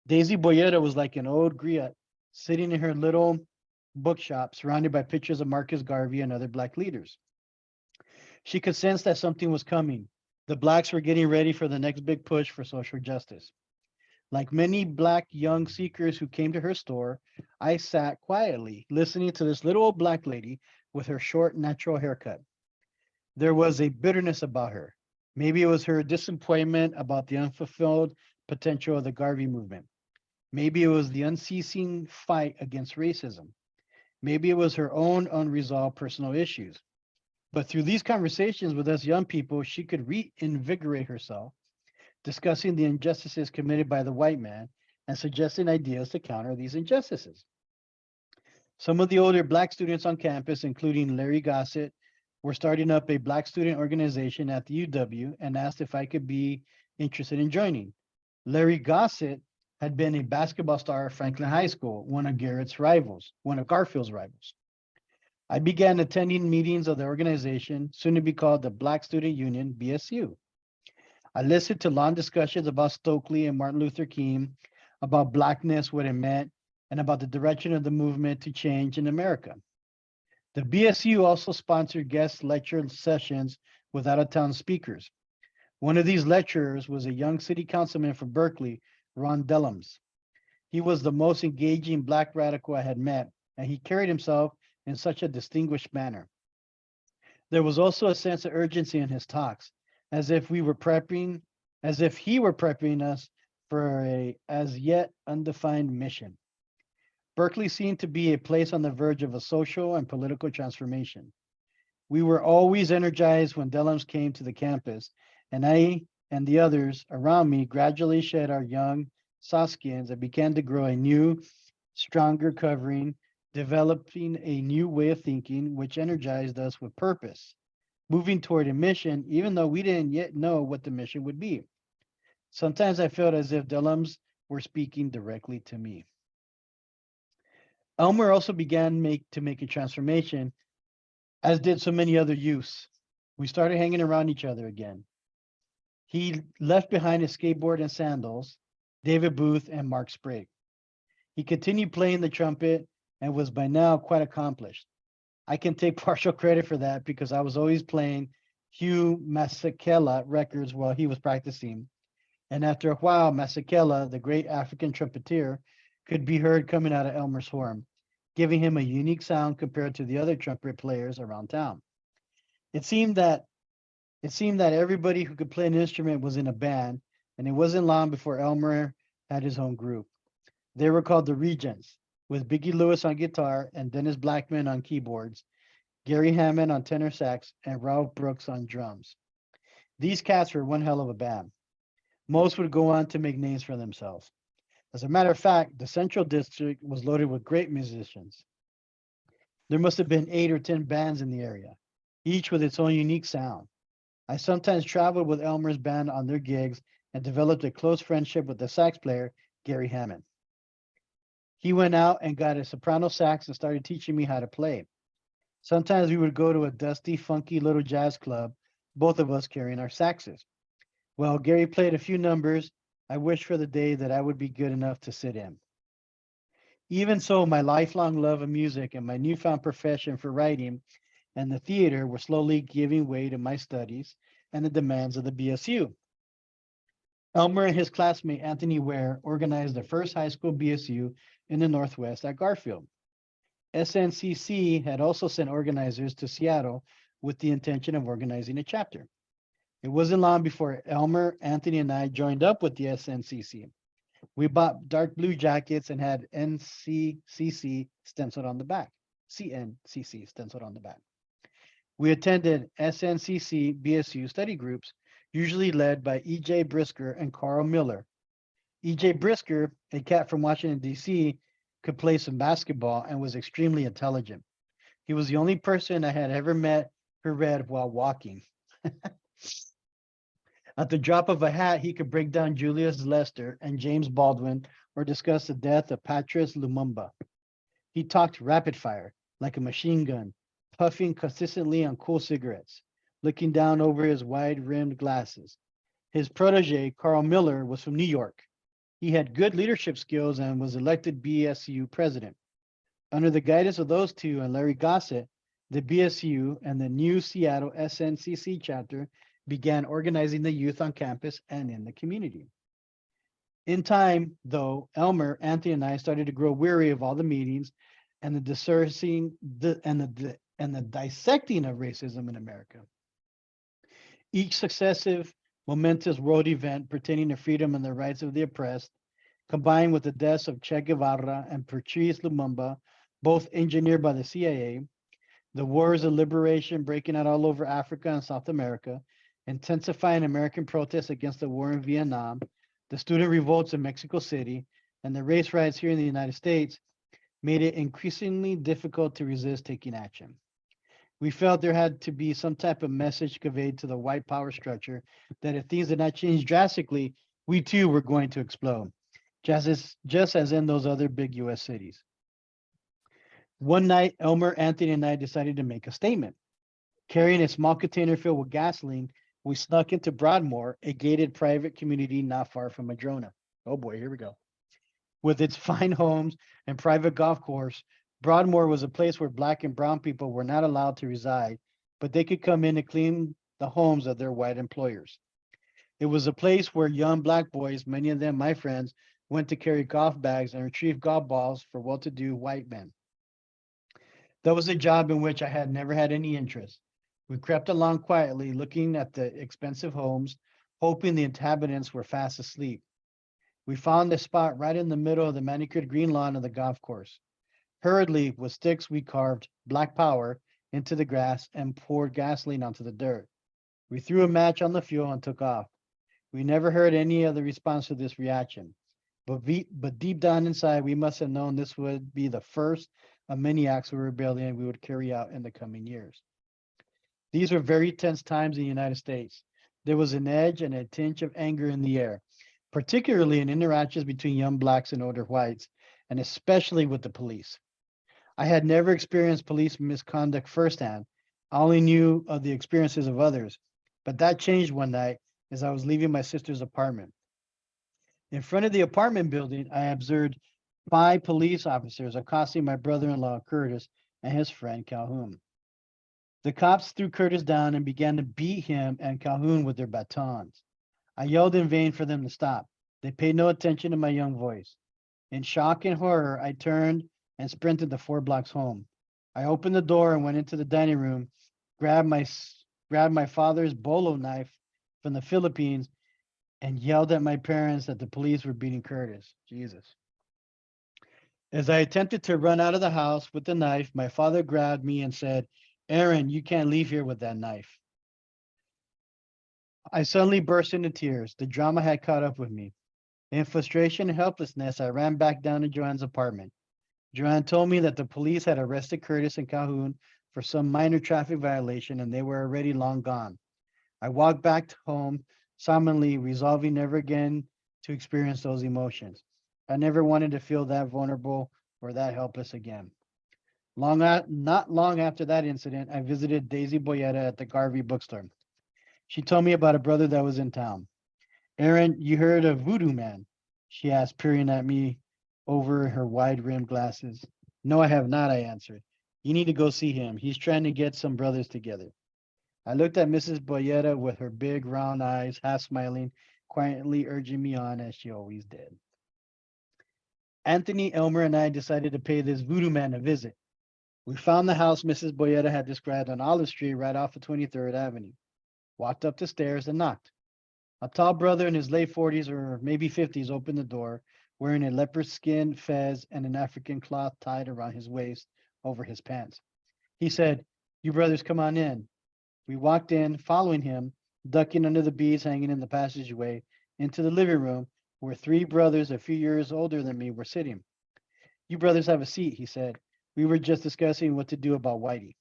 Daisy Boyetta was like an old griot sitting in her little bookshop surrounded by pictures of Marcus Garvey and other Black leaders. She could sense that something was coming. The Blacks were getting ready for the next big push for social justice. Like many Black young seekers who came to her store, I sat quietly listening to this little old Black lady with her short, natural haircut. There was a bitterness about her. Maybe it was her disappointment about the unfulfilled potential of the Garvey movement. Maybe it was the unceasing fight against racism. Maybe it was her own unresolved personal issues. But through these conversations with us young people, she could reinvigorate herself, discussing the injustices committed by the white man and suggesting ideas to counter these injustices. Some of the older Black students on campus, including Larry Gossett, were starting up a Black student organization at the UW and asked if I could be interested in joining. Larry Gossett had been a basketball star at Franklin High School, one of Garfield's rivals. I began attending meetings of the organization, soon to be called the Black Student Union, BSU. I listened to long discussions about Stokely and Martin Luther King, about Blackness, what it meant, and about the direction of the movement to change in America. The BSU also sponsored guest lecture sessions with out-of-town speakers. One of these lecturers was a young city councilman from Berkeley, Ron Dellums. He was the most engaging Black radical I had met, and he carried himself in such a distinguished manner. There was also a sense of urgency in his talks, as if he were prepping us for a as yet undefined mission. Berkeley seemed to be a place on the verge of a social and political transformation. We were always energized when Dellums came to the campus, and I and the others around me gradually shed our young soft skins and began to grow a new, stronger covering, developing a new way of thinking, which energized us with purpose, moving toward a mission, even though we didn't yet know what the mission would be. Sometimes I felt as if Dellums were speaking directly to me. Elmer also began to make a transformation, as did so many other youths. We started hanging around each other again. He left behind his skateboard and sandals, David Booth and Mark Sprague. He continued playing the trumpet and was by now quite accomplished. I can take partial credit for that because I was always playing Hugh Masekela records while he was practicing. And after a while, Masekela, the great African trumpeter, could be heard coming out of Elmer's horn, giving him a unique sound compared to the other trumpet players around town. It seemed that everybody who could play an instrument was in a band, and it wasn't long before Elmer had his own group. They were called the Regents, with Biggie Lewis on guitar and Dennis Blackman on keyboards, Gary Hammond on tenor sax, and Ralph Brooks on drums. These cats were one hell of a band. Most would go on to make names for themselves. As a matter of fact, the Central District was loaded with great musicians. There must have been 8 or 10 bands in the area, each with its own unique sound. I sometimes traveled with Elmer's band on their gigs and developed a close friendship with the sax player, Gary Hammond. He went out and got a soprano sax and started teaching me how to play. Sometimes we would go to a dusty, funky little jazz club, both of us carrying our saxes. While Gary played a few numbers, I wished for the day that I would be good enough to sit in. Even so, my lifelong love of music and my newfound profession for writing and the theater were slowly giving way to my studies and the demands of the BSU. Elmer and his classmate Anthony Ware organized the first high school BSU in the Northwest at Garfield. SNCC had also sent organizers to Seattle with the intention of organizing a chapter. It wasn't long before Elmer, Anthony, and I joined up with the SNCC. We bought dark blue jackets and had NCCC stenciled on the back, CNCC stenciled on the back. We attended SNCC BSU study groups, usually led by E.J. Brisker and Carl Miller. E.J. Brisker, a cat from Washington, D.C., could play some basketball and was extremely intelligent. He was the only person I had ever met who read while walking. At the drop of a hat, he could break down Julius Lester and James Baldwin or discuss the death of Patrice Lumumba. He talked rapid fire, like a machine gun, puffing consistently on cool cigarettes, looking down over his wide-rimmed glasses. His protege, Carl Miller, was from New York. He had good leadership skills and was elected BSU president. Under the guidance of those two and Larry Gossett, the BSU and the new Seattle SNCC chapter began organizing the youth on campus and in the community. In time, though, Elmer, Anthony, and I started to grow weary of all the meetings and the dissecting of racism in America. Each successive momentous world event pertaining to freedom and the rights of the oppressed, combined with the deaths of Che Guevara and Patrice Lumumba, both engineered by the CIA, the wars of liberation breaking out all over Africa and South America, intensifying American protests against the war in Vietnam, the student revolts in Mexico City, and the race riots here in the United States made it increasingly difficult to resist taking action. We felt there had to be some type of message conveyed to the white power structure that if things did not change drastically, we too were going to explode, just as in those other big US cities. One night, Elmer, Anthony, and I decided to make a statement. Carrying a small container filled with gasoline, we snuck into Broadmoor, a gated private community not far from Madrona. Oh boy, here we go. With its fine homes and private golf course, Broadmoor was a place where Black and brown people were not allowed to reside, but they could come in and clean the homes of their white employers. It was a place where young black boys, many of them my friends, went to carry golf bags and retrieve golf balls for well-to-do white men. That was a job in which I had never had any interest. We crept along quietly, looking at the expensive homes, hoping the inhabitants were fast asleep. We found a spot right in the middle of the manicured green lawn of the golf course. Hurriedly, with sticks, we carved black power into the grass and poured gasoline onto the dirt. We threw a match on the fuel and took off. We never heard any other response to this reaction. But deep down inside, we must have known this would be the first of many acts of rebellion we would carry out in the coming years. These were very tense times in the United States. There was an edge and a tinge of anger in the air, particularly in interactions between young blacks and older whites, and especially with the police. I had never experienced police misconduct firsthand. I only knew of the experiences of others. But that changed one night as I was leaving my sister's apartment. In front of the apartment building, I observed 5 police officers accosting my brother-in-law, Curtis, and his friend, Calhoun. The cops threw Curtis down and began to beat him and Calhoun with their batons. I yelled in vain for them to stop. They paid no attention to my young voice. In shock and horror, I turned and sprinted the 4 blocks home. I opened the door and went into the dining room, grabbed my father's bolo knife from the Philippines, and yelled at my parents that the police were beating Curtis. Jesus. As I attempted to run out of the house with the knife, my father grabbed me and said, "Aaron, you can't leave here with that knife." I suddenly burst into tears. The drama had caught up with me. In frustration and helplessness, I ran back down to Joanne's apartment. Joanne told me that the police had arrested Curtis and Calhoun for some minor traffic violation and they were already long gone. I walked back home, solemnly resolving never again to experience those emotions. I never wanted to feel that vulnerable or that helpless again. Not long after that incident, I visited Daisy Boyetta at the Garvey bookstore. She told me about a brother that was in town. "Aaron, you heard of Voodoo Man?" she asked, peering at me over her wide-rimmed glasses. "No, I have not," I answered. "You need to go see him. He's trying to get some brothers together." I looked at Mrs. Boyetta with her big round eyes, half smiling, quietly urging me on as she always did. Anthony, Elmer, and I decided to pay this voodoo man a visit. We found the house Mrs. Boyetta had described on Olive Street right off of 23rd Avenue. Walked up the stairs and knocked. A tall brother in his late 40s or maybe 50s opened the door, wearing a leopard skin fez and an African cloth tied around his waist over his pants. He said, "You brothers come on in." We walked in, following him, ducking under the beads hanging in the passageway, into the living room where 3 brothers a few years older than me were sitting. "You brothers have a seat," he said. "We were just discussing what to do about Whitey."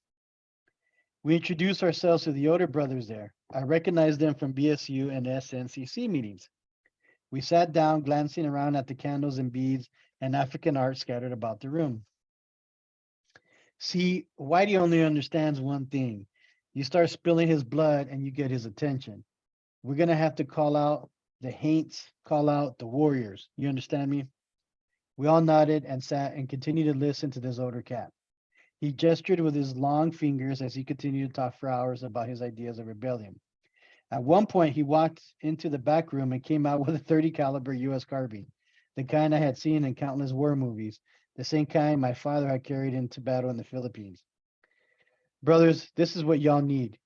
We introduced ourselves to the older brothers there. I recognized them from BSU and SNCC meetings. We sat down, glancing around at the candles and beads and African art scattered about the room. "See, Whitey only understands one thing. You start spilling his blood and you get his attention. We're going to have to call out the Haints, call out the Warriors. You understand me?" We all nodded and sat and continued to listen to this older cat. He gestured with his long fingers as he continued to talk for hours about his ideas of rebellion. At one point, he walked into the back room and came out with a 30 caliber US carbine, the kind I had seen in countless war movies, the same kind my father had carried into battle in the Philippines. "Brothers, this is what y'all need.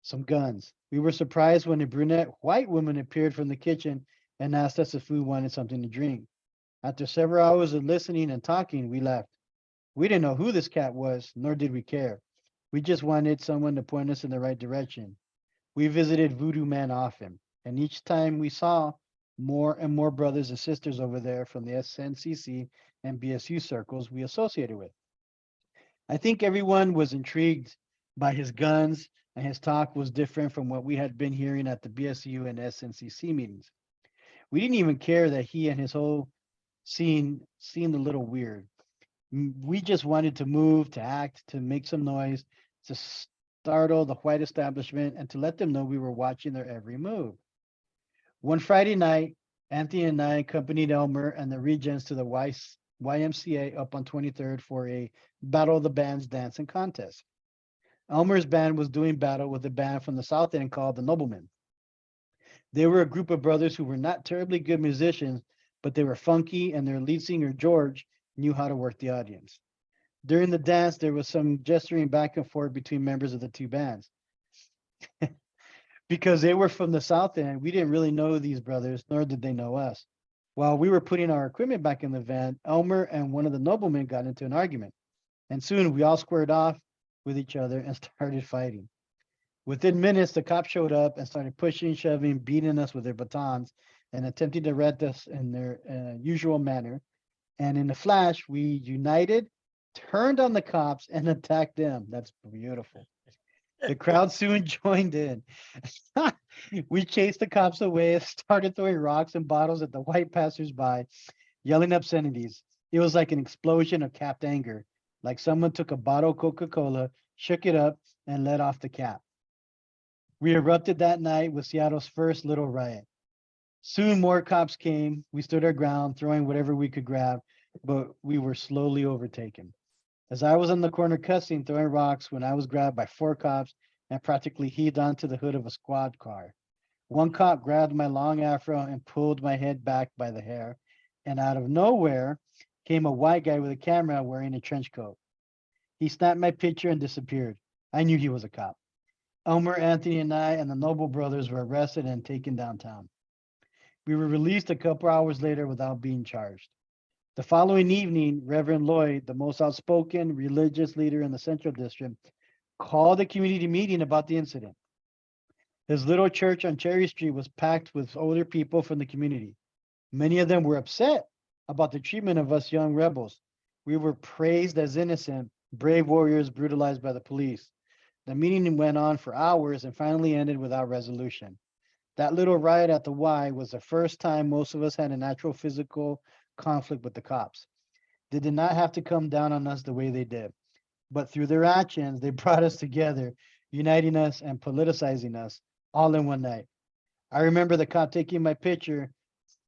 Some guns." We were surprised when a brunette white woman appeared from the kitchen and asked us if we wanted something to drink. After several hours of listening and talking, we left. We didn't know who this cat was, nor did we care. We just wanted someone to point us in the right direction. We visited Voodoo Man often, and each time we saw more and more brothers and sisters over there from the SNCC and BSU circles we associated with. I think everyone was intrigued by his guns, and his talk was different from what we had been hearing at the BSU and SNCC meetings. We didn't even care that he and his whole scene seemed a little weird. We just wanted to move, to act, to make some noise, to startle the white establishment, and to let them know we were watching their every move. One Friday night, Anthony and I accompanied Elmer and the Regents to the YMCA up on 23rd for a Battle of the Bands dancing contest. Elmer's band was doing battle with a band from the South End called the Noblemen. They were a group of brothers who were not terribly good musicians, but they were funky, and their lead singer, George, knew how to work the audience. During the dance, there was some gesturing back and forth between members of the two bands. Because they were from the South End, we didn't really know these brothers, nor did they know us. While we were putting our equipment back in the van, Elmer and one of the noblemen got into an argument. And soon we all squared off with each other and started fighting. Within minutes, the cops showed up and started pushing, shoving, beating us with their batons and attempting to arrest us in their usual manner. And in a flash, we united, turned on the cops, and attacked them. That's beautiful. The crowd soon joined in. We chased the cops away, started throwing rocks and bottles at the white passersby, yelling obscenities. It was like an explosion of capped anger, like someone took a bottle of Coca-Cola, shook it up, and let off the cap. We erupted that night with Seattle's first little riot. Soon more cops came. We stood our ground, throwing whatever we could grab, but we were slowly overtaken. As I was on the corner cussing, throwing rocks, when I was grabbed by 4 cops and practically heaved onto the hood of a squad car. One cop grabbed my long afro and pulled my head back by the hair, and out of nowhere came a white guy with a camera wearing a trench coat. He snapped my picture and disappeared. I knew he was a cop. Elmer, Anthony, and I and the Noble brothers were arrested and taken downtown. We were released a couple hours later without being charged. The following evening, Reverend Lloyd, the most outspoken religious leader in the Central District, called a community meeting about the incident. His little church on Cherry Street was packed with older people from the community. Many of them were upset about the treatment of us young rebels. We were praised as innocent, brave warriors brutalized by the police. The meeting went on for hours and finally ended without resolution. That little riot at the Y was the first time most of us had an actual physical conflict with the cops. They did not have to come down on us the way they did, but through their actions, they brought us together, uniting us and politicizing us all in one night. I remember the cop taking my picture,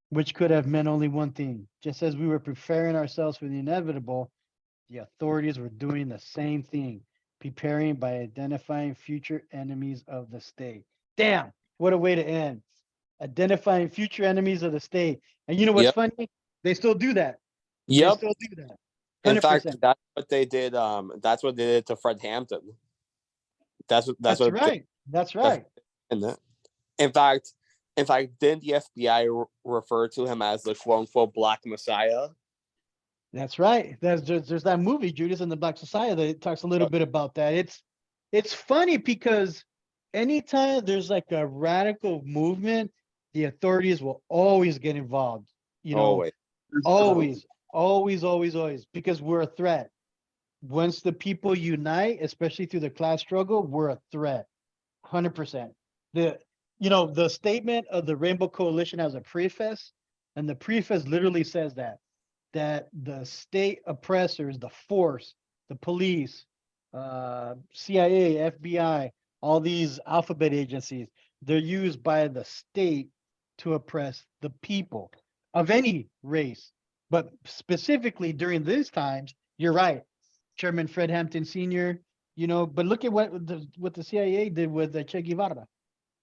which could have meant only one thing. Just as we were preparing ourselves for the inevitable, the authorities were doing the same thing, preparing by identifying future enemies of the state. Damn, what a way to end. Identifying future enemies of the state. And you know what's Yep. funny? They still do that. They Yep. still do that. In fact, 100%. that's what they did. That's what they did to Fred Hampton. That's That's what. right. That's right. In fact, didn't the FBI refer to him as the quote unquote Black Messiah? That's right. There's that movie, Judas and the Black Society, that talks a little bit about that. It's funny because anytime there's like a radical movement, the authorities will always get involved. You know, Always. always, because we're a threat. Once the people unite, especially through the class struggle, we're a threat. 100%. The statement of the Rainbow Coalition has a preface, and the preface literally says that the state oppressors, the force, the police, CIA, FBI, all these alphabet agencies, they're used by the state to oppress the people of any race. But specifically during these times, you're right, Chairman Fred Hampton Sr., but look at what the CIA did with Che Guevara,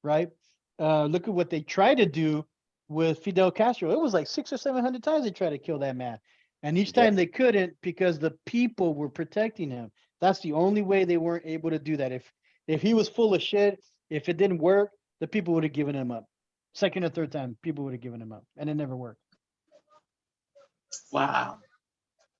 right? Look at what they tried to do with Fidel Castro. It was like 600 or 700 times they tried to kill that man. And each time they couldn't because the people were protecting him. That's the only way they weren't able to do that. If he was full of shit, if it didn't work, the people would have given him up. Second or third time, people would have given him up, and it never worked. Wow.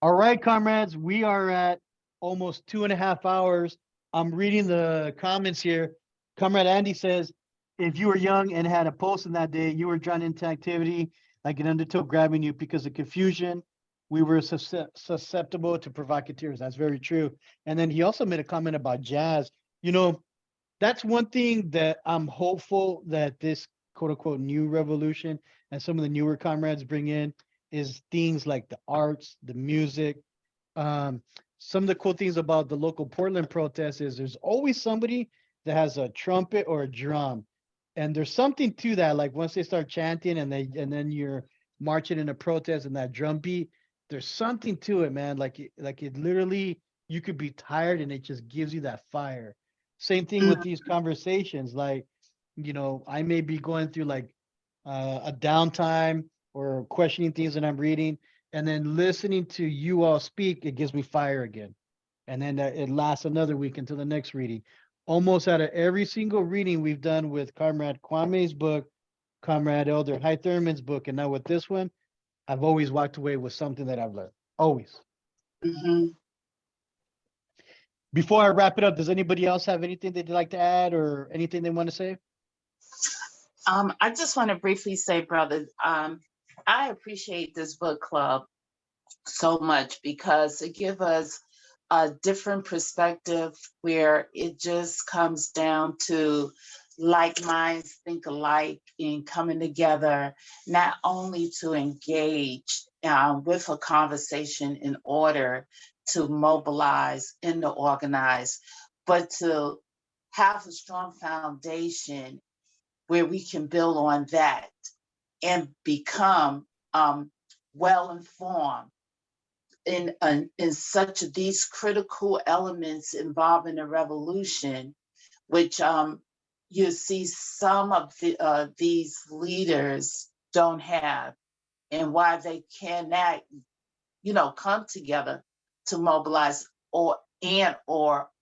All right, comrades, we are at almost 2.5 hours. I'm reading the comments here. Comrade Andy says, if you were young and had a pulse in that day, you were drawn into activity like an undertow grabbing you because of confusion. We were susceptible to provocateurs. That's very true. And then he also made a comment about jazz. That's one thing that I'm hopeful that this quote unquote new revolution and some of the newer comrades bring in is things like the arts, the music. Some of the cool things about the local Portland protest is there's always somebody that has a trumpet or a drum. And there's something to that. Like once they start chanting and then you're marching in a protest and that drum beat, there's something to it, man. Like it literally, you could be tired and it just gives you that fire. Same thing with these conversations. Like, I may be going through like a downtime or questioning things that I'm reading, and then listening to you all speak, it gives me fire again. And then it lasts another week until the next reading. Almost out of every single reading we've done with Comrade Kwame's book, Comrade Elder High Thurman's book, and now with this one, I've always walked away with something that I've learned. Always. Mhm. Before I wrap it up, does anybody else have anything they'd like to add or anything they want to say? I just want to briefly say, brother, I appreciate this book club so much because it gives us a different perspective where it just comes down to like minds think alike in coming together, not only to engage with a conversation in order to mobilize and to organize, but to have a strong foundation where we can build on that and become well informed in such these critical elements involving the revolution, which you see some of these leaders don't have, and why they cannot, come together to mobilize or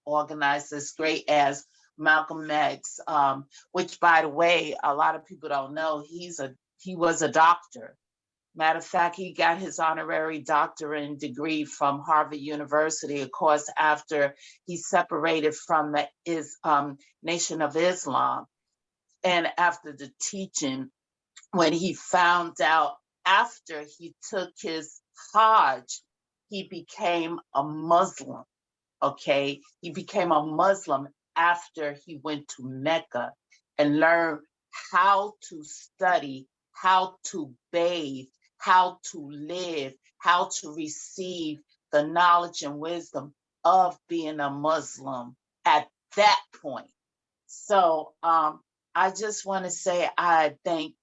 organize as great as Malcolm X, which, by the way, a lot of people don't know, he was a doctor. Matter of fact, he got his honorary doctorate degree from Harvard University, of course, after he separated from the Nation of Islam. And after the teaching, when he found out after he took his Hajj, he became a Muslim, okay? He became a Muslim after he went to Mecca and learned how to study, how to bathe, how to live, how to receive the knowledge and wisdom of being a Muslim at that point. So I just want to say I thank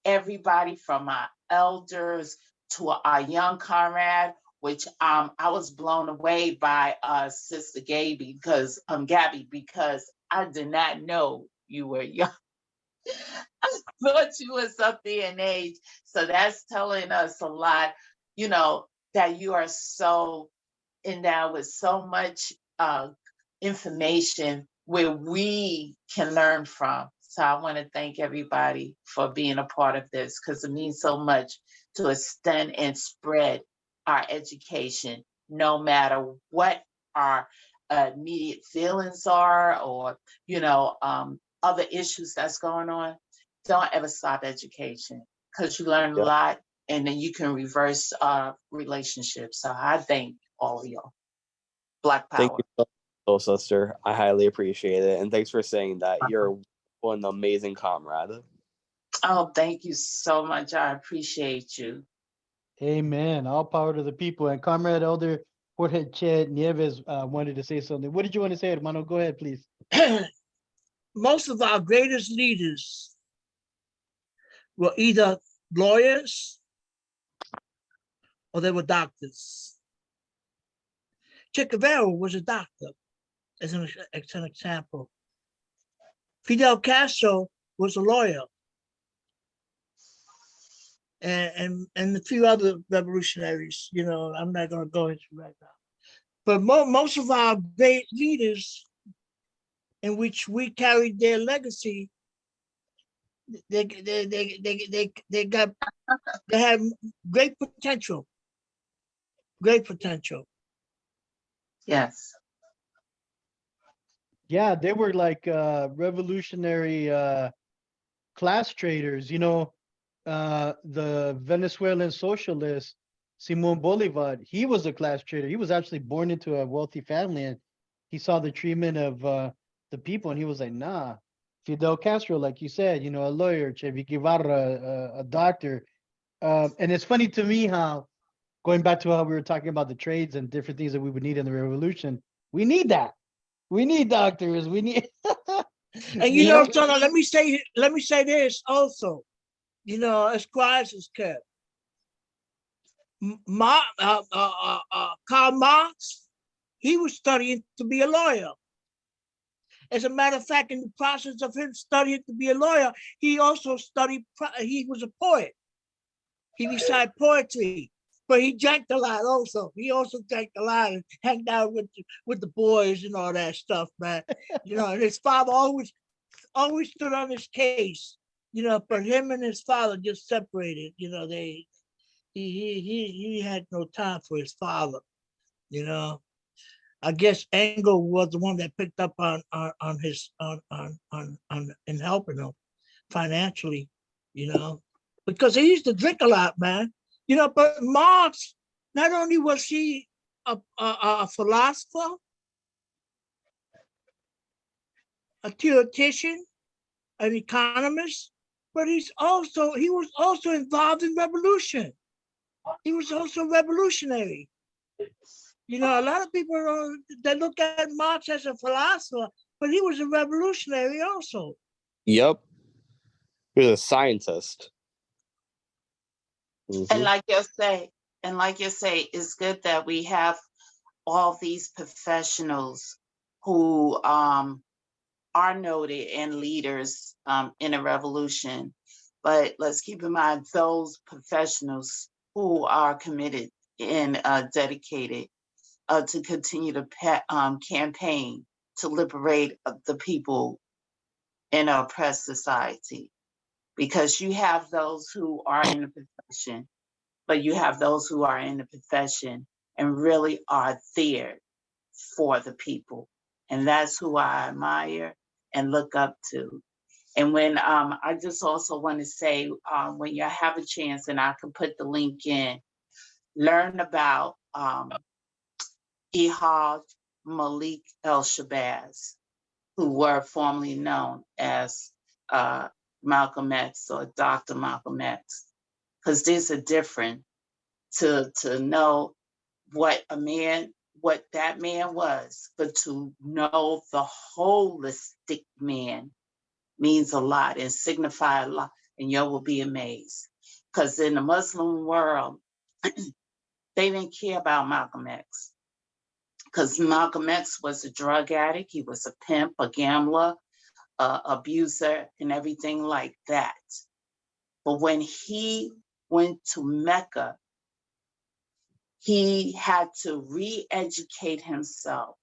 everybody from our elders to our young comrade, which I was blown away by Sister Gabby because I did not know you were young. I thought you was up there in age. So that's telling us a lot, that you are so endowed with so much information where we can learn from. So I want to thank everybody for being a part of this because it means so much to extend and spread our education, no matter what our immediate feelings are or, other issues that's going on. Don't ever stop education because you learn a lot and then you can reverse relationships. So I thank all of y'all. Black Power. Thank you so much, sister. I highly appreciate it. And thanks for saying that. You're an amazing comrade. Oh, thank you so much. I appreciate you. Amen. All power to the people. And Comrade Elder Jorge Che Nieves wanted to say something. What did you want to say, hermano? Go ahead, please. Most of our greatest leaders were either lawyers or they were doctors. Che Guevara was a doctor, as an example. Fidel Castro was a lawyer. And a few other revolutionaries, I'm not going to go into right now. But most of our great leaders in which we carried their legacy, they have great potential. Great potential. Yes. Yeah, they were like revolutionary class traders, the Venezuelan socialist Simon Bolivar, he was a class trader. He was actually born into a wealthy family and he saw the treatment of the people and he was like, nah. Fidel Castro, like you said, a lawyer, Che Guevara, a doctor. And it's funny to me how, going back to how we were talking about the trades and different things that we would need in the revolution, we need that. We need doctors. We need. And Tony, let me say this also. As quiet as kept. Karl Marx, he was studying to be a lawyer. As a matter of fact, in the process of him studying to be a lawyer, he also studied, he was a poet. He recited poetry, but he drank a lot also. He also drank a lot and hanged out with the boys and all that stuff, man. You know, and his father always stood on his case, you know, but him and his father just separated, you know, he had no time for his father, you know. I guess Engel was the one that picked up on in helping him financially, you know, because he used to drink a lot, man. You know, but Marx, not only was he a philosopher, a theoretician, an economist, but he was also involved in revolution. He was also revolutionary. You know, a lot of people that look at Marx as a philosopher, but he was a revolutionary also. Yep. He was a scientist. And Mhm. like you say, it's good that we have all these professionals who are noted and leaders in a revolution. But let's keep in mind those professionals who are committed and dedicated to continue to campaign to liberate the people in an oppressed society. Because you have those who are in the profession, but you have those who are in the profession and really are there for the people. And that's who I admire and look up to. And when I just also want to say, when you have a chance, and I can put the link in, learn about Ihad Malik El-Shabazz, who were formerly known as Malcolm X or Dr. Malcolm X, because there's a difference to know what that man was, but to know the holistic man means a lot and signify a lot, and you will be amazed. Because in the Muslim world, they didn't care about Malcolm X. Because Malcolm X was a drug addict, he was a pimp, a gambler, abuser, and everything like that. But when he went to Mecca, he had to re-educate himself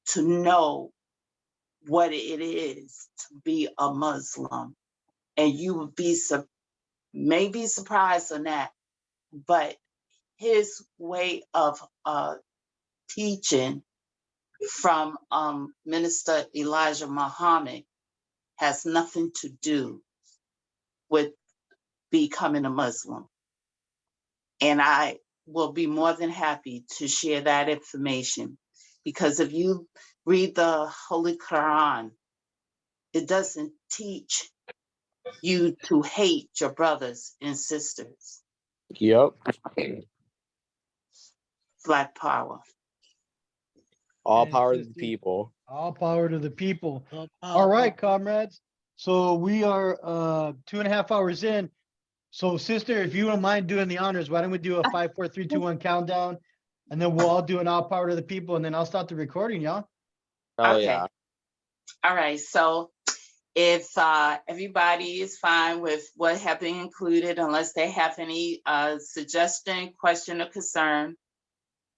to know what it is to be a Muslim. And you would may be surprised on that, but his way of teaching from Minister Elijah Muhammad has nothing to do with becoming a Muslim. And I will be more than happy to share that information, because if you read the Holy Quran, it doesn't teach you to hate your brothers and sisters. Yep. All All Black power. power to the sisters. people. Power to the people. So, All right, comrades. So we are 2.5 hours in. So, sister, if you don't mind doing the honors, why don't we do a 5, 4, 3, 2, 1 countdown, and then we'll all do an all power to the people, and then I'll start the recording, y'all. Oh Okay. yeah. All right. So if everybody is fine with what have been included, unless they have any suggestion, question, or concern,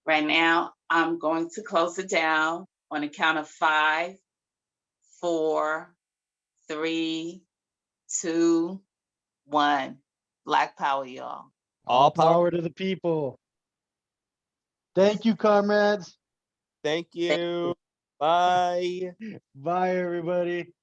right now I'm going to close it down on the count of 5, 4, 3, 2, 1. Black power, y'all. All power. Power to the people. Thank you, comrades. Thank you. Bye. Bye, everybody.